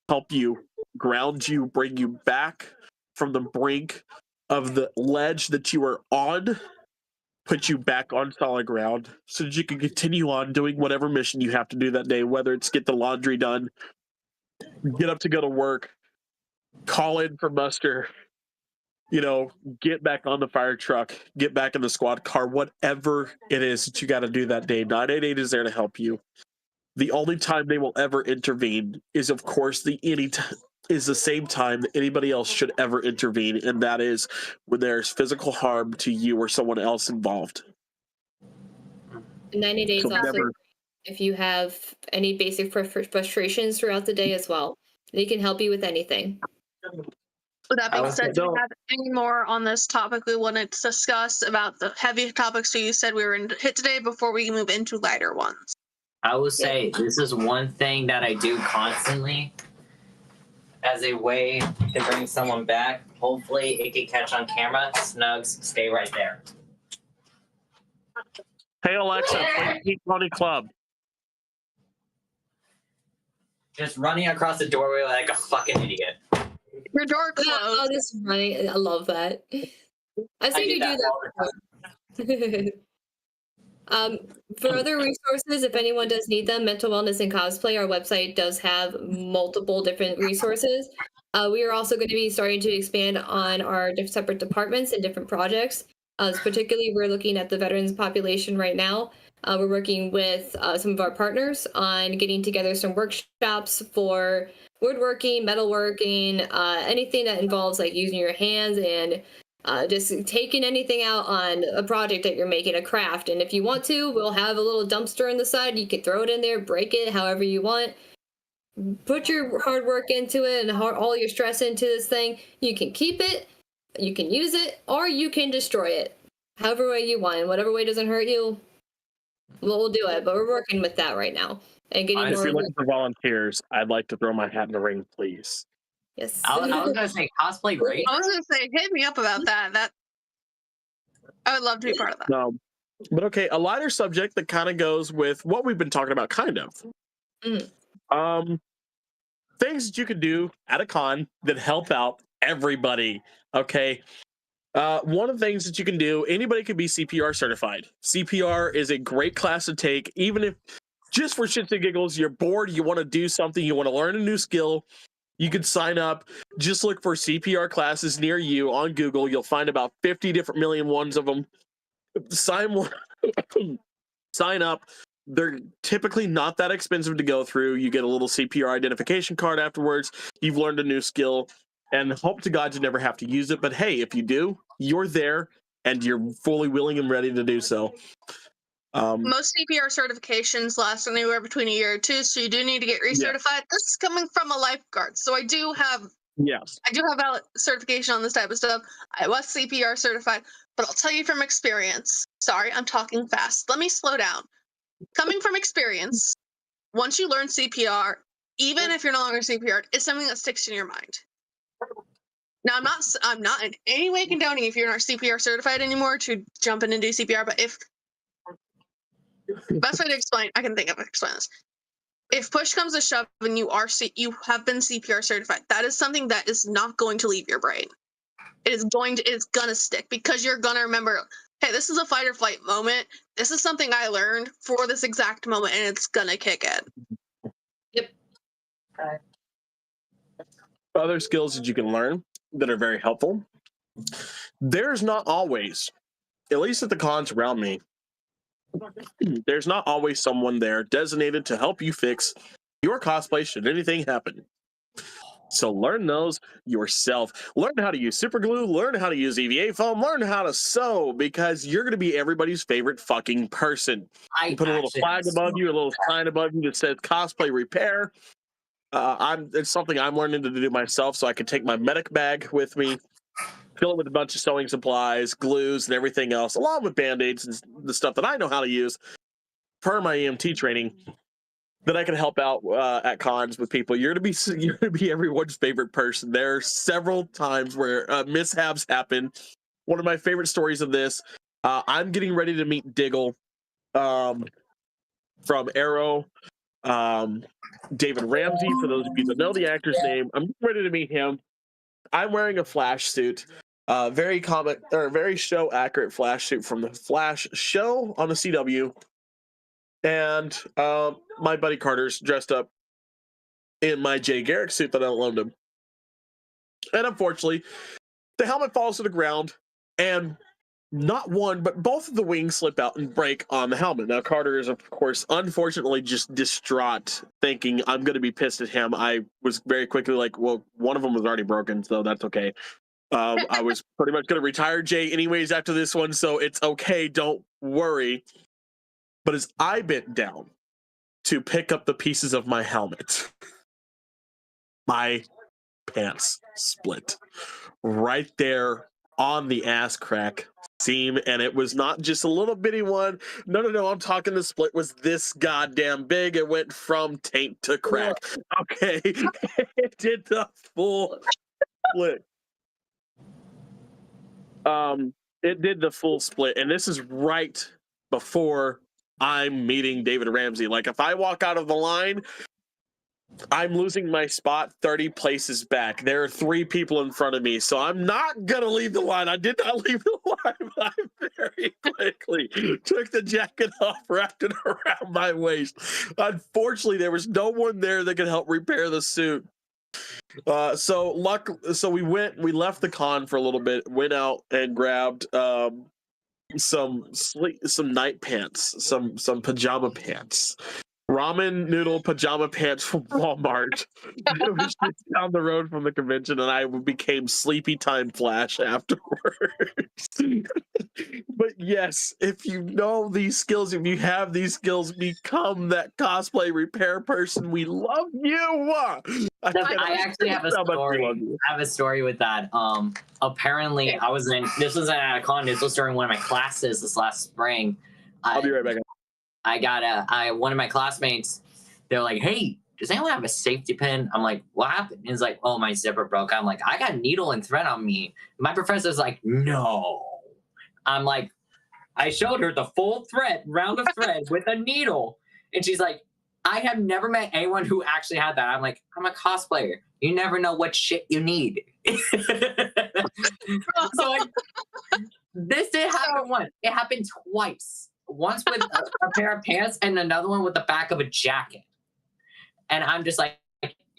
help you, ground you, bring you back from the brink of the ledge that you are on, put you back on solid ground so that you can continue on doing whatever mission you have to do that day, whether it's get the laundry done, get up to go to work, call in for muster, you know, get back on the fire truck, get back in the squad car, whatever it is that you got to do that day. 988 is there to help you. The only time they will ever intervene is, of course, is the same time that anybody else should ever intervene, and that is when there's physical harm to you or someone else involved. 90 days So also, never- if you have any basic frustrations throughout the day as well, they can help you with anything. With that being I said, do don't- you have any more on this topic we wanted to discuss about the heavy topics you said we were in hit today before we move into lighter ones? I will say this is one thing that I do constantly as a way to bring someone back. Hopefully it can catch on camera. Snugs, stay right there. Hey Alexa, play Pink Pony Club. Just running across the doorway like a fucking idiot. Your door Oh, closed. this is funny. I love that. I've seen you do all the time. that. For other resources, if anyone does need them, Mental Wellness and Cosplay, our website does have multiple different resources. We are also going to be starting to expand on our separate departments and different projects. Particularly, we're looking at the veterans population right now. We're working with some of our partners on getting together some workshops for woodworking, metalworking, anything that involves like using your hands and just taking anything out on a project that you're making, a craft. And if you want to, we'll have a little dumpster on the side. You can throw it in there, break it however you want. Put your hard work into it and all your stress into this thing. You can keep it, you can use it, or you can destroy it. However way you want. Whatever way doesn't hurt you, we'll do it. But we're working with that right now. And getting If more. you're looking for volunteers, I'd like to throw my hat in the ring, please. Yes. I was gonna say cosplay race. I was gonna say, hit me up about that. That I would love to be part of that. No, but okay, a lighter subject that kind of goes with what we've been talking about, kind of. Things that you can do at a con that help out everybody. Okay. One of the things that you can do, anybody can be CPR certified. CPR is a great class to take, even if just for shits and giggles, you're bored, you want to do something, you want to learn a new skill, you can sign up. Just look for CPR classes near you on Google. You'll find about 50 different million ones of them. Sign up. They're typically not that expensive to go through. You get a little CPR identification card afterwards. You've learned a new skill, and hope to God you never have to use it. But hey, if you do, you're there and you're fully willing and ready to do so. Most CPR certifications last anywhere between a year or two, so you do need to get recertified. This is coming from a lifeguard, so I do have valid certification on this type of stuff. I was CPR certified, but I'll tell you from experience. Sorry, I'm talking fast. Let me slow down. Coming from experience, once you learn CPR, even if you're no longer CPR, it's something that sticks in your mind. Now, I'm not in any way condoning if you're not CPR certified anymore to jump in and do CPR, but if best way to explain, I can think of explain this. If push comes to shove and you have been CPR certified, that is something that is not going to leave your brain. It's gonna stick because you're gonna remember hey, this is a fight or flight moment. This is something I learned for this exact moment, and it's gonna kick in. Yep. Other skills that you can learn that are very helpful. There's not always, at least at the cons around me, there's not always someone there designated to help you fix your cosplay should anything happen. So learn those yourself. Learn how to use super glue, learn how to use EVA foam, learn how to sew, because you're going to be everybody's favorite fucking person. You put a little flag above you, a little sign above you that says cosplay repair. It's something I'm learning to do myself, so I can take my medic bag with me, fill it with a bunch of sewing supplies, glues, and everything else, along with band-aids and the stuff that I know how to use per my EMT training, that I can help out at cons with people. You're gonna be everyone's favorite person. There are several times where mishaps happen. One of my favorite stories of this, I'm getting ready to meet Diggle from Arrow. David Ramsey, for those of you that know the actor's name, I'm ready to meet him. I'm wearing a Flash suit, very show accurate Flash suit from the Flash show on the CW. And my buddy Carter's dressed up in my Jay Garrick suit that I loaned him. And unfortunately, the helmet falls to the ground, and not one, but both of the wings slip out and break on the helmet. Now, Carter is, of course, unfortunately just distraught, thinking I'm going to be pissed at him. I was very quickly like, well, one of them was already broken, so that's okay. I was pretty much going to retire Jay anyways after this one, so it's okay, don't worry. But as I bent down to pick up the pieces of my helmet, my pants split right there on the ass crack seam, and it was not just a little bitty one. No, I'm talking the split was this goddamn big. It went from taint to crack. Okay, it did the full split. It did the full split, and this is right before I'm meeting David Ramsey. Like, if I walk out of the line, I'm losing my spot 30 places back. There are 3 people in front of me, so I'm not gonna leave the line. I did not leave the line, but I very quickly took the jacket off, wrapped it around my waist. Unfortunately, there was no one there that could help repair the suit. So we left the con for a little bit, went out and grabbed some night pants, some pajama pants, ramen noodle pajama pants from Walmart. It was just down the road from the convention, and I became Sleepy Time Flash afterwards. But yes, if you know these skills, if you have these skills, become that cosplay repair person. We love you. I actually have a story. I have a story with that. Apparently, this was at a con. This was during one of my classes this last spring. I'll be right back. I got one of my classmates. They're like, "Hey, does anyone have a safety pin?" I'm like, "What happened?" He's like, "Oh, my zipper broke." I'm like, "I got needle and thread on me." My professor's like, "No." I'm like, I showed her the full round of thread with a needle, and she's like, I have never met anyone who actually had that. I'm like, I'm a cosplayer. You never know what shit you need. So this didn't happen once. It happened twice. Once with a pair of pants and another one with the back of a jacket. And I'm just like,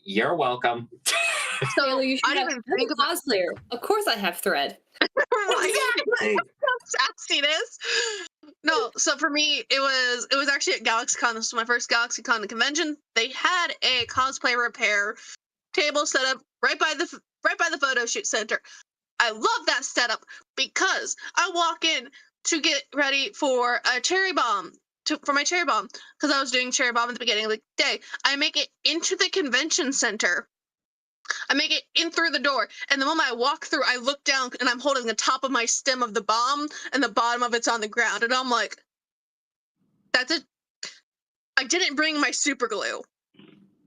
you're welcome. So you should have think of cosplayer. Of course I have thread. Exactly. Sassiness. No, so for me, it was actually at GalaxyCon. This was my first GalaxyCon convention. They had a cosplay repair table set up right by the photo shoot center. I love that setup because I walk in to get ready for a cherry bomb. For my cherry bomb, because I was doing cherry bomb at the beginning of the day. I make it into the convention center. I make it in through the door, and the moment I walk through, I look down, and I'm holding the top of my stem of the bomb, and the bottom of it's on the ground, and I'm like, that's it. I didn't bring my super glue.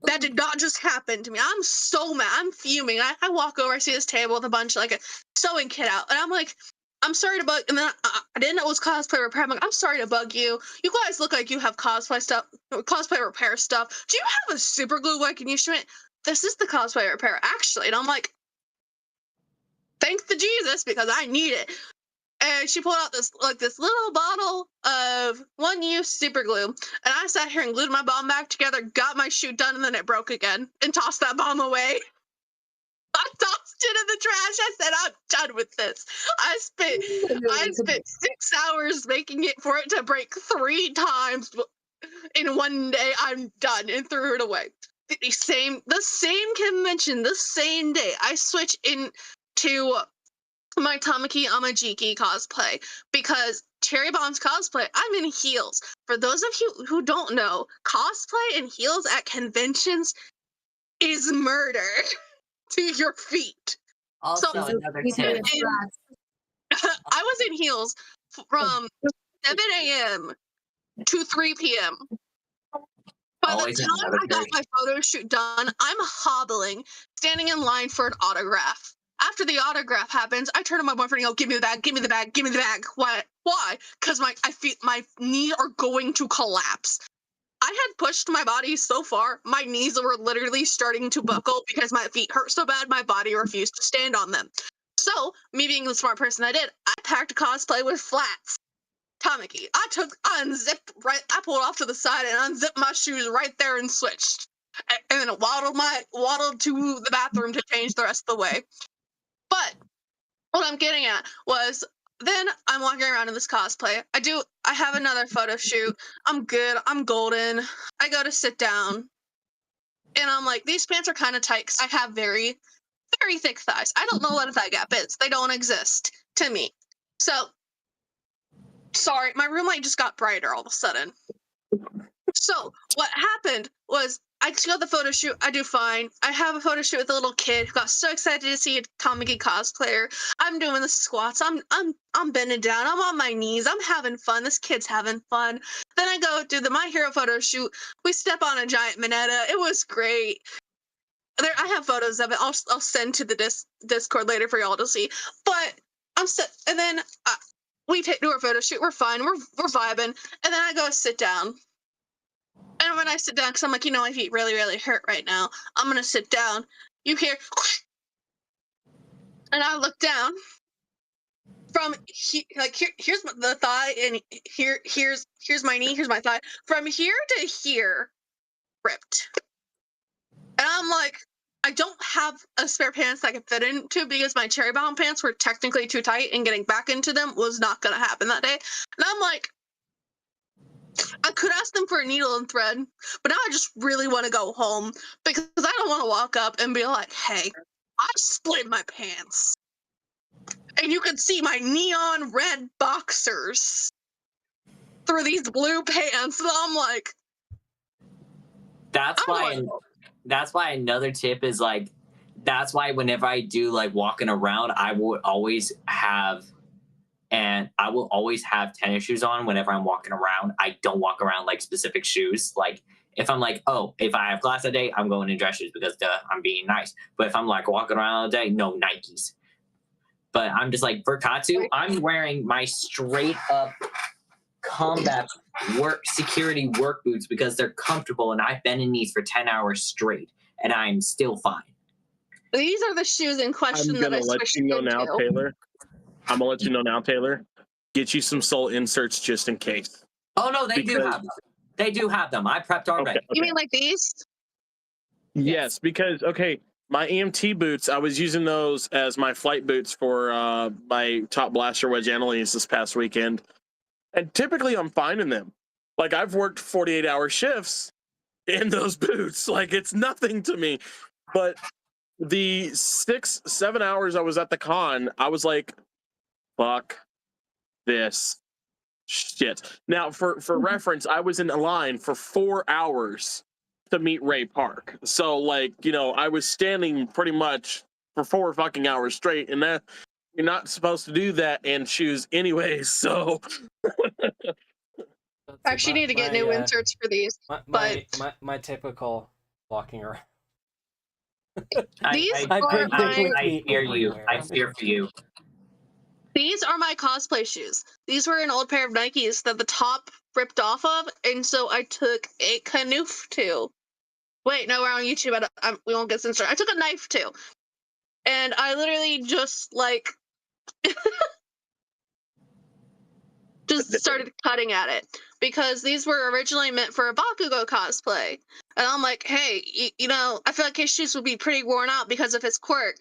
That did not just happen to me. I'm so mad. I'm fuming. I walk over, I see this table with a bunch of, like, a sewing kit out, and I'm like, I'm sorry to bug, and then I didn't know it was cosplay repair. I'm like, I'm sorry to bug you. You guys look like you have cosplay repair stuff. Do you have a super glue I can use to it? This is the cosplay repair, actually. And I'm like, thanks to Jesus, because I need it. and she pulled out this little bottle of one-use super glue, and I sat here and glued my bomb back together, got my shoot done, and then it broke again, and tossed that bomb away. I tossed it in the trash. I said, I'm done with this. I spent 6 hours making it for it to break 3 times in one day. I'm done, and threw it away. The same convention, the same day, I switched into my Tamaki Amajiki cosplay because Cherry Bomb's cosplay, I'm in heels. For those of you who don't know, cosplay in heels at conventions is murder to your feet. Also, So- another tip. I was in heels from 7 a.m. to 3 p.m. By Always the time another I got trick. my photo shoot done, I'm hobbling, standing in line for an autograph. After the autograph happens, I turn to my boyfriend and go, "Give me the bag, give me the bag, give me the bag." Why? Because my knees are going to collapse. I had pushed my body so far, my knees were literally starting to buckle because my feet hurt so bad, my body refused to stand on them. So, me being the smart person I did, I packed a cosplay with flats. Tamaki. I pulled off to the side and unzipped my shoes right there and switched. And then waddled to the bathroom to change the rest of the way. But what I'm getting at was then I'm walking around in this cosplay. I have another photo shoot. I'm good. I'm golden. I go to sit down. And I'm like, these pants are kind of tight because I have very, very thick thighs. I don't know what a thigh gap is. They don't exist to me. So, sorry, my room light just got brighter all of a sudden. So, what happened was I got the photo shoot. I do fine. I have a photo shoot with a little kid who got so excited to see a Tamaki cosplayer. I'm doing the squats. I'm bending down. I'm on my knees. I'm having fun. This kid's having fun. Then I go do the My Hero photo shoot. We step on a giant Minetta. It was great. I have photos of it. I'll send to the Discord later for y'all to see. But and then we do our photo shoot. We're fine. We're vibing. And then I go sit down. And when I sit down, because I'm like, my feet really, really hurt right now. I'm going to sit down. You hear, and I look down from here's the thigh, and here's my knee, here's my thigh. From here to here, ripped. And I'm like, I don't have a spare pants that I can fit into because my Cherry Bomb pants were technically too tight, and getting back into them was not going to happen that day. And I'm like, I could ask them for a needle and thread, but now I just really want to go home because I don't want to walk up and be like, "Hey, I split my pants." And you can see my neon red boxers through these blue pants. And I'm like, That's why another tip is like, that's why whenever I do like walking around, I will always have tennis shoes on whenever I'm walking around. I don't walk around like specific shoes. Like if I'm like, oh, if I have class that day, I'm going in dress shoes because I'm being nice. But if I'm like walking around all day, no, Nikes. But I'm just like, for Katsu, I'm wearing my straight up combat security work boots because they're comfortable, and I've been in these for 10 hours straight, and I'm still fine. these are the shoes in question I'm that I gonna let switched you know into. now, Taylor. I'm gonna let you know now, Taylor. Get you some soul inserts just in case. Oh no, they do have them. They do have them. I prepped already. Okay. You mean like these? Yes, because my EMT boots, I was using those as my flight boots for my top blaster wedge Annalise this past weekend. And typically I'm fine in them. Like I've worked 48-hour shifts in those boots. Like it's nothing to me. But the 6-7 hours I was at the con, I was like, fuck this shit. Now for reference, I was in a line for 4 hours to meet Ray Park. So like, I was standing pretty much for 4 fucking hours straight, and that you're not supposed to do that in shoes anyways. So I actually need to get new inserts for these. My typical walking around. These I are fear you. I fear for you. These are my cosplay shoes. These were an old pair of Nikes that the top ripped off of, and so I took a kanoof to. Wait, no, we're on YouTube. We won't get censored. I took a knife to, and I literally just like just started cutting at it because these were originally meant for a Bakugo cosplay. And I'm like, hey, you know, I feel like his shoes would be pretty worn out because of his quirk.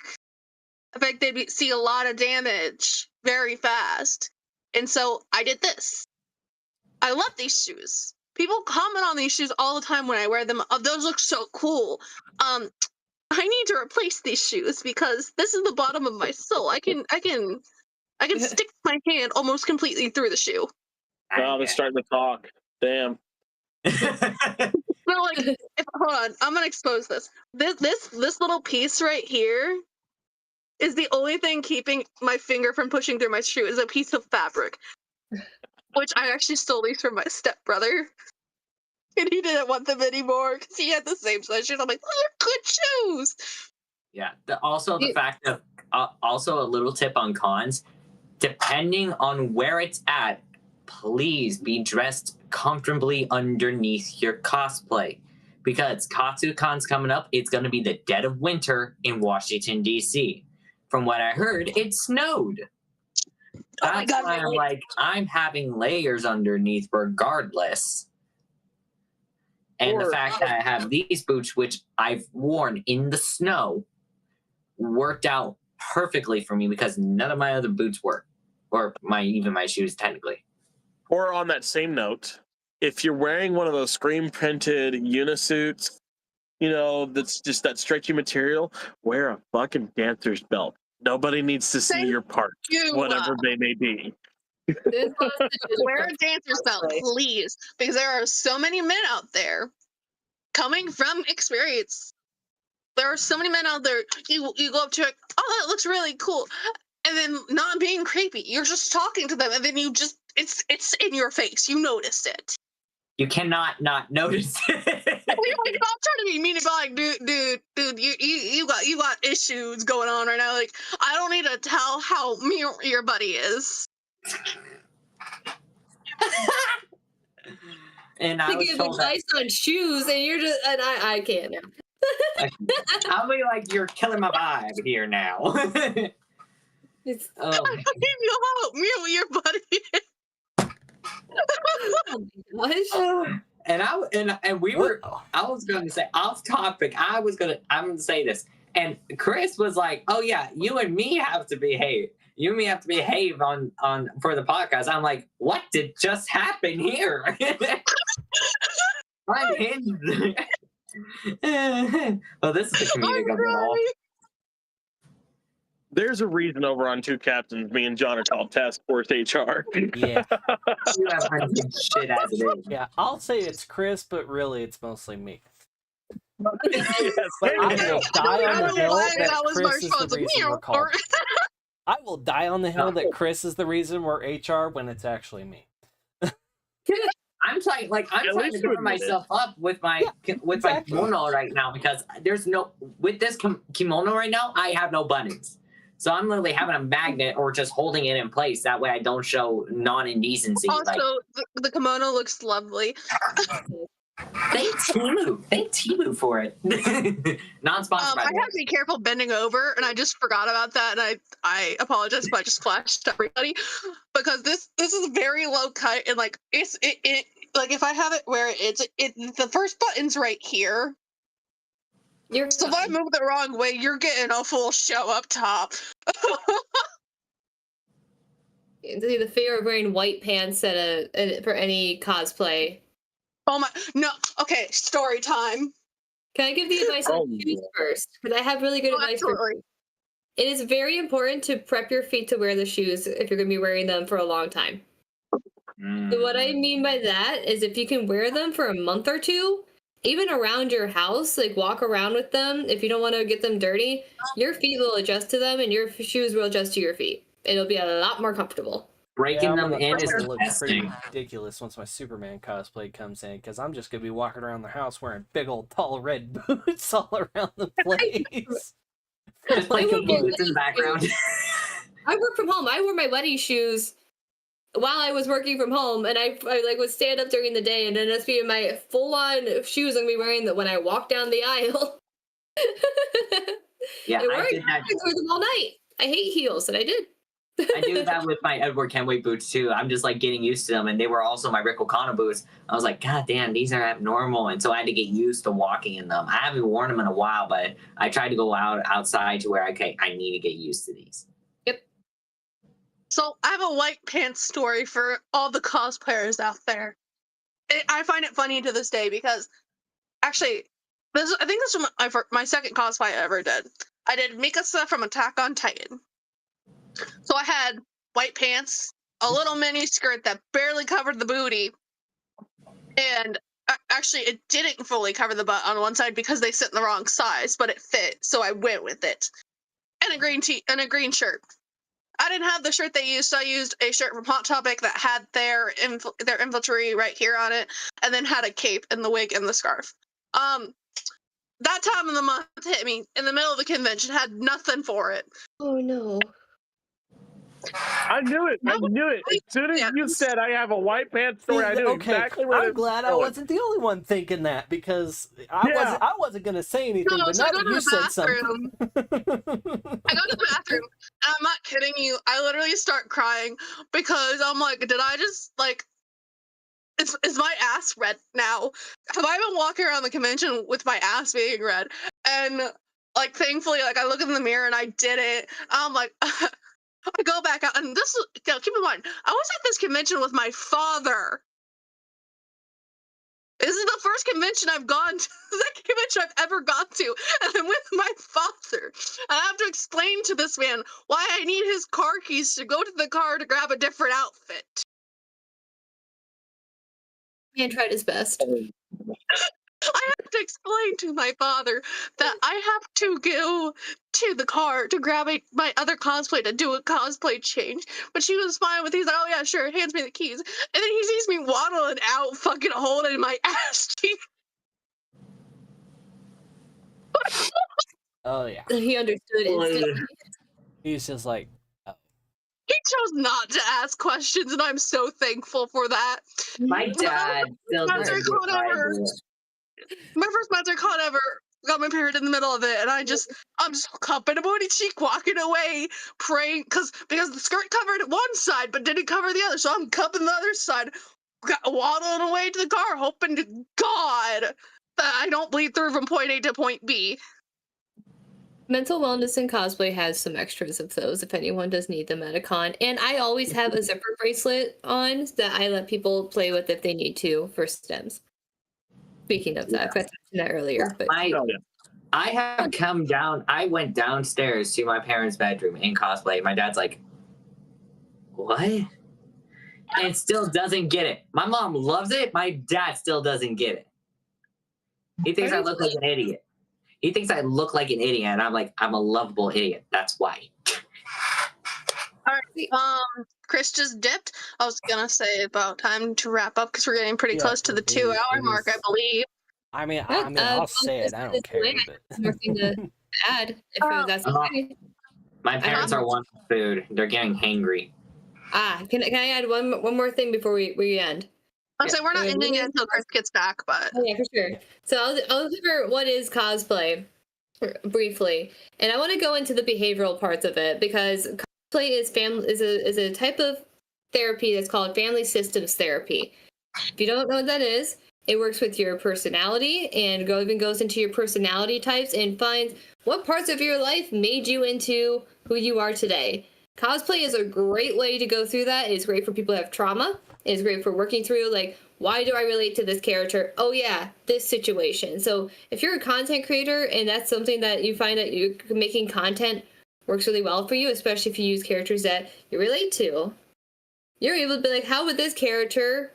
I feel like they'd see a lot of damage very fast. And so I did this. I love these shoes. People comment on these shoes all the time when I wear them. Oh, those look so cool. I need to replace these shoes because this is the bottom of my sole. I can stick my hand almost completely through the shoe. Oh, they're starting to talk. Damn. So like, hold on, I'm gonna expose this. This little piece right here is the only thing keeping my finger from pushing through my shoe. Is a piece of fabric, which I actually stole these from my stepbrother, and he didn't want them anymore because he had the same size shoes. I'm like, oh, they're good shoes. Yeah. The fact that also a little tip on cons, depending on where it's at, please be dressed comfortably underneath your cosplay. Because KatsuCon's coming up, it's going to be the dead of winter in Washington, D.C. From what I heard, it snowed. That's why I'm like, I'm having layers underneath regardless. And the fact that I have these boots, which I've worn in the snow, worked out perfectly for me because none of my other boots work. Or even my shoes, technically. Or on that same note, if you're wearing one of those screen printed unisuits, you know, that's just that stretchy material, wear a fucking dancer's belt. Nobody needs to see Thank your parts, you. whatever they may be. Wear a dancer's belt, please, because there are so many men out there, coming from experience. There are so many men out there. You go up to it, oh, that looks really cool, and then not being creepy. You're just talking to them, and then it's in your face. You notice it. You cannot not notice it. You're like, I'm trying to be mean, but like, dude, you got issues going on right now. Like, I don't need to tell how mean your buddy is. And I to was give told advice on shoes, and you're just, and I can't now. I'll be like, you're killing my vibe here now. It's, I don't even know how mean your buddy is. oh my gosh. And we were. I was going to say off topic. I'm going to say this. And Chris was like, "Oh yeah, you and me have to behave. You and me have to behave on for the podcast." I'm like, "What did just happen here?" I'm hinged. Well, this is the comedic of it all. There's a reason over on Two Captains, me and John are called Task Force HR. Yeah. You have hunted shit as it is. Yeah, I'll say it's Chris, but really it's mostly me. Yes, But I there you will go. die on the hill That that was my Chris is the response. reason we're called. I will die on the hill that Chris is the reason we're HR when it's actually me. I'm trying to cover myself up with my my kimono right now because there's no with this kimono right now. I have no buttons, so I'm literally having a magnet or just holding it in place. That way, I don't show non-indecency. Also, the kimono looks lovely. Thank Temu for it. Non-sponsored. I have to be careful bending over, and I just forgot about that, and I apologize if I just flashed everybody because this is very low cut and like it like if I have it where it's the first button's right here. So if I move the wrong way, you're getting a full show up top. The fear of wearing white pants for any cosplay. Oh my, no, okay, story time. Can I give the advice on shoes first? Because I have really good advice for you. It is very important to prep your feet to wear the shoes if you're going to be wearing them for a long time. So what I mean by that is if you can wear them for a month or two, even around your house, like walk around with them, if you don't want to get them dirty, your feet will adjust to them and your shoes will adjust to your feet. It'll be a lot more comfortable. Breaking them in is look pretty testing. ridiculous once my Superman cosplay comes in because I'm just gonna be walking around the house wearing big old tall red boots all around the place. Just like boots in the background. I work from home. I wore my wedding shoes while I was working from home, and I like would stand up during the day, and then that's be my full-on shoes I'm gonna be wearing that when I walk down the aisle. Yeah, I did that. wear them all night. I hate heels, and I did. I do that with my Edward Kenway boots too. I'm just like getting used to them, and they were also my Rick O'Connor boots. I was like, God damn, these are abnormal, and so I had to get used to walking in them. I haven't worn them in a while, but I tried to go outside to where I need to get used to these. Yep. So I have a white pants story for all the cosplayers out there. I find it funny to this day because actually, I think this was my second cosplay I ever did. I did Mikasa from Attack on Titan. So I had white pants, a little mini skirt that barely covered the booty, and actually it didn't fully cover the butt on one side because they sit in the wrong size, but it fit, so I went with it. And a green shirt. I didn't have the shirt they used, so I used a shirt from Hot Topic that had their infantry right here on it, and then had a cape and the wig and the scarf. That time of the month hit me in the middle of the convention, had nothing for it. Oh no. I knew it. I knew it. As soon as you said I have a white pants story, I knew exactly where I'm glad I wasn't the only one thinking that, because I wasn't gonna say anything, but So now I go that to you the said bathroom. something. I go to the bathroom, and I'm not kidding you. I literally start crying because I'm like, did I just like? Is my ass red now? Have I been walking around the convention with my ass being red? And like, thankfully, like I look in the mirror and I did it. I'm like, I go back out, and this is, keep in mind, I was at this convention with my father. This is the first convention I've gone to, the second convention I've ever gone to, and I'm with my father. And I have to explain to this man why I need his car keys to go to the car to grab a different outfit. Man tried his best. I have to explain to my father that I have to go to the car to grab my other cosplay to do a cosplay change. But she was fine with it. He's like, oh yeah, sure, hands me the keys. And then he sees me waddling out, fucking holding my ass cheek. Oh yeah, He understood instantly. he's just like, He chose not to ask questions, and I'm so thankful for that. My dad still doesn't get why I do it. My first MasterCon ever got my period in the middle of it, and I'm just cupping a booty cheek, walking away, praying, because the skirt covered one side but didn't cover the other, so I'm cupping the other side, waddling away to the car, hoping to God that I don't bleed through from point A to point B. Mental wellness and cosplay has some extras of those if anyone does need them at a con. And I always have a zipper bracelet on that I let people play with if they need to for stems. Speaking of that, I mentioned that earlier. But I have come down. I went downstairs to my parents' bedroom in cosplay. My dad's like, what? And still doesn't get it. My mom loves it. My dad still doesn't get it. He thinks I look like an idiot. He thinks I look like an idiot. And I'm like, I'm a lovable idiot. That's why. All right. Chris just dipped. I was gonna say about time to wrap up because we're getting pretty close to the 2-hour mark, I believe. I mean, I'll say it. I don't care. But... Nothing to add. If that's okay. My parents are wanting food. They're getting hangry. Can I add one more thing before we end? I'll say we're not ending it until Chris gets back, but oh yeah, for sure. So I'll cover what is cosplay briefly, and I want to go into the behavioral parts of it because cosplay is a type of therapy that's called family systems therapy. If you don't know what that is, it works with your personality and even goes into your personality types and finds what parts of your life made you into who you are today. Cosplay is a great way to go through that. It's great for people who have trauma. It's great for working through, like, why do I relate to this character? Oh yeah, this situation. So if you're a content creator and that's something that you find that you're making content works really well for you, especially if you use characters that you relate to, you're able to be like, how would this character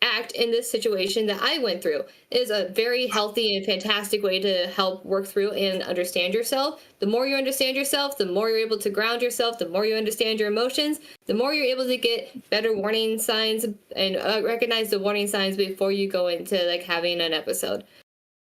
act in this situation that I went through? It is a very healthy and fantastic way to help work through and understand yourself. The more you understand yourself, the more you're able to ground yourself, the more you understand your emotions, the more you're able to get better warning signs and recognize the warning signs before you go into like having an episode.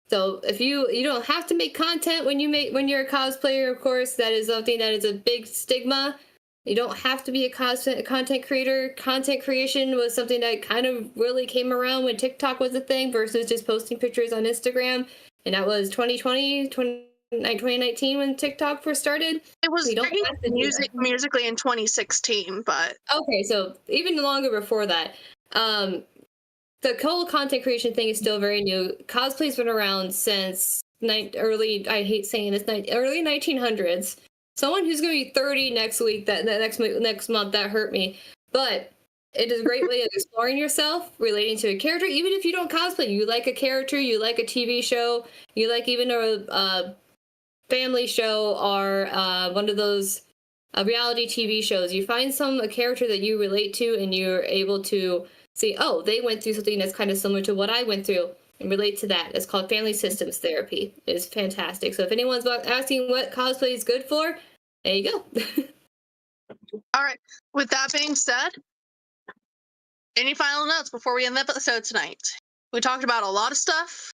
So if you don't have to make content when you're a cosplayer, of course, that is something that is a big stigma. You don't have to be a content creator. Content creation was something that kind of really came around when TikTok was a thing versus just posting pictures on Instagram. And that was 2020, 2019 when TikTok first started. It was We don't pretty have to do that. musically in 2016, but Okay, so even longer before that. The whole content creation thing is still very new. Cosplay's been around since early 1900s. Someone who's going to be 30 next week, next month, that hurt me. But it is a great way of exploring yourself, relating to a character. Even if you don't cosplay, you like a character, you like a TV show, you like even a family show or one of those reality TV shows. You find a character that you relate to, and you're able to see, oh, they went through something that's kind of similar to what I went through, and relate to that. It's called family systems therapy. It's fantastic. So if anyone's asking what cosplay is good for, there you go. all right. With that being said, any final notes before we end the episode tonight? We talked about a lot of stuff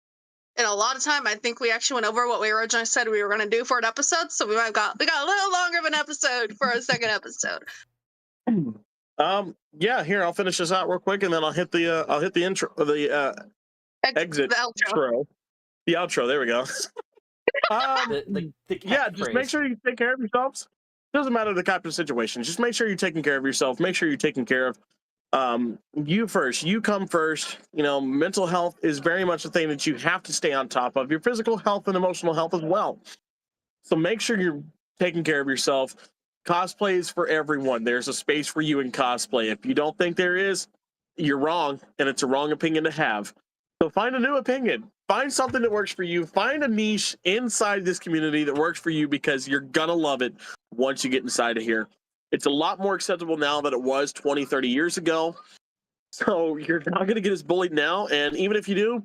in a lot of time. I think we actually went over what we originally said we were going to do for an episode, so we got a little longer of an episode for our second episode. Yeah, here, I'll finish this out real quick, and then I'll hit the intro, exit, the outro. The outro. There we go. The Yeah, just make sure you take care of yourselves. Doesn't matter the type of situation. Just make sure you're taking care of yourself. Make sure you're taking care of you first. You come first. You know, mental health is very much a thing that you have to stay on top of. Your physical health and emotional health as well. So make sure you're taking care of yourself. Cosplay is for everyone. There's a space for you in cosplay. If you don't think there is, you're wrong, and it's a wrong opinion to have. So find a new opinion. Find something that works for you. Find a niche inside this community that works for you, because you're going to love it once you get inside of here. It's a lot more acceptable now than it was 20, 30 years ago. So you're not going to get as bullied now. And even if you do,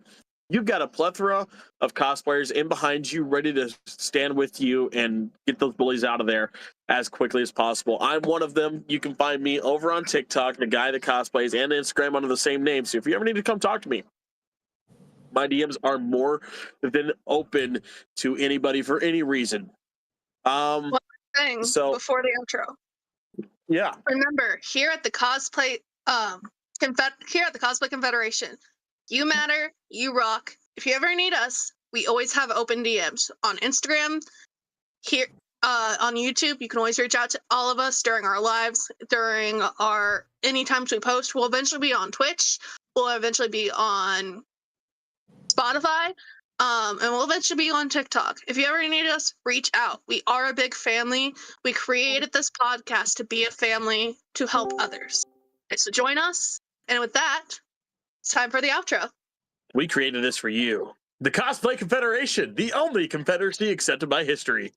you've got a plethora of cosplayers in behind you ready to stand with you and get those bullies out of there as quickly as possible. I'm one of them. You can find me over on TikTok, the guy that cosplays, and Instagram under the same name. So if you ever need to come talk to me, my DMs are more than open to anybody for any reason. One thing before the outro. Yeah. Remember, here at the Cosplay Confederation, you matter, you rock. If you ever need us, we always have open DMs on Instagram. Here on YouTube, you can always reach out to all of us during our lives, during our any times we post. We'll eventually be on Twitch. We'll eventually be on Spotify. And we'll eventually be on TikTok. If you ever need us, reach out. We are a big family. We created this podcast to be a family to help others. Okay, so join us. And with that, it's time for the outro. We created this for you. The Cosplay Confederation, the only confederacy accepted by history.